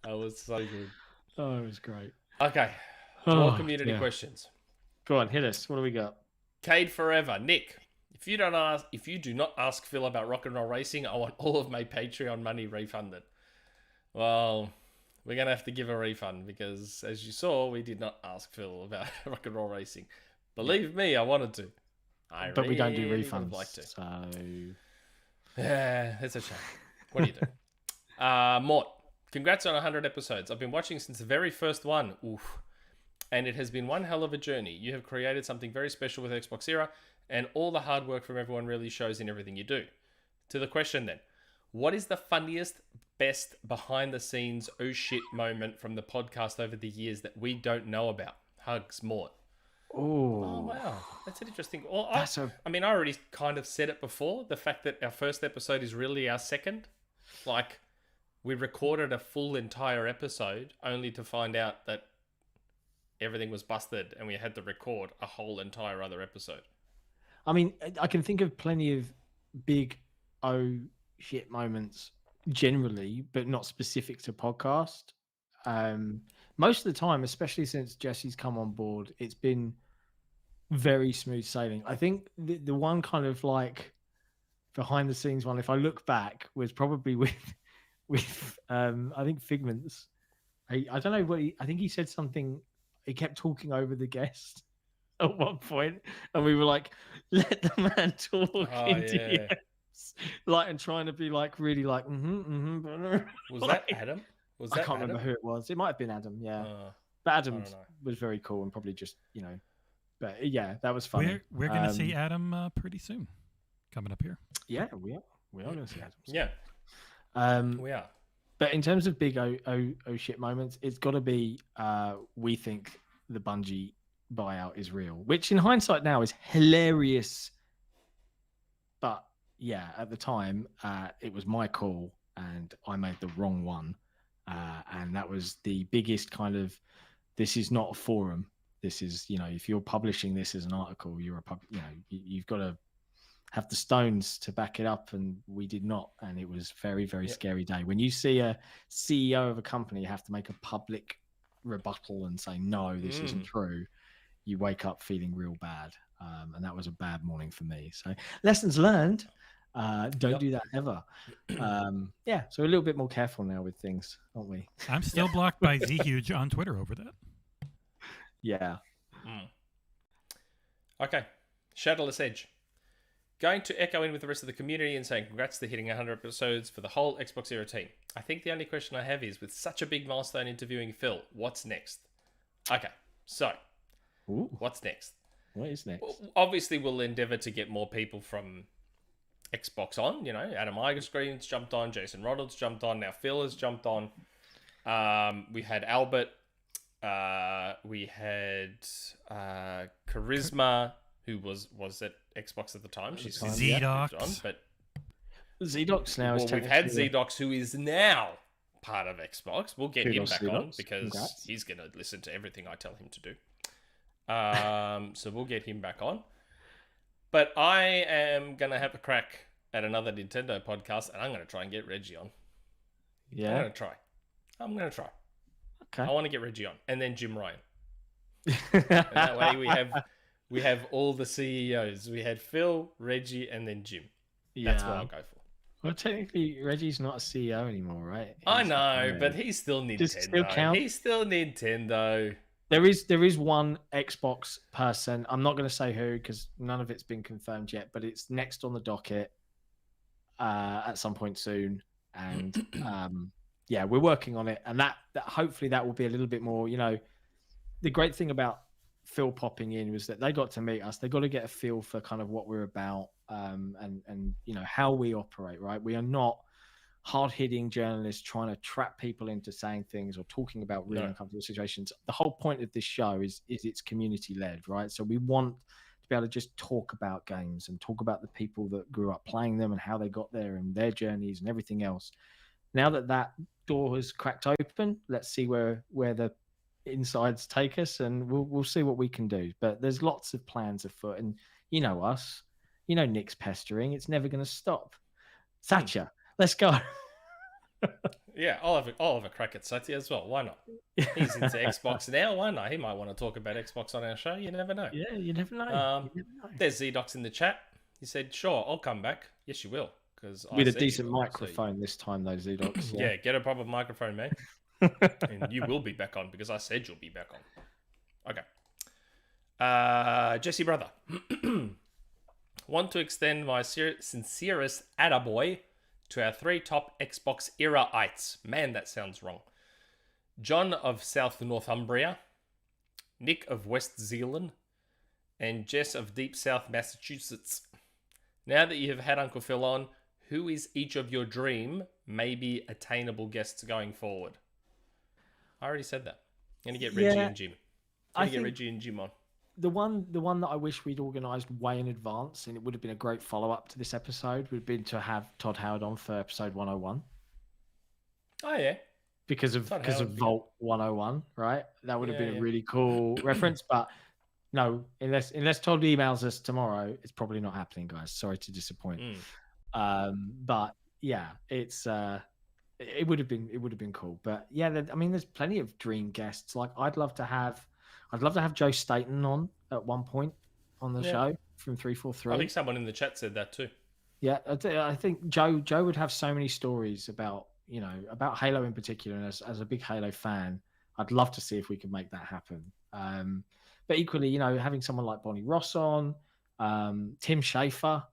That was so good. Oh, it was great. Okay, more community questions. Go on, hit us. What do we got? Cade Forever, Nick. If you do not ask Phil about rock and roll racing, I want all of my Patreon money refunded. Well, we're gonna have to give a refund because, as you saw, we did not ask Phil about rock and roll racing. Believe me, I wanted to. But we don't do really refunds. would've liked to. So Yeah, it's a shame. What do you do? Mort, congrats on 100 episodes. I've been watching since the very first one. Oof. And it has been one hell of a journey. You have created something very special with XboxEra, and all the hard work from everyone really shows in everything you do. To the question then, what is the funniest, best behind-the-scenes oh shit moment from the podcast over the years that we don't know about? Hugs, Mort. Oh, wow. That's an interesting... Well, I mean, I already kind of said it before, the fact that our first episode is really our second. Like, we recorded a full entire episode only to find out that everything was busted and we had to record a whole entire other episode. I mean, I can think of plenty of big oh shit moments generally, but not specific to podcast. Most of the time, especially since Jesse's come on board, it's been very smooth sailing. I think the one kind of like behind the scenes one, if I look back, was probably with I think Figments. I don't know what I think he said something. He kept talking over the guest at one point, and we were like, "Let the man talk into the ears," like, and trying to be like really like, Was that Adam? Was that I can't Adam? remember who it was. It might have been Adam, yeah. But Adam was very cool and probably just But yeah, that was funny. We're gonna see Adam pretty soon, coming up here. Yeah, we are gonna see Adam. Yeah, we are. But in terms of big oh shit moments, it's got to be we think the Bungie buyout is real, which in hindsight now is hilarious. But yeah, at the time, it was my call and I made the wrong one. And that was the biggest kind of, this is not a forum. This is, if you're publishing this as an article, you've got to have the stones to back it up, and we did not. And it was very, very scary day. When you see a CEO of a company have to make a public rebuttal and say, no, this isn't true, you wake up feeling real bad. And that was a bad morning for me. So lessons learned. Don't do that ever. Yeah, so a little bit more careful now with things, aren't we? I'm still blocked by ZHuge on Twitter over that. Yeah. Okay. Shadowless Edge. Going to echo in with the rest of the community and saying congrats to hitting 100 episodes for the whole Xbox Era team. I think the only question I have is, with such a big milestone interviewing Phil, what's next? Okay, so what's next? What is next? Well, obviously, we'll endeavour to get more people from Xbox on. You know, Adam Igerscreen's jumped on, Jason Ronalds jumped on, now Phil has jumped on. We had Albert. We had Charisma, who was at Xbox at the time. She's Zedox. But Zedox now is we've had Zedox, who is now part of Xbox. We'll get him back on because he's going to listen to everything I tell him to do. So we'll get him back on. But I am going to have a crack at another Nintendo podcast, and I'm going to try and get Reggie on. Yeah. I'm going to try. Okay. I want to get Reggie on, and then Jim Ryan. And that way we have all the CEOs. We had Phil, Reggie, and then Jim. Yeah. That's what I'll go for. Well, technically, Reggie's not a CEO anymore, right? I know, but he's still Nintendo. Does it still count? He's still Nintendo. There is one Xbox person. I'm not going to say who because none of it's been confirmed yet, but it's next on the docket at some point soon. And yeah, we're working on it. And that hopefully that will be a little bit more, you know, the great thing about Phil popping in was that they got to meet us. They got to get a feel for kind of what we're about and you know, how we operate, right? We are not hard-hitting journalists trying to trap people into saying things or talking about really uncomfortable situations. The whole point of this show is it's community-led, right? So we want to be able to just talk about games and talk about the people that grew up playing them and how they got there and their journeys and everything else. Now that door has cracked open, let's see where the insides take us, and we'll see what we can do. But there's lots of plans afoot, and you know us, you know Nick's pestering. It's never going to stop. Satya, let's go. Yeah, I'll have a crack at Satya as well. Why not? He's into Xbox now. Why not? He might want to talk about Xbox on our show. You never know. Yeah, you never know. There's Zedox in the chat. He said, "Sure, I'll come back." Yes, you will, because with a decent microphone this time, though, Zedox. Yeah, get a proper microphone, man. And you will be back on because I said you'll be back on. Okay. Jesse brother. Want to extend my sincerest attaboy to our 3 top Xbox era-ites. Man, that sounds wrong. John of South Northumbria, Nick of West Zealand, and Jess of Deep South Massachusetts. Now that you have had Uncle Phil on, who is each of your dream, maybe attainable guests going forward? I already said that. I'm going to get Reggie and Jim. I'm going to get Reggie and Jim on. The one that I wish we'd organised way in advance, and it would have been a great follow-up to this episode, would have been to have Todd Howard on for episode 101. Oh, yeah. Because of Vault 101, right? That would have been a really cool reference, but no, unless Todd emails us tomorrow, it's probably not happening, guys. Sorry to disappoint. But yeah, it's it would have been cool. But yeah, there's plenty of dream guests. Like I'd love to have Joe Staten on at one point on the show from 343. I think someone in the chat said that too. Yeah, I think Joe would have so many stories about Halo in particular, and as a big Halo fan, I'd love to see if we could make that happen. But equally, having someone like Bonnie Ross on, Tim Schafer.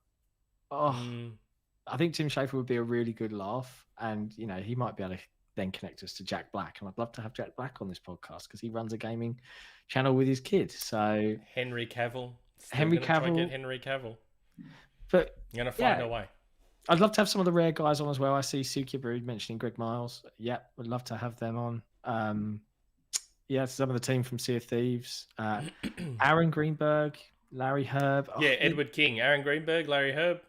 I think Tim Schafer would be a really good laugh, and he might be able to then connect us to Jack Black, and I'd love to have Jack Black on this podcast because he runs a gaming channel with his kid. So Henry Cavill. Try and get Henry Cavill. But you're gonna find a way. I'd love to have some of the rare guys on as well. I see Suki Brood mentioning Greg Miles. Yeah, would love to have them on. Some of the team from Sea of Thieves. Aaron Greenberg, Larry Herb. Edward King, Aaron Greenberg, Larry Herb.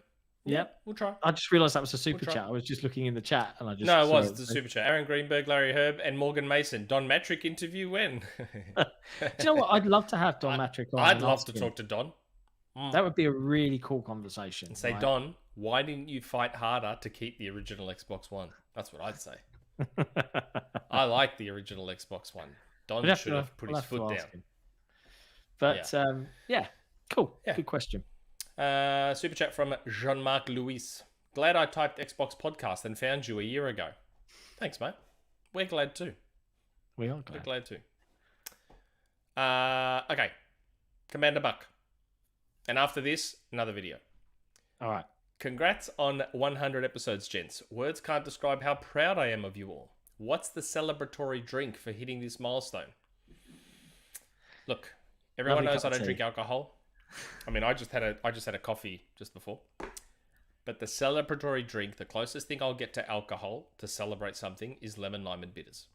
Yep, we'll try. I just realised that was a super chat. I was just looking in the chat and I just No, it was the super chat. Aaron Greenberg, Larry Herb, and Morgan Mason. Don Matrick interview when? Do you know what? I'd love to have Don Matrick on. I'd love to talk to Don. That would be a really cool conversation. And say, right? Don, why didn't you fight harder to keep the original Xbox One? That's what I'd say. I like the original Xbox One. Don should have put his foot down. But cool. Yeah. Good question. Super chat from Jean-Marc Louis. Glad I typed Xbox Podcast and found you a year ago. Thanks, mate. We're glad too. We are glad. We're glad too. Okay. Commander Buck. And after this, another video. All right. Congrats on 100 episodes, gents. Words can't describe how proud I am of you all. What's the celebratory drink for hitting this milestone? Look, everyone knows I don't drink alcohol. I mean, I just had a coffee just before. But the celebratory drink, the closest thing I'll get to alcohol to celebrate something is lemon, lime, and bitters.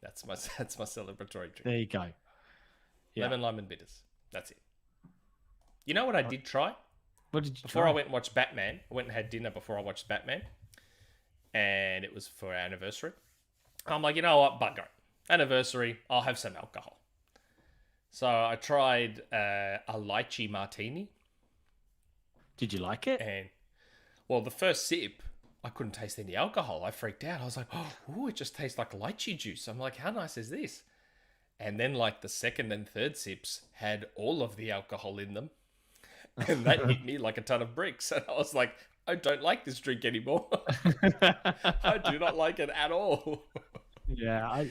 That's my celebratory drink. There you go. Yeah. Lemon, lime, and bitters. That's it. You know what I did try? What did you Before try? I went and watched Batman, I went and had dinner before I watched Batman. And it was for our anniversary. I'm like, you know what, bugger. Anniversary, I'll have some alcohol. So I tried a lychee martini. Did you like it? And, well, the first sip, I couldn't taste any alcohol. I freaked out. I was like, oh, it just tastes like lychee juice. I'm like, how nice is this? And then, like, the second and third sips had all of the alcohol in them. And that hit me like a ton of bricks. And I was like, I don't like this drink anymore. I do not like it at all. Yeah, I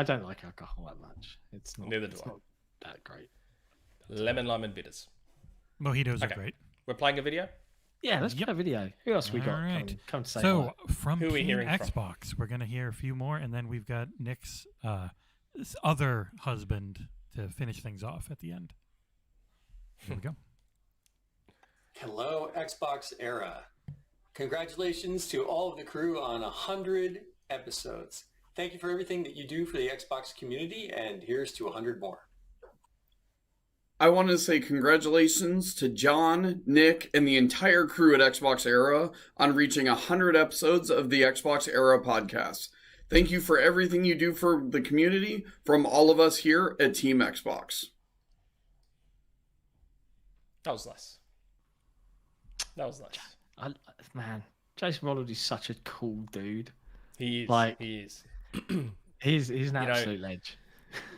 don't like alcohol that much. It's not. Neither do I. Not that great. Lemon, lime, and bitters. Mojitos are great. We're playing a video? Yeah, let's play a video. Who else we got? All right. Come say so hi. from Who are we Team hearing from? Xbox, we're gonna hear a few more, and then we've got Nick's this other husband to finish things off at the end. Here we go. Hello, Xbox Era. Congratulations to all of the crew on 100 episodes. Thank you for everything that you do for the Xbox community, and here's to 100 more. I want to say congratulations to John, Nick, and the entire crew at Xbox Era on reaching 100 episodes of the Xbox Era podcast. Thank you for everything you do for the community from all of us here at Team Xbox. That was nice. That was nice. Man, Jason Ronald is such a cool dude. He is. Like, he is. he's an absolute ledge.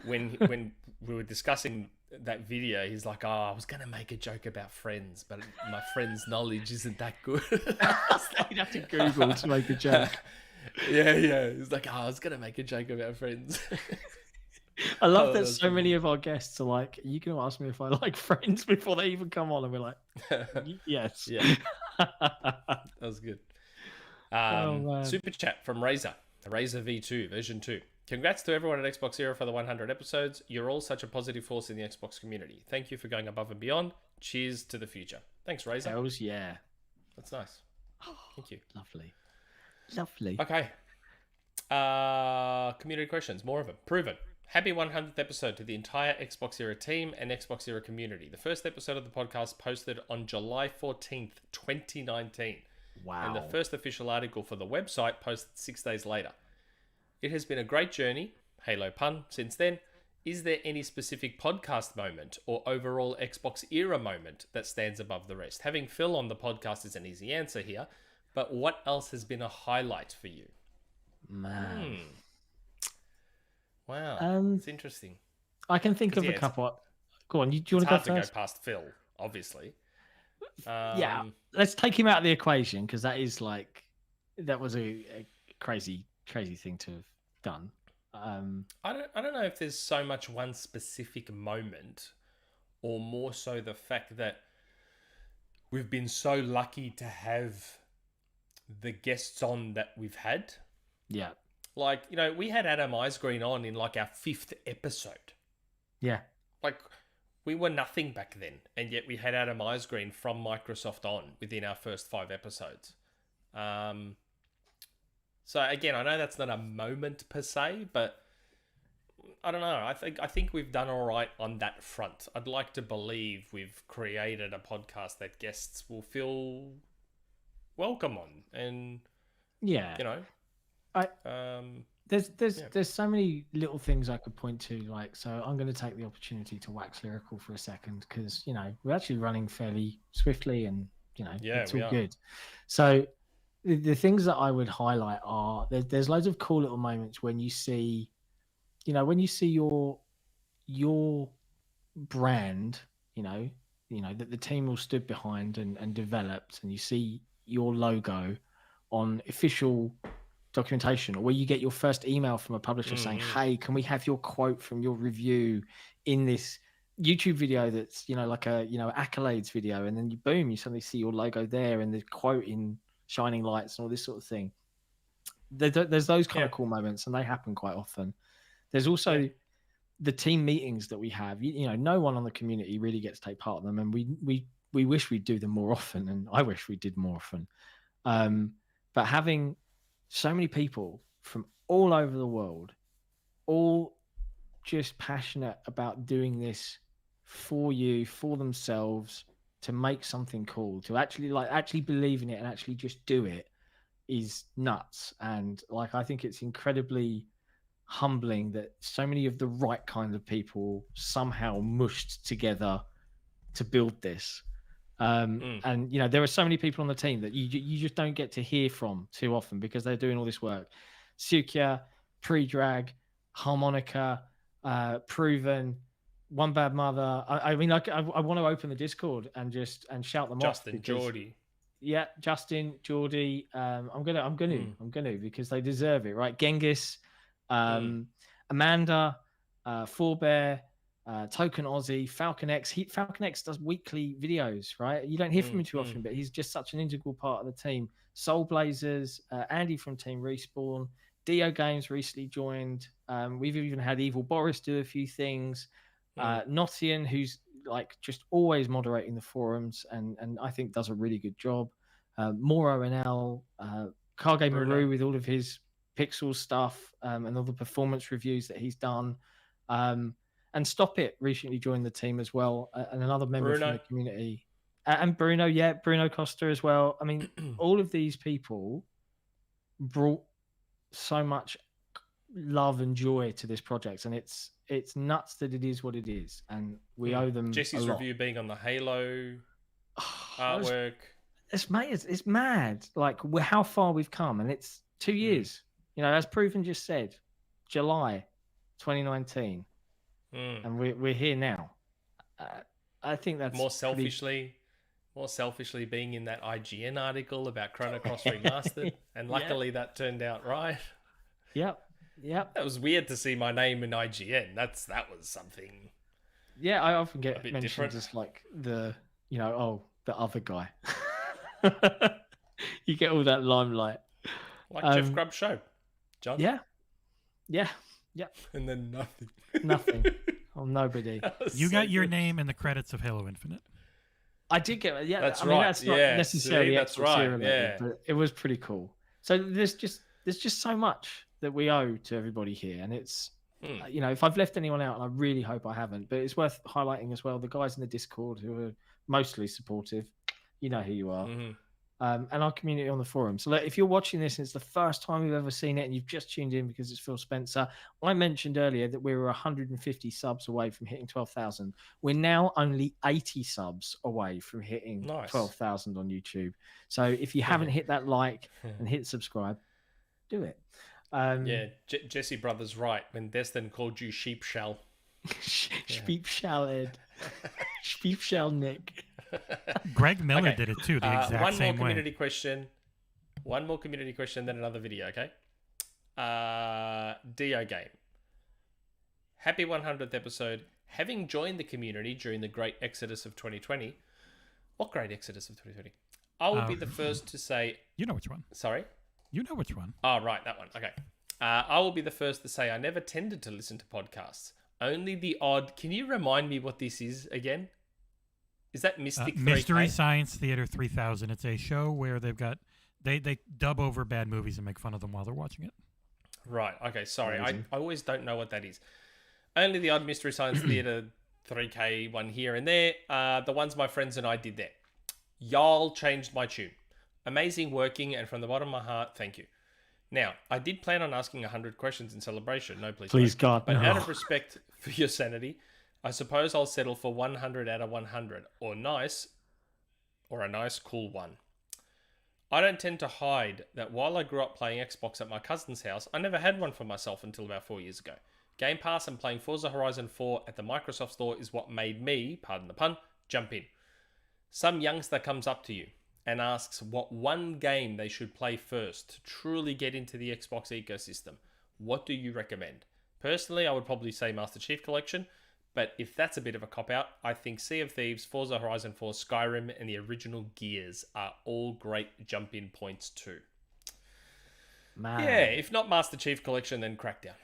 When we were discussing that video, he's like, "Oh, I was gonna make a joke about Friends, but my Friends knowledge isn't that good." You'd have to Google to make a joke. Yeah. He's like, "Oh, I was gonna make a joke about Friends." I love that so many of our guests are like, "Are you going to ask me if I like Friends before they even come on?" And we're like, "Yes." Yeah. That was good. Man. Super chat from Razor V2 version 2. Congrats to everyone at Xbox Era for the 100 episodes. You're all such a positive force in the Xbox community. Thank you for going above and beyond. Cheers to the future. Thanks, Razor. Hells yeah. That's nice. Thank you. Lovely. Okay. Community questions. More of them. Proven. Happy 100th episode to the entire Xbox Era team and Xbox Era community. The first episode of the podcast posted on July 14th, 2019. Wow. And the first official article for the website posted 6 days later. It has been a great journey, Halo pun, since then. Is there any specific podcast moment or overall Xbox Era moment that stands above the rest? Having Phil on the podcast is an easy answer here, but what else has been a highlight for you? Man. Wow, it's interesting. I can think of a couple. Go on, do you want to go first? It's hard to go past Phil, obviously. Yeah, let's take him out of the equation because that was a crazy thing to have done. I don't know if there's so much one specific moment, or more so the fact that we've been so lucky to have the guests on that we've had. Yeah. Like, we had Adam Eisgreen on in like our 5th episode. Yeah. Like, we were nothing back then, and yet we had Adam Eisgreen from Microsoft on within our first 5 episodes. So again, I know that's not a moment per se, but I don't know. I think we've done all right on that front. I'd like to believe we've created a podcast that guests will feel welcome on, and there's so many little things I could point to. Like, so I'm going to take the opportunity to wax lyrical for a second because we're actually running fairly swiftly, and it's all good. So the things that I would highlight are there's loads of cool little moments when you see, your brand, that the team all stood behind and developed, and you see your logo on official documentation, or where you get your first email from a publisher saying, hey, can we have your quote from your review in this YouTube video that's like a accolades video, and then you suddenly see your logo there and the quote in shining lights and all this sort of thing. There's those kind of cool moments, and they happen quite often. There's also the team meetings that we have. No one on the community really gets to take part in them, and we wish we'd do them more often, and I wish we did more often. But having so many people from all over the world, all just passionate about doing this for you, for themselves, to make something cool, to actually believe in it and actually just do it, is nuts. And I think it's incredibly humbling that so many of the right kind of people somehow mushed together to build this. And there are so many people on the team that you just don't get to hear from too often because they're doing all this work. Sukia, Pre-Drag, Harmonica, Proven, One Bad Mother. I want to open the Discord and shout them off. Justin, Geordie. Yeah, Justin, Geordie. I'm gonna because they deserve it, right? Genghis, Amanda, Forebear, Token Aussie, Falcon X. Falcon X does weekly videos, right? You don't hear from him too often, but he's just such an integral part of the team. Soul Blazers, Andy from Team Respawn, Dio Games recently joined. We've even had Evil Boris do a few things. Notian, who's just always moderating the forums and I think does a really good job. Moro NL, Kage Maru with all of his Pixel stuff and all the performance reviews that he's done. And Stop It recently joined the team as well, and another member from the community. And Bruno, Bruno Costa as well. I mean, all of these people brought so much love and joy to this project, and it's nuts that it is what it is, and we owe them Jesse's a lot. review being on the Halo artwork. It's mad. How far we've come, and it's 2 years. As Proven just said, July 2019, and we're here now. I think that's more selfishly being in that IGN article about Chrono Cross Remastered, and luckily that turned out right. Yep. That was weird to see my name in IGN. That was something. Yeah, I often get mentioned different. as the other guy. You get all that limelight. Jeff Grubb show, John. Yeah. And then nothing. Nothing. Oh, nobody. You got your name in the credits of Halo Infinite. I did get. Yeah, that's I mean, right. that's not necessarily that's right. Related, but it was pretty cool. So there's just so much that we owe to everybody here, and it's if I've left anyone out, and I really hope I haven't, but it's worth highlighting as well the guys in the Discord who are mostly supportive. You know who you are. And our community on the forum. So if you're watching this and it's the first time you've ever seen it and you've just tuned in because it's Phil Spencer, I mentioned earlier that we were 150 subs away from hitting 12,000. We're now only 80 subs away from hitting 12,000 on YouTube. So if you haven't hit that like and hit subscribe, do it. Jesse Brothers right when Destin called you sheep shell. Sheep shell Ed. Sheep shell Nick. Greg Miller did it too, the exact one same more way. community question. One more community question, then another video, okay? Dio Game. Happy 100th episode. Having joined the community during the great exodus of 2020. What great exodus of 2020? I will be the first to say... You know which one. Sorry? You know which one. Oh, right, that one. Okay. I will be the first to say I never tended to listen to podcasts. Only the odd... Can you remind me what this is again? Is that Mystic 3K? Mystery Science Theater 3000. It's a show where they've got... They dub over bad movies and make fun of them while they're watching it. Right. Okay, sorry. I always don't know what that is. Only the odd Mystery Science Theater 3K one here and there. The ones my friends and I did there. Y'all changed my tune. Amazing working, and from the bottom of my heart, thank you. Now, I did plan on asking 100 questions in celebration. No, please God, But no. out of respect for your sanity, I suppose I'll settle for 100 out of 100, or a nice, cool one. I don't tend to hide that while I grew up playing Xbox at my cousin's house, I never had one for myself until about 4 years ago. Game Pass and playing Forza Horizon 4 at the Microsoft Store is what made me, pardon the pun, jump in. Some youngster comes up to you and asks what one game they should play first to truly get into the Xbox ecosystem. What do you recommend? Personally, I would probably say Master Chief Collection, but if that's a bit of a cop-out, I think Sea of Thieves, Forza Horizon 4, Skyrim, and the original Gears are all great jump-in points too. Man. Yeah, if not Master Chief Collection, then Crackdown.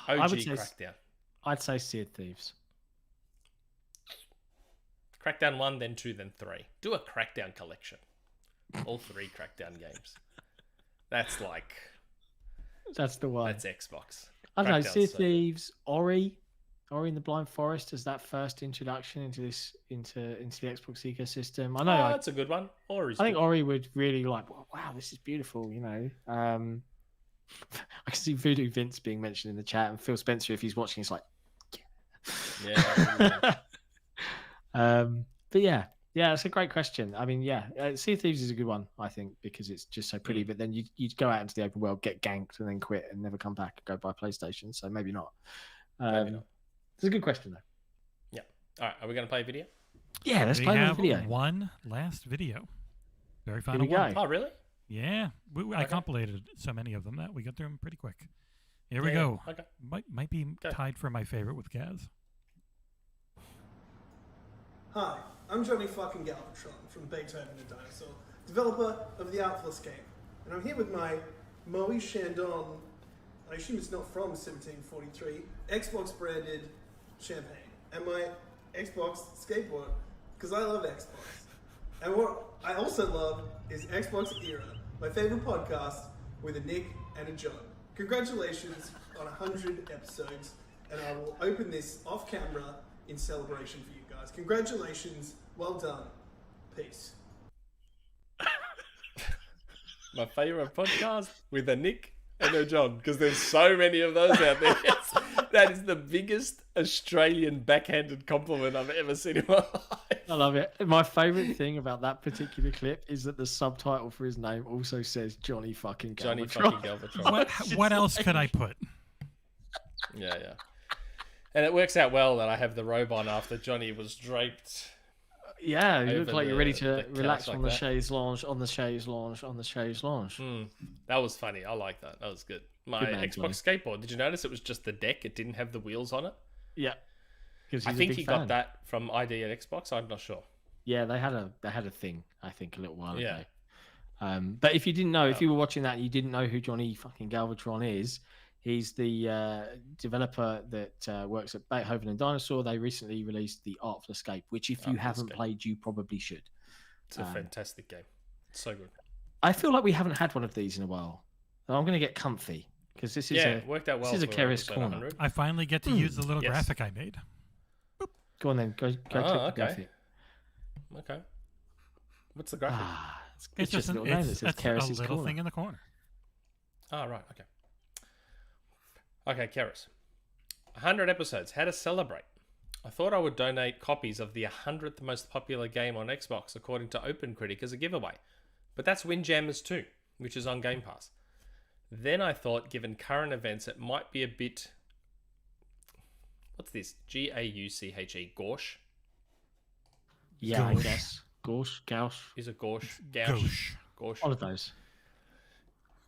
OG Crackdown. I'd say Sea of Thieves. Crackdown 1, then 2, then 3. Do a Crackdown collection. All 3 Crackdown games. That's like... That's the one. That's Xbox. I don't know, Crackdown's Sea of so Thieves, Ori in the Blind Forest as that first introduction into the Xbox ecosystem. I know that's a good one. Ori's I think good. Ori would really like, wow, this is beautiful, you know. I can see Voodoo Vince being mentioned in the chat, and Phil Spencer, if he's watching, he's like, yeah. But yeah, it's a great question. I mean, Sea of Thieves is a good one, I think, because it's just so pretty. But then you'd go out into the open world, get ganked, and then quit and never come back and go buy PlayStation. So maybe not. It's a good question, though. Yeah. All right, are we going to play a video? Yeah, let's play the video. One last video. Very final Here we one. go. Oh, really? Yeah. I compilated so many of them that we got through them pretty quick. Here we go. Okay. Might be tied for my favorite with Gaz. Hi, I'm Johnny fucking Galvatron from Beethoven and Dinosaur, developer of the Artful Escape, and I'm here with my Moe Chandon, I assume it's not from 1743, Xbox branded champagne, and my Xbox skateboard, because I love Xbox. And what I also love is XboxEra, my favorite podcast with a Nick and a John. Congratulations on 100 episodes, and I will open this off camera in celebration for you guys. Congratulations. Well done. Peace. My favorite podcast with a Nick and a John, because there's so many of those out there. That is the biggest Australian backhanded compliment I've ever seen in my life. I love it. My favourite thing about that particular clip is that the subtitle for his name also says Johnny fucking Galvatron. Johnny fucking Galvatron. What else could I put? Yeah. And it works out well that I have the robe on after Johnny was draped. Yeah, you look like you're ready to relax like on the that. chaise lounge, on the chaise lounge. That was funny. I like that. That was good. My Good man, Xbox skateboard. Did you notice it was just the deck? It didn't have the wheels on it. Yeah. I think he got that from ID at Xbox. I'm not sure. Yeah, they had a thing, I think, a little while Yeah. ago. But if you didn't know, if you were watching that and you didn't know who Johnny fucking Galvatron is, he's the developer that works at Beethoven and Dinosaur. They recently released the Artful Escape, which if you haven't played, you probably should. It's a fantastic game. It's so good. I feel like we haven't had one of these in a while. I'm going to get comfy because this is it worked out well. This is a for Keris episode corner. 100. I finally get to use the little graphic I made. Go on then. Go click the graphic. Okay. What's the graphic? It's just a little name that says Keris' a little corner. thing in the corner. Oh, right. Okay. Okay, Keris. 100 episodes. How to celebrate. I thought I would donate copies of the 100th most popular game on Xbox according to OpenCritic as a giveaway. But that's Windjammers 2, which is on Game Pass. Then I thought, given current events, it might be a bit... What's this? Gauche? Gauche? Yeah, I guess. Gauche. Is it Gauche? Gauche. All of those.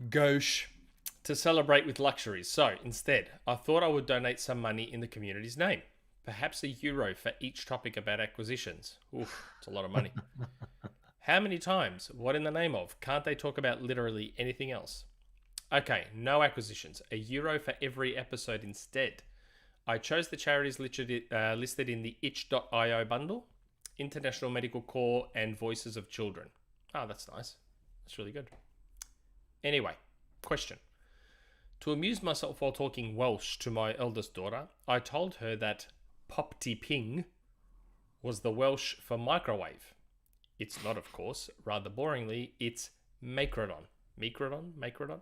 Gauche. To celebrate with luxuries. So, instead, I thought I would donate some money in the community's name. Perhaps €1 for each topic about acquisitions. Oof, it's a lot of money. How many times? What in the name of? Can't they talk about literally anything else? Okay, no acquisitions. €1 for every episode instead. I chose the charities listed in the itch.io bundle. International Medical Corps and Voices of Children. Oh, that's nice. That's really good. Anyway, question. To amuse myself while talking Welsh to my eldest daughter, I told her that Popty Ping was the Welsh for microwave. It's not, of course. Rather boringly, it's Macrodon. Macrodon?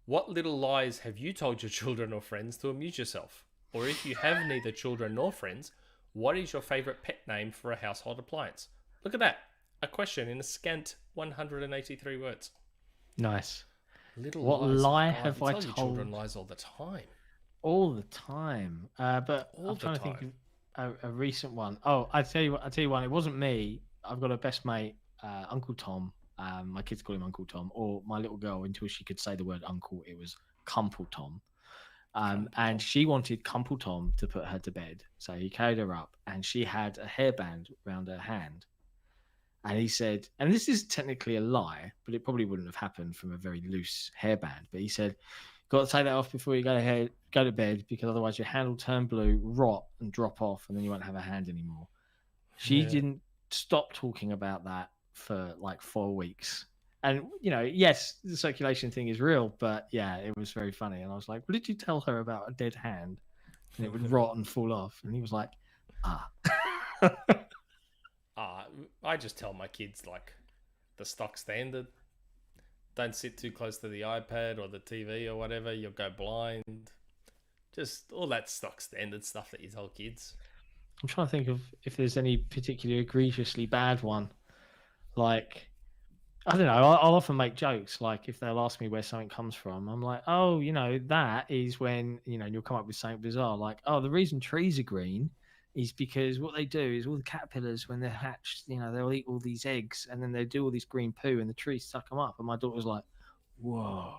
What little lies have you told your children or friends to amuse yourself? Or if you have neither children nor friends, what is your favourite pet name for a household appliance? Look at that. A question in a scant 183 words. Nice. What lie have I told? told? Children lies all the time. All the time. But All I'm the trying to think time. a recent one. Oh, I tell you one. It wasn't me. I've got a best mate, Uncle Tom. My kids call him Uncle Tom, or my little girl, until she could say the word uncle, it was Cumple Tom. And she wanted Cumple Tom to put her to bed. So he carried her up, and she had a hairband around her hand. And he said, and this is technically a lie, but it probably wouldn't have happened from a very loose hairband. But he said, got to take that off before you go to bed, because otherwise your hand will turn blue, rot, and drop off, and then you won't have a hand anymore. She didn't stop talking about that for like 4 weeks. And, you know, yes, the circulation thing is real, but yeah, it was very funny. And I was like, what did you tell her about a dead hand? And it would rot and fall off. And he was like, I just tell my kids, like, the stock standard. Don't sit too close to the iPad or the TV or whatever. You'll go blind. Just all that stock standard stuff that you tell kids. I'm trying to think of if there's any particularly egregiously bad one. Like, I don't know. I'll often make jokes. Like, if they'll ask me where something comes from, I'm like, oh, you know, that is when, you know, you'll come up with something bizarre. Like, oh, the reason trees are green is because what they do is all the caterpillars, when they're hatched, you know, they'll eat all these eggs and then they do all this green poo and the trees suck them up. And my daughter's like, whoa,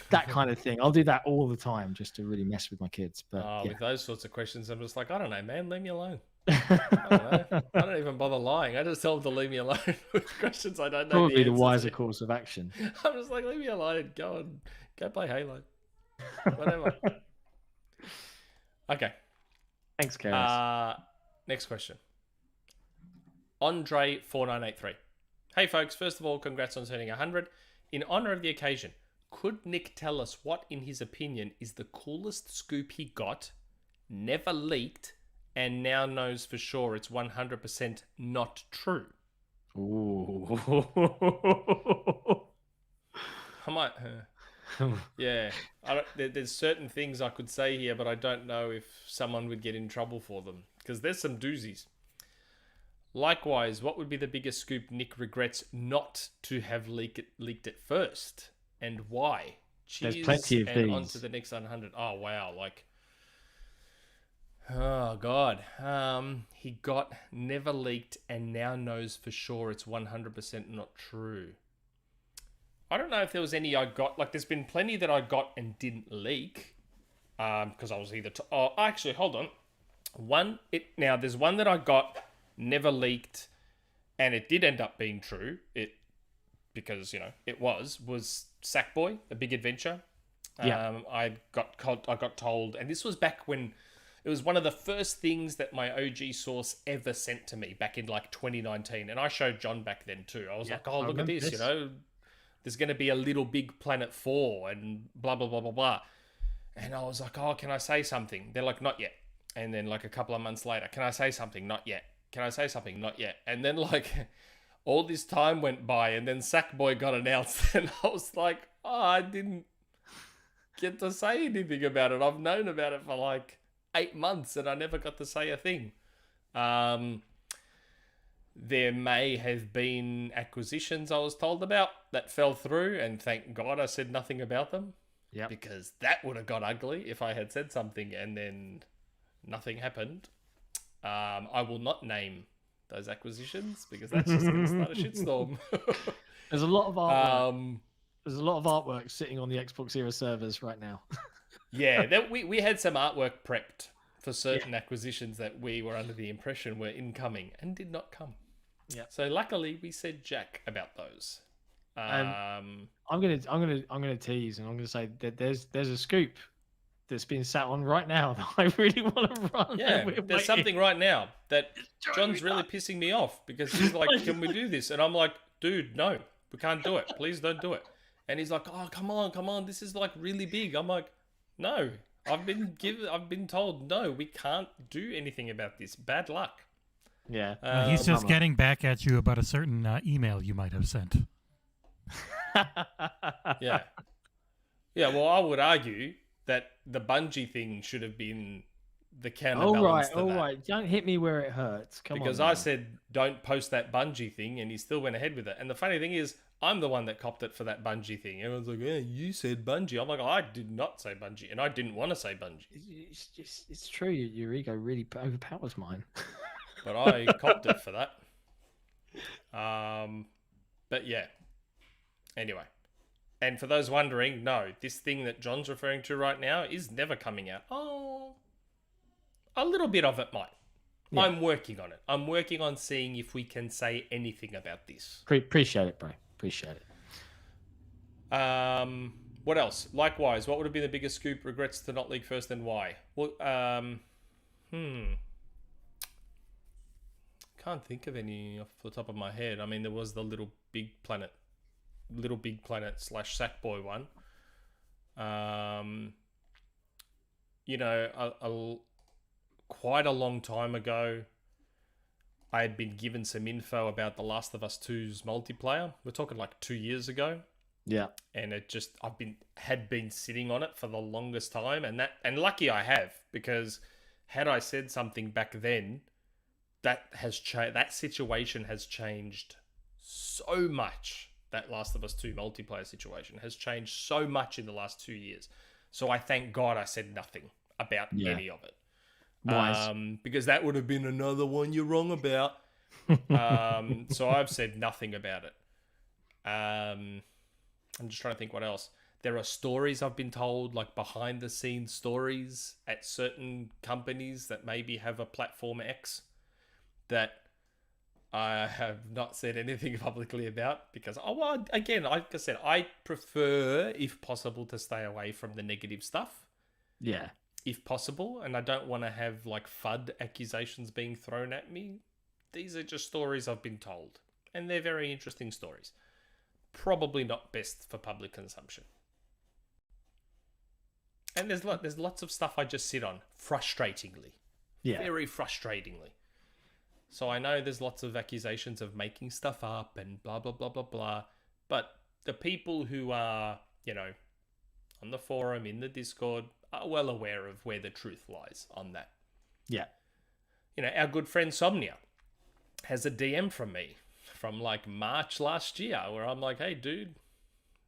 that kind of thing. I'll do that all the time just to really mess with my kids. But with those sorts of questions, I'm just like, I don't know, man, leave me alone. I don't even bother lying. I just tell them to leave me alone with questions I don't know. Probably the wiser course of action. I'm just like, leave me alone. Go play Halo. Whatever. Okay. Thanks, Karis. Next question. Andre4983. Hey, folks. First of all, congrats on turning 100. In honor of the occasion, could Nick tell us what, in his opinion, is the coolest scoop he got, never leaked, and now knows for sure it's 100% not true? Ooh. I might... yeah, there's certain things I could say here, but I don't know if someone would get in trouble for them, because there's some doozies. Likewise, what would be the biggest scoop Nick regrets not to have leaked it first, and why? Cheers, there's plenty of and these. on to the next 100. Oh, wow, like... Oh, God. He got never leaked and now knows for sure it's 100% not true. I don't know if there was any I got. Like, there's been plenty that I got and didn't leak. Because I was either... actually, hold on. Now, there's one that I got, never leaked, and it did end up being true. Because, you know, it was Sackboy, A Big Adventure. Yeah. I got told, and this was back when... It was one of the first things that my OG source ever sent to me back in, like, 2019. And I showed John back then, too. I was like, oh, look at this, you know... There's going to be a Little Big Planet 4 and blah, blah, blah, blah, blah. And I was like, oh, can I say something? They're like, not yet. And then like a couple of months later, can I say something? Not yet. Can I say something? Not yet. And then like all this time went by and then Sackboy got announced and I was like, oh, I didn't get to say anything about it. I've known about it for like 8 months and I never got to say a thing. There may have been acquisitions I was told about that fell through, and thank God I said nothing about them. Yeah, because that would have got ugly if I had said something and then nothing happened. I will not name those acquisitions because that's just going to start a shitstorm. There's a lot of artwork. There's a lot of artwork sitting on the XboxEra servers right now. Yeah, we had some artwork prepped for certain acquisitions that we were under the impression were incoming and did not come. Yeah. So luckily we said Jack about those. I'm gonna tease and I'm gonna say that there's a scoop that's being sat on right now that I really want to run. Yeah, there's something right now that John's really pissing me off because he's like, "Can we do this?" And I'm like, "Dude, no, we can't do it. Please don't do it." And he's like, "Oh, come on, this is like really big." I'm like, "No, I've been told no, we can't do anything about this. Bad luck." Yeah, he's just getting back at you about a certain email you might have sent. Yeah. Well, I would argue that the Bungie thing should have been the counterbalance to all that. right. Don't hit me where it hurts. Come Because on. I said, don't post that Bungie thing, and he still went ahead with it. And the funny thing is, I'm the one that copped it for that Bungie thing. Everyone's like, yeah, you said Bungie. I'm like, I did not say Bungie, and I didn't want to say Bungie. It's true. Your ego really overpowers mine. But I copped it for that. But yeah. Anyway. And for those wondering, no, this thing that John's referring to right now is never coming out. Oh, a little bit of it might. Yeah. I'm working on it. I'm working on seeing if we can say anything about this. Appreciate it, bro. Appreciate it. What else? Likewise, what would have been the biggest scoop? Regrets to not league first, and why? Well, can't think of any off the top of my head. I mean, there was the Little Big Planet / Sackboy one. You know, quite a long time ago, I had been given some info about The Last of Us 2's multiplayer. We're talking like 2 years ago. Yeah. And it just, had been sitting on it for the longest time, and lucky I have, because had I said something back then, that situation has changed so much. That Last of Us 2 multiplayer situation has changed so much in the last 2 years. So I thank God I said nothing about any of it. Wise. Because that would have been another one you're wrong about. So I've said nothing about it. I'm just trying to think what else. There are stories I've been told, like behind the scenes stories at certain companies that maybe have a platform X that I have not said anything publicly about because, again, like I said, I prefer, if possible, to stay away from the negative stuff. Yeah. If possible, and I don't want to have like FUD accusations being thrown at me. These are just stories I've been told, and they're very interesting stories. Probably not best for public consumption. And there's lots of stuff I just sit on, frustratingly. Yeah. Very frustratingly. So I know there's lots of accusations of making stuff up and blah, blah, blah, blah, blah. But the people who are, you know, on the forum, in the Discord, are well aware of where the truth lies on that. Yeah. You know, our good friend Somnia has a DM from me from like March last year where I'm like, hey, dude,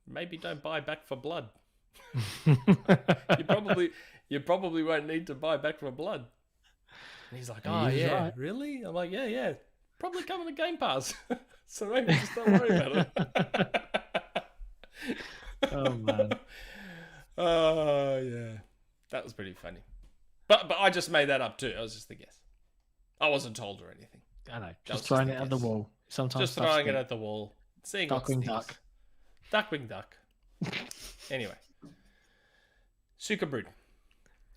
maybe don't buy Back for Blood. You probably won't need to buy Back for Blood. And he's like, oh, yeah, right. Really? I'm like, yeah. Probably coming to Game Pass. So maybe just don't worry about it. Oh, man. Oh, yeah. That was pretty funny. But I just made that up too. It was just a guess. I wasn't told or anything. I know. Just throwing it at the wall. Sometimes just throwing it at the wall. Seeing Duckwing duck. Duckwing duck. Anyway. Suka Brood.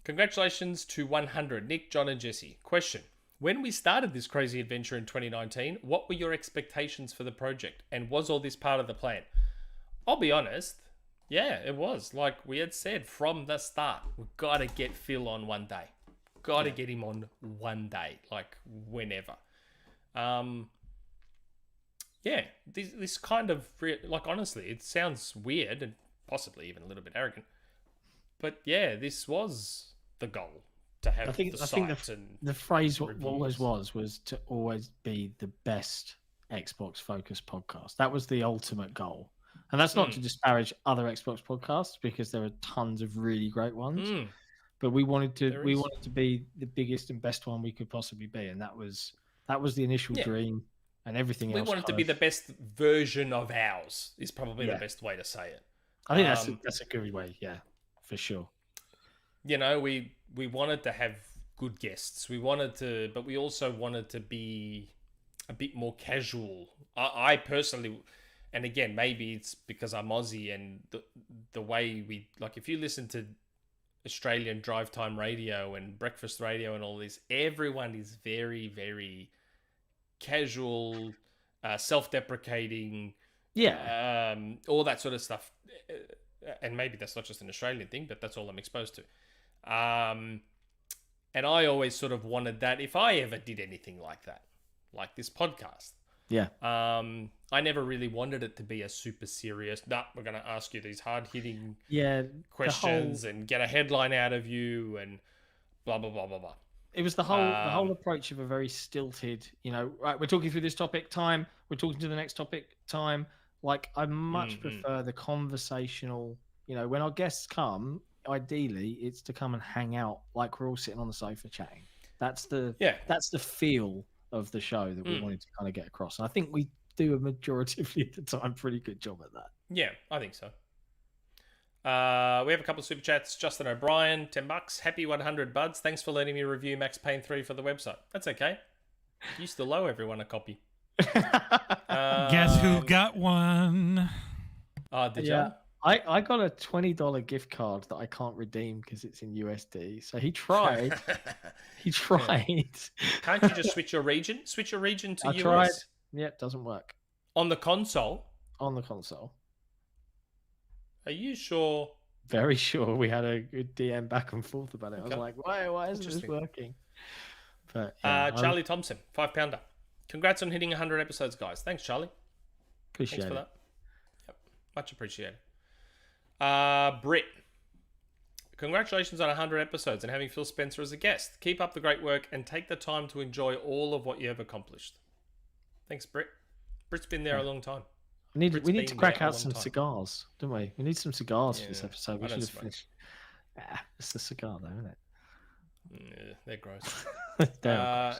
Congratulations to 100, Nick, John, and Jesse. Question. When we started this crazy adventure in 2019, what were your expectations for the project? And was all this part of the plan? I'll be honest. Yeah, it was. Like we had said from the start, we've got to get Phil on one day. Got to get him on one day, like whenever. Yeah, this kind of, like honestly, it sounds weird and possibly even a little bit arrogant. But yeah, this was the goal to have the site and the phrase what always was to always be the best Xbox focused podcast. That was the ultimate goal. And that's not to disparage other Xbox podcasts because there are tons of really great ones. But we wanted to be the biggest and best one we could possibly be, and that was the initial dream, and everything else. We wanted to be the best version of ours. Is probably the best way to say it. I think that's a good way. Yeah, for sure. You know, we wanted to have good guests. But we also wanted to be a bit more casual. I personally. And again, maybe it's because I'm Aussie and the way we... Like, if you listen to Australian drive time radio and breakfast radio and all this, everyone is very, very casual, self-deprecating... Yeah. All that sort of stuff. And maybe that's not just an Australian thing, but that's all I'm exposed to. And I always sort of wanted that if I ever did anything like that, like this podcast. Yeah. I never really wanted it to be a super serious, we're going to ask you these hard-hitting questions and get a headline out of you. And blah blah blah blah blah. It was the whole approach of a very stilted, right, we're talking through this topic, time, we're talking to the next topic, time. Like, I much prefer the conversational, when our guests come, ideally, it's to come and hang out like we're all sitting on the sofa chatting. That's the feel of the show that we wanted to kind of get across. And I think we do a majority of the time pretty good job at that. Yeah, I think so. We have a couple of super chats. Justin O'Brien, $10. Happy 100 buds. Thanks for letting me review Max Payne 3 for the website. That's okay. You still owe everyone a copy. Guess who got one? Did you? I got a $20 gift card that I can't redeem because it's in USD. So he tried. Can't you just switch your region? Switch your region to US? Tried. Yeah, it doesn't work. On the console? On the console. Are you sure? Very sure. We had a good DM back and forth about it. I was like, why isn't this working? But Charlie Thompson, £5. Congrats on hitting 100 episodes, guys. Thanks, Charlie. Appreciate Thanks for it. that. Yep, much appreciated. Britt, congratulations on 100 episodes and having Phil Spencer as a guest. Keep up the great work and take the time to enjoy all of what you have accomplished. Thanks, Britt. Britt's been there a long time. We need to crack out some cigars, don't we? We need some cigars for this episode. We should have finished. It's the cigar, though, isn't it? Yeah, they're gross.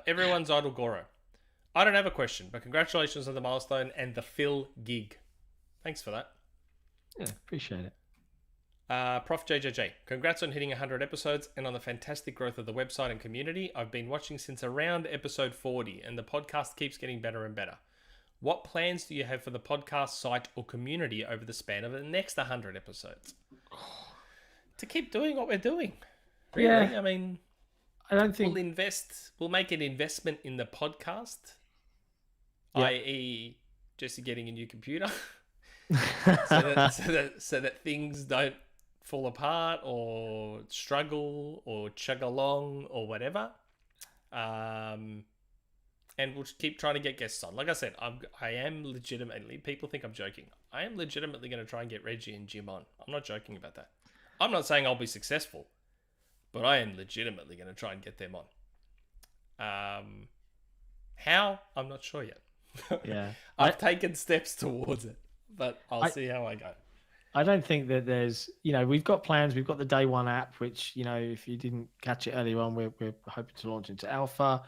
Everyone's idol Goro. I don't have a question, but congratulations on the milestone and the Phil gig. Thanks for that. Yeah, appreciate it. Prof JJJ, congrats on hitting 100 episodes and on the fantastic growth of the website and community. I've been watching since around episode 40, and the podcast keeps getting better and better. What plans do you have for the podcast site or community over the span of the next 100 episodes? To keep doing what we're doing. Really? Yeah. I mean, I don't think we'll make an investment in the podcast, Yeah. i.e. Jesse getting a new computer. so that things don't fall apart or struggle or chug along or whatever. And we'll just keep trying to get guests on. Like I said, I am legitimately, people think I'm joking. I am legitimately going to try and get Reggie and Jim on. I'm not joking about that. I'm not saying I'll be successful, but I am legitimately going to try and get them on. How? I'm not sure yet. Yeah. I've taken steps towards it, but I'll see how I go. I don't think that there's, we've got plans. We've got the Day One app, which, if you didn't catch it earlier on, we're hoping to launch into alpha.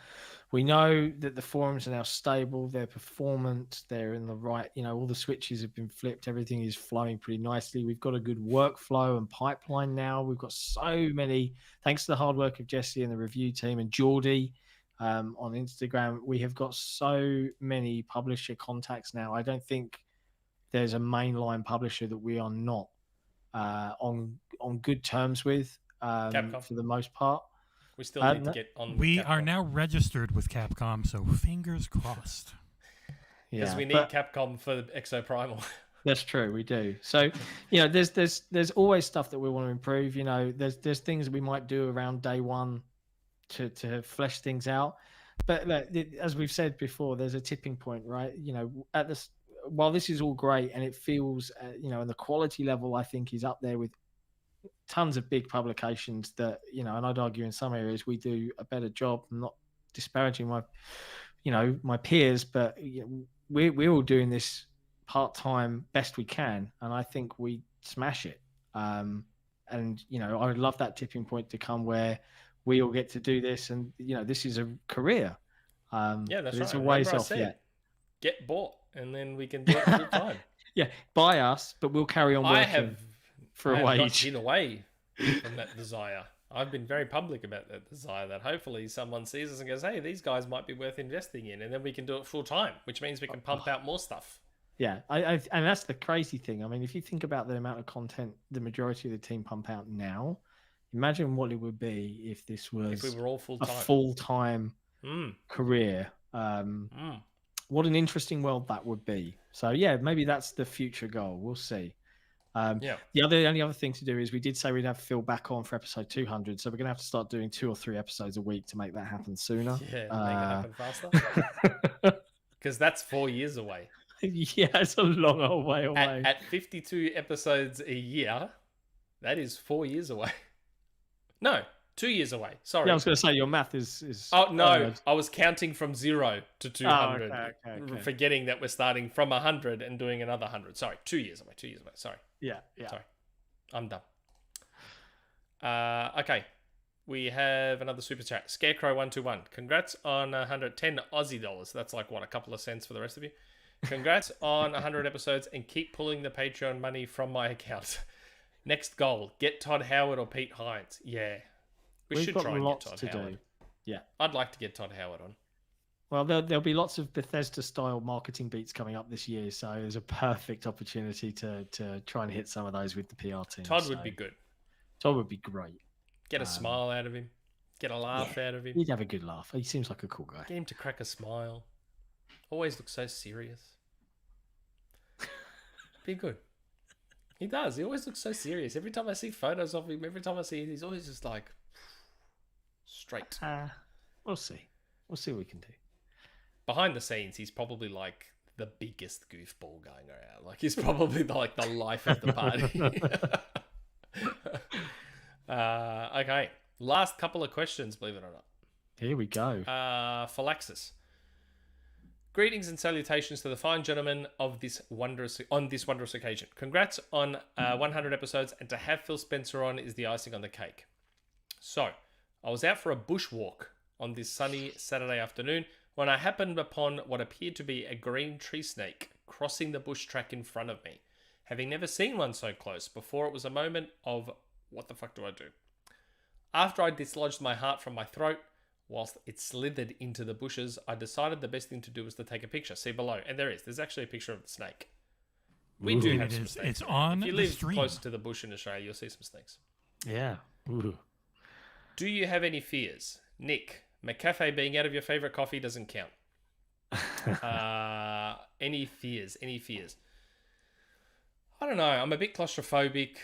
We know that the forums are now stable, they're performant, they're in the right, all the switches have been flipped, everything is flowing pretty nicely. We've got a good workflow and pipeline now. We've got so many, thanks to the hard work of Jesse and the review team and Geordie on Instagram, we have got so many publisher contacts now. I don't think there's a mainline publisher that we are not on good terms with for the most part. We still need to get on. We are now registered with Capcom, so fingers crossed. Because we need Capcom for Exoprimal. That's true, we do. So, there's always stuff that we want to improve. There's things that we might do around Day One to flesh things out. But look, as we've said before, there's a tipping point, right? While this is all great and it feels, and the quality level I think is up there with tons of big publications that, and I'd argue in some areas we do a better job. I'm not disparaging my peers, but we're all doing this part-time best we can. And I think we smash it. And, I would love that tipping point to come where we all get to do this. And, this is a career. Yeah, that's right. It's a ways off yet. Get bought and then we can do it full time. Yeah, buy us, but we'll carry on working for a wage. Not been away from that desire. I've band very public about that desire that hopefully someone sees us and goes, hey, these guys might be worth investing in, and then we can do it full time, which means we can pump out more stuff. Yeah, and that's the crazy thing. I mean, if you think about the amount of content the majority of the team pump out now, imagine what it would be if this was we were all full-time. A full-time career. What an interesting world that would be. So yeah, maybe that's the future goal. We'll see. The only other thing to do is we did say we'd have Phil back on for episode 200, so we're gonna have to start doing 2 or 3 episodes a week to make that happen sooner. Yeah, make it happen faster. Because that's 4 years away. Yeah, it's a long way away. At 52 episodes a year, that is 4 years away. No, 2 years away. Sorry. Yeah, I was going to say your math is. Oh no, I was counting from 0 to 200, okay. forgetting that we're starting from 100 and doing another 100. Sorry, 2 years away. 2 years away. Sorry. Yeah. Sorry, I'm done. Okay, we have another super chat. Scarecrow121. Congrats on 110 Aussie dollars. That's like what, a couple of cents for the rest of you. Congrats on 100 episodes and keep pulling the Patreon money from my account. Next goal: get Todd Howard or Pete Hines. Yeah. We've should got try and lots get Todd to Howard. do. Yeah. I'd like to get Todd Howard on. Well, there'll be lots of Bethesda-style marketing beats coming up this year, so there's a perfect opportunity to try and hit some of those with the PR team. Todd would be good. Todd would be great. Get a smile out of him. Get a laugh out of him. He'd have a good laugh. He seems like a cool guy. Get him to crack a smile. Always looks so serious. Be good. He does. He always looks so serious. Every time I see photos of him, every time I see it, he's always just like straight. We'll see. We'll see what we can do. Behind the scenes, he's probably like the biggest goofball going around. Like he's probably like the life of the party. Okay. Last couple of questions, believe it or not. Here we go. Phylaxis. Greetings and salutations to the fine gentlemen of this wondrous occasion. Congrats on 100 episodes, and to have Phil Spencer on is the icing on the cake. So, I was out for a bushwalk on this sunny Saturday afternoon when I happened upon what appeared to be a green tree snake crossing the bush track in front of me. Having never seen one so close before, it was a moment of, what the fuck do I do? After I dislodged my heart from my throat, whilst it slithered into the bushes, I decided the best thing to do was to take a picture. See below. And there's actually a picture of the snake. We do have some snakes. It's on If you the live stream. closer to the bush in Australia, you'll see some snakes. Yeah. Ooh. Do you have any fears? Nick, McCafe being out of your favourite coffee doesn't count. Any fears? I don't know. I'm a bit claustrophobic.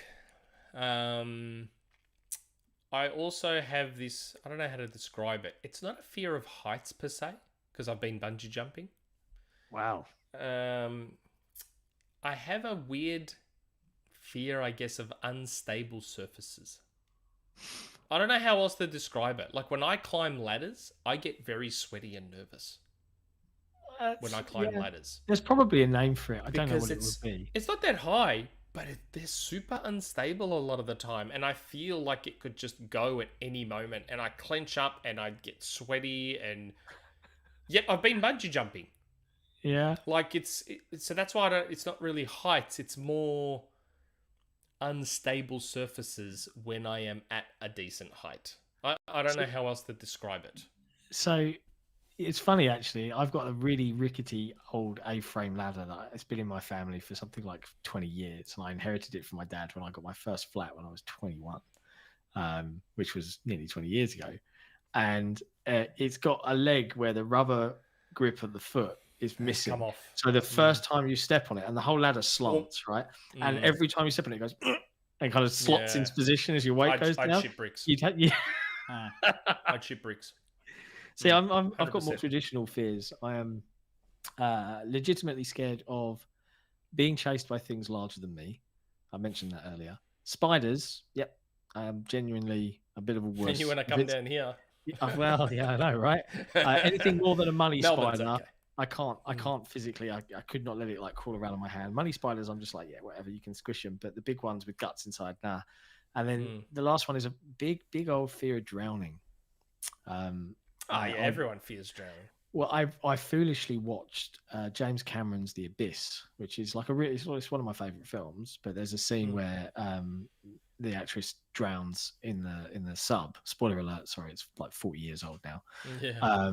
I also have this, I don't know how to describe it. It's not a fear of heights per se, because I've been bungee jumping. Wow. I have a weird fear, I guess, of unstable surfaces. I don't know how else to describe it. Like when I climb ladders, I get very sweaty and nervous. When I climb ladders. There's probably a name for it. I don't know Because what it would be. It's not that high, but they're super unstable a lot of the time. And I feel like it could just go at any moment. And I clench up and I get sweaty. And yet I've been bungee jumping. Yeah. Like so that's why it's not really heights. It's more unstable surfaces when I am at a decent height. I don't know how else to describe it. So it's funny, actually. I've got a really rickety old A-frame ladder that it's been in my family for something like 20 years. And I inherited it from my dad when I got my first flat when I was 21, which was nearly 20 years ago. And it's got a leg where the rubber grip of the foot is missing. Come off. So the first time you step on it, and the whole ladder slants, right? And every time you step on it, it goes and kind of slots into position as your weight goes down. I'd ship bricks. I'd ship bricks. See, I've got more 100%. traditional fears. I am legitimately scared of being chased by things larger than me. I mentioned that earlier. Spiders, yep. I am genuinely a bit of a wuss. And you want to come down here? Well, yeah, I know, right? Anything more than a money Melbourne's spider, okay. I can't physically. I could not let it like crawl around on my hand. Money spiders, I'm just like, yeah, whatever. You can squish them, but the big ones with guts inside, nah. And then the last one is a big old fear of drowning. Everyone fears drowning. Well, I foolishly watched James Cameron's The Abyss, which is like it's one of my favorite films. But there's a scene where the actress drowns in the sub. Spoiler alert! Sorry, it's like 40 years old now. Yeah.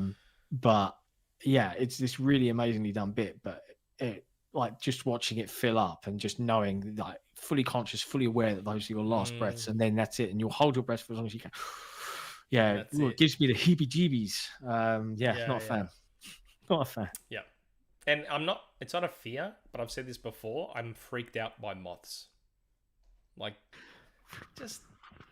But yeah, it's this really amazingly done bit. But it like just watching it fill up and just knowing, like, fully conscious, fully aware that those are your last breaths, and then that's it, and you'll hold your breath for as long as you can. Yeah, it gives me the heebie-jeebies. Not a fan. Not a fan. Yeah. And it's not a fear, but I've said this before, I'm freaked out by moths. Like, just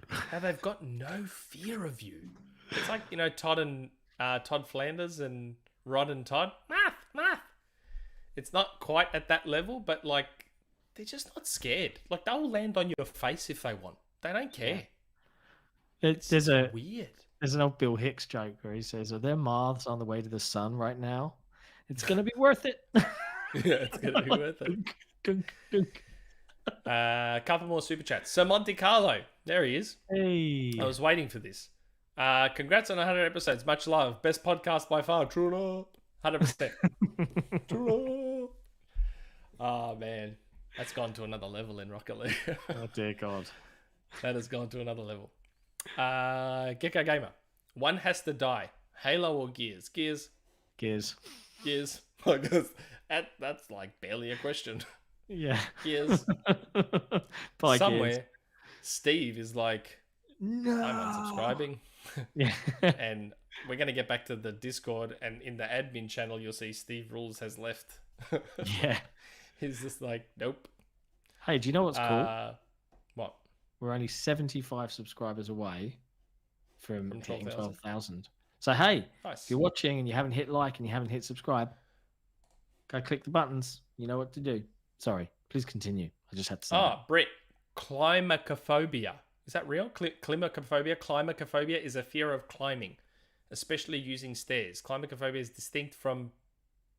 how they've got no fear of you. It's like, Todd Flanders and Rod and Todd. Moth. It's not quite at that level, but, like, they're just not scared. Like, they'll land on your face if they want. They don't care. There's weird. There's an old Bill Hicks joke where he says, "Are there moths on the way to the sun right now? It's gonna be worth it." Yeah, it's gonna be worth it. Couple more super chats. Sir Monte Carlo, there he is. Hey, I was waiting for this. Congrats on 100 episodes. Much love. Best podcast by far. True. 100%. True. Oh man, that's gone to another level in Rocket League. Oh dear God, that has gone to another level. Gecko Gamer. One has to die. Halo or Gears? Gears. That's like barely a question. Yeah. Gears. Bye, Somewhere, Gears. Steve is like, no, I'm unsubscribing. Yeah. And we're going to get back to the Discord, and in the admin channel, you'll see Steve Rules has left. Yeah. He's just like, nope. Hey, do you know what's cool? What? We're only 75 subscribers away from hitting 12,000. 12,000. So, hey, Nice. if you're watching and you haven't hit like and you haven't hit subscribe, go click the buttons. You know what to do. Sorry, please continue. I just had to say that. Brett, climacophobia. Is that real? Climacophobia? Climacophobia is a fear of climbing, especially using stairs. Climacophobia is distinct from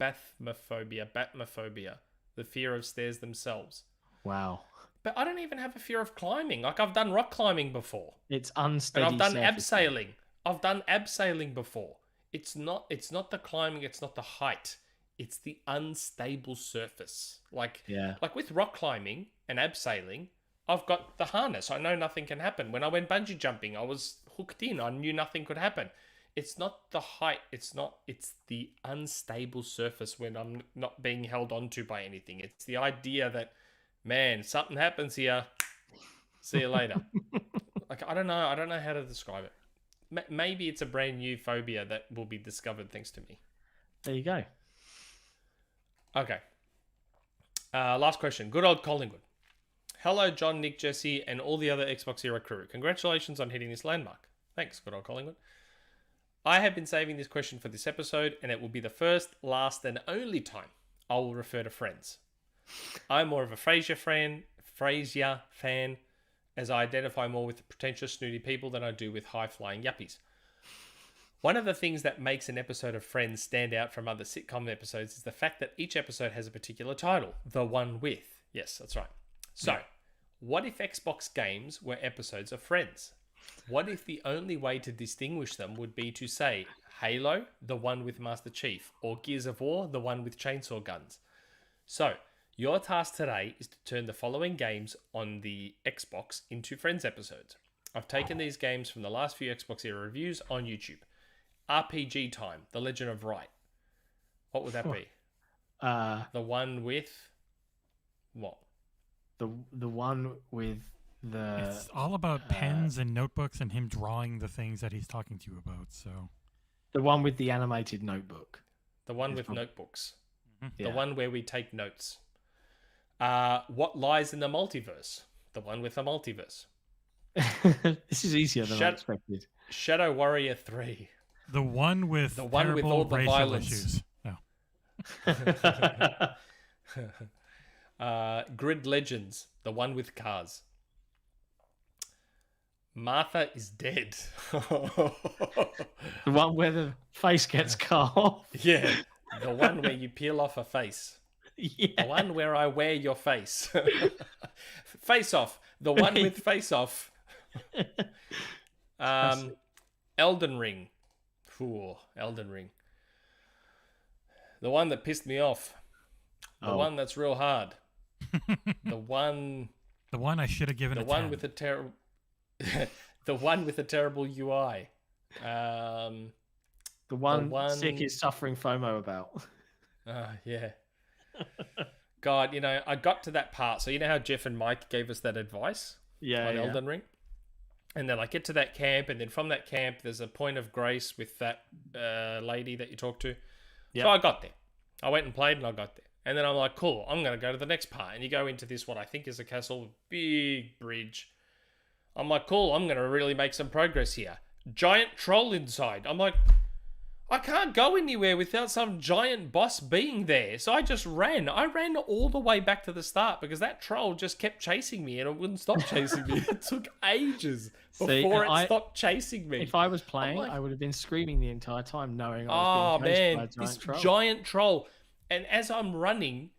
bathymophobia, the fear of stairs themselves. Wow. But I don't even have a fear of climbing. Like, I've done rock climbing before. It's unsteady. And I've done surface. abseiling. I've done abseiling before. It's not the climbing, it's not the height. It's the unstable surface. Like with rock climbing and abseiling, I've got the harness. I know nothing can happen. When I went bungee jumping, I was hooked in. I knew nothing could happen. It's not the height. It's the unstable surface when I'm not being held onto by anything. It's the idea that, man, something happens here. See you later. Like, I don't know how to describe it. Maybe it's a brand new phobia that will be discovered thanks to me. There you go. Okay. Last question. Good old Collingwood. Hello, John, Nick, Jesse, and all the other Xbox Era crew. Congratulations on hitting this landmark. Thanks, good old Collingwood. I have been saving this question for this episode, and it will be the first, last, and only time I will refer to friends. I'm more of a Frasier fan, as I identify more with the pretentious, snooty people than I do with high-flying yuppies. One of the things that makes an episode of Friends stand out from other sitcom episodes is the fact that each episode has a particular title, the one with. Yes, that's right. So, what if Xbox games were episodes of Friends? What if the only way to distinguish them would be to say Halo, the one with Master Chief, or Gears of War, the one with chainsaw guns? So, your task today is to turn the following games on the Xbox into Friends episodes. I've taken these games from the last few Xbox Era reviews on YouTube. RPG Time, The Legend of Wright. What would that be? The one with what? The one with the. It's all about pens and notebooks and him drawing the things that he's talking to you about. So, the one with the animated notebook. The one with notebooks. Mm-hmm. The one where we take notes. What lies in the multiverse? The one with the multiverse. This is easier than I expected. Shadow Warrior 3. The one with all the racial violence. issues. No. Grid Legends, the one with cars. Martha is dead. The one where the face gets cut off. Yeah, the one where you peel off a face. Yeah. The one where I wear your face. Face Off, the one with Face Off. Elden Ring. Ooh, Elden Ring. The one that pissed me off. The one that's real hard. The one I should have given the a one 10. with the terrible the one with the terrible UI. The one Sik is suffering FOMO about. Yeah. God, I got to that part. So you know how Jeff and Mike gave us that advice on Elden Ring? And then I get to that camp, and then from that camp, there's a point of grace with that lady that you talked to. Yep. So I got there. I went and played, and I got there. And then I'm like, cool, I'm going to go to the next part. And you go into this, what I think is a castle, big bridge. I'm like, cool, I'm going to really make some progress here. Giant troll inside. I'm like, I can't go anywhere without some giant boss being there. So I just ran. I ran all the way back to the start because that troll just kept chasing me and it wouldn't stop chasing me. It took ages before it stopped chasing me. If I was playing, I would have been screaming the entire time knowing I was being chased by a giant troll. Giant troll. And as I'm running,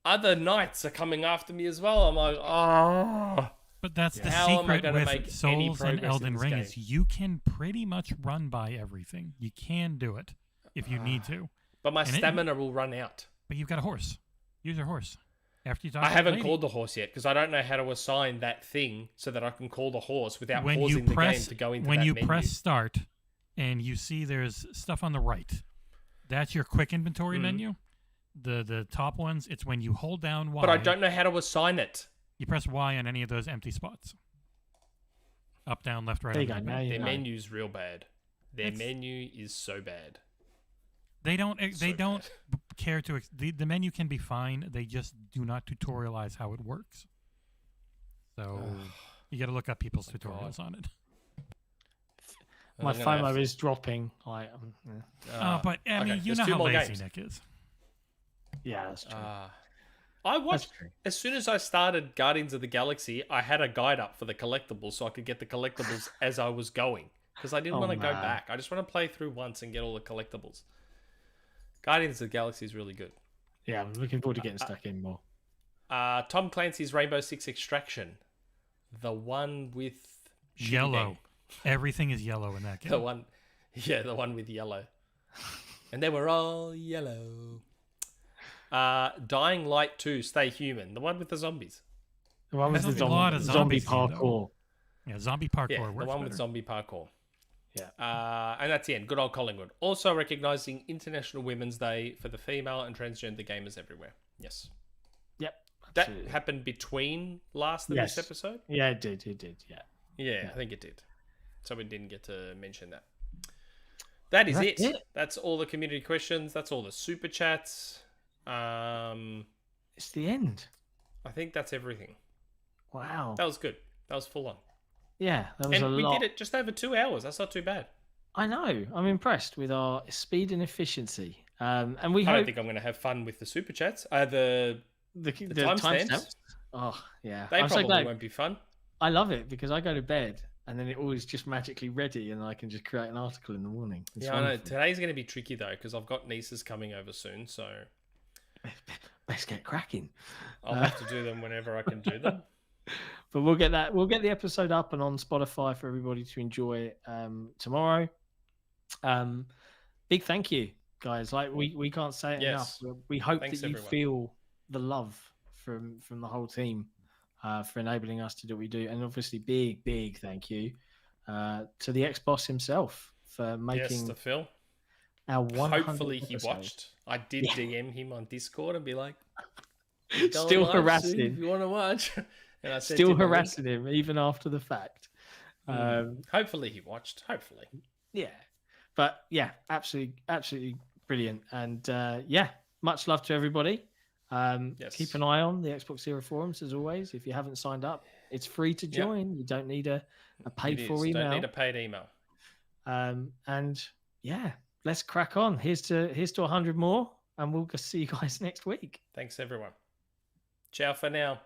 other knights are coming after me as well. I'm like, oh. But that's the secret with Souls and Elden Ring is you can pretty much run by everything. You can do it if you need to. But my stamina will run out. But you've got a horse. Use your horse. After you talk I haven't called the horse yet because I don't know how to assign that thing so that I can call the horse without pausing the game to go into that menu. When you press start and you see there's stuff on the right, that's your quick inventory menu. The top ones, it's when you hold down Y. But I don't know how to assign it. You press Y on any of those empty spots. Up, down, left, right. Their menu's real bad. Their menu is so bad. They don't care to. The menu can be fine. They just do not tutorialize how it works. So you got to look up people's tutorials on it. My FOMO is dropping. But I mean, you know how lazy Nick is. Yeah, that's true. I watched, as soon as I started Guardians of the Galaxy, I had a guide up for the collectibles so I could get the collectibles as I was going. Because I didn't want to go back. I just want to play through once and get all the collectibles. Guardians of the Galaxy is really good. Yeah, I'm looking forward to getting stuck in more. Tom Clancy's Rainbow Six Extraction. The one with... Yellow. Everything is yellow in that game. The one with yellow. And they were all yellow. Dying Light 2, Stay Human. The one with the zombies. The one with the zombie parkour. Yeah, zombie parkour works the one better. with zombie parkour. Yeah. And that's the end. Good old Collingwood. Also recognising International Women's Day for the female and transgender gamers everywhere. Yes. Yep. Absolutely. That happened between last and this episode? Yeah, it did. Yeah. Yeah, I think it did. So we didn't get to mention that. That's it. That's all the community questions. That's all the super chats. It's the end. I think that's everything. Wow. That was good. That was full on. Yeah, that was a lot. And we did it just over 2 hours. That's not too bad. I know. I'm impressed with our speed and efficiency. And I don't think I'm going to have fun with the super chats. The timestamps. Oh, yeah. They probably won't be fun. I love it because I go to bed and then it always just magically ready and I can just create an article in the morning. It's I know. Today's going to be tricky though because I've got nieces coming over soon, so let's get cracking. I'll have to do them whenever I can do them. But we'll get the episode up and on Spotify for everybody to enjoy tomorrow. Big thank you, guys. Like we can't say it enough. We hope that you feel the love from the whole team for enabling us to do what we do, and obviously big thank you to the ex-boss himself for making to Phil. Our 100th Hopefully he episode. watched. I did DM him on Discord and be like, still harassing if you want to watch. And I said still harassing him even after the fact. Hopefully he watched. Hopefully. Yeah. But yeah, absolutely brilliant. And much love to everybody. Keep an eye on the XboxEra forums as always. If you haven't signed up, it's free to join. Yep. You don't need a paid for email. Don't need a paid email. And yeah, let's crack on. Here's to 100 more, and we'll see you guys next week. Thanks everyone. Ciao for now.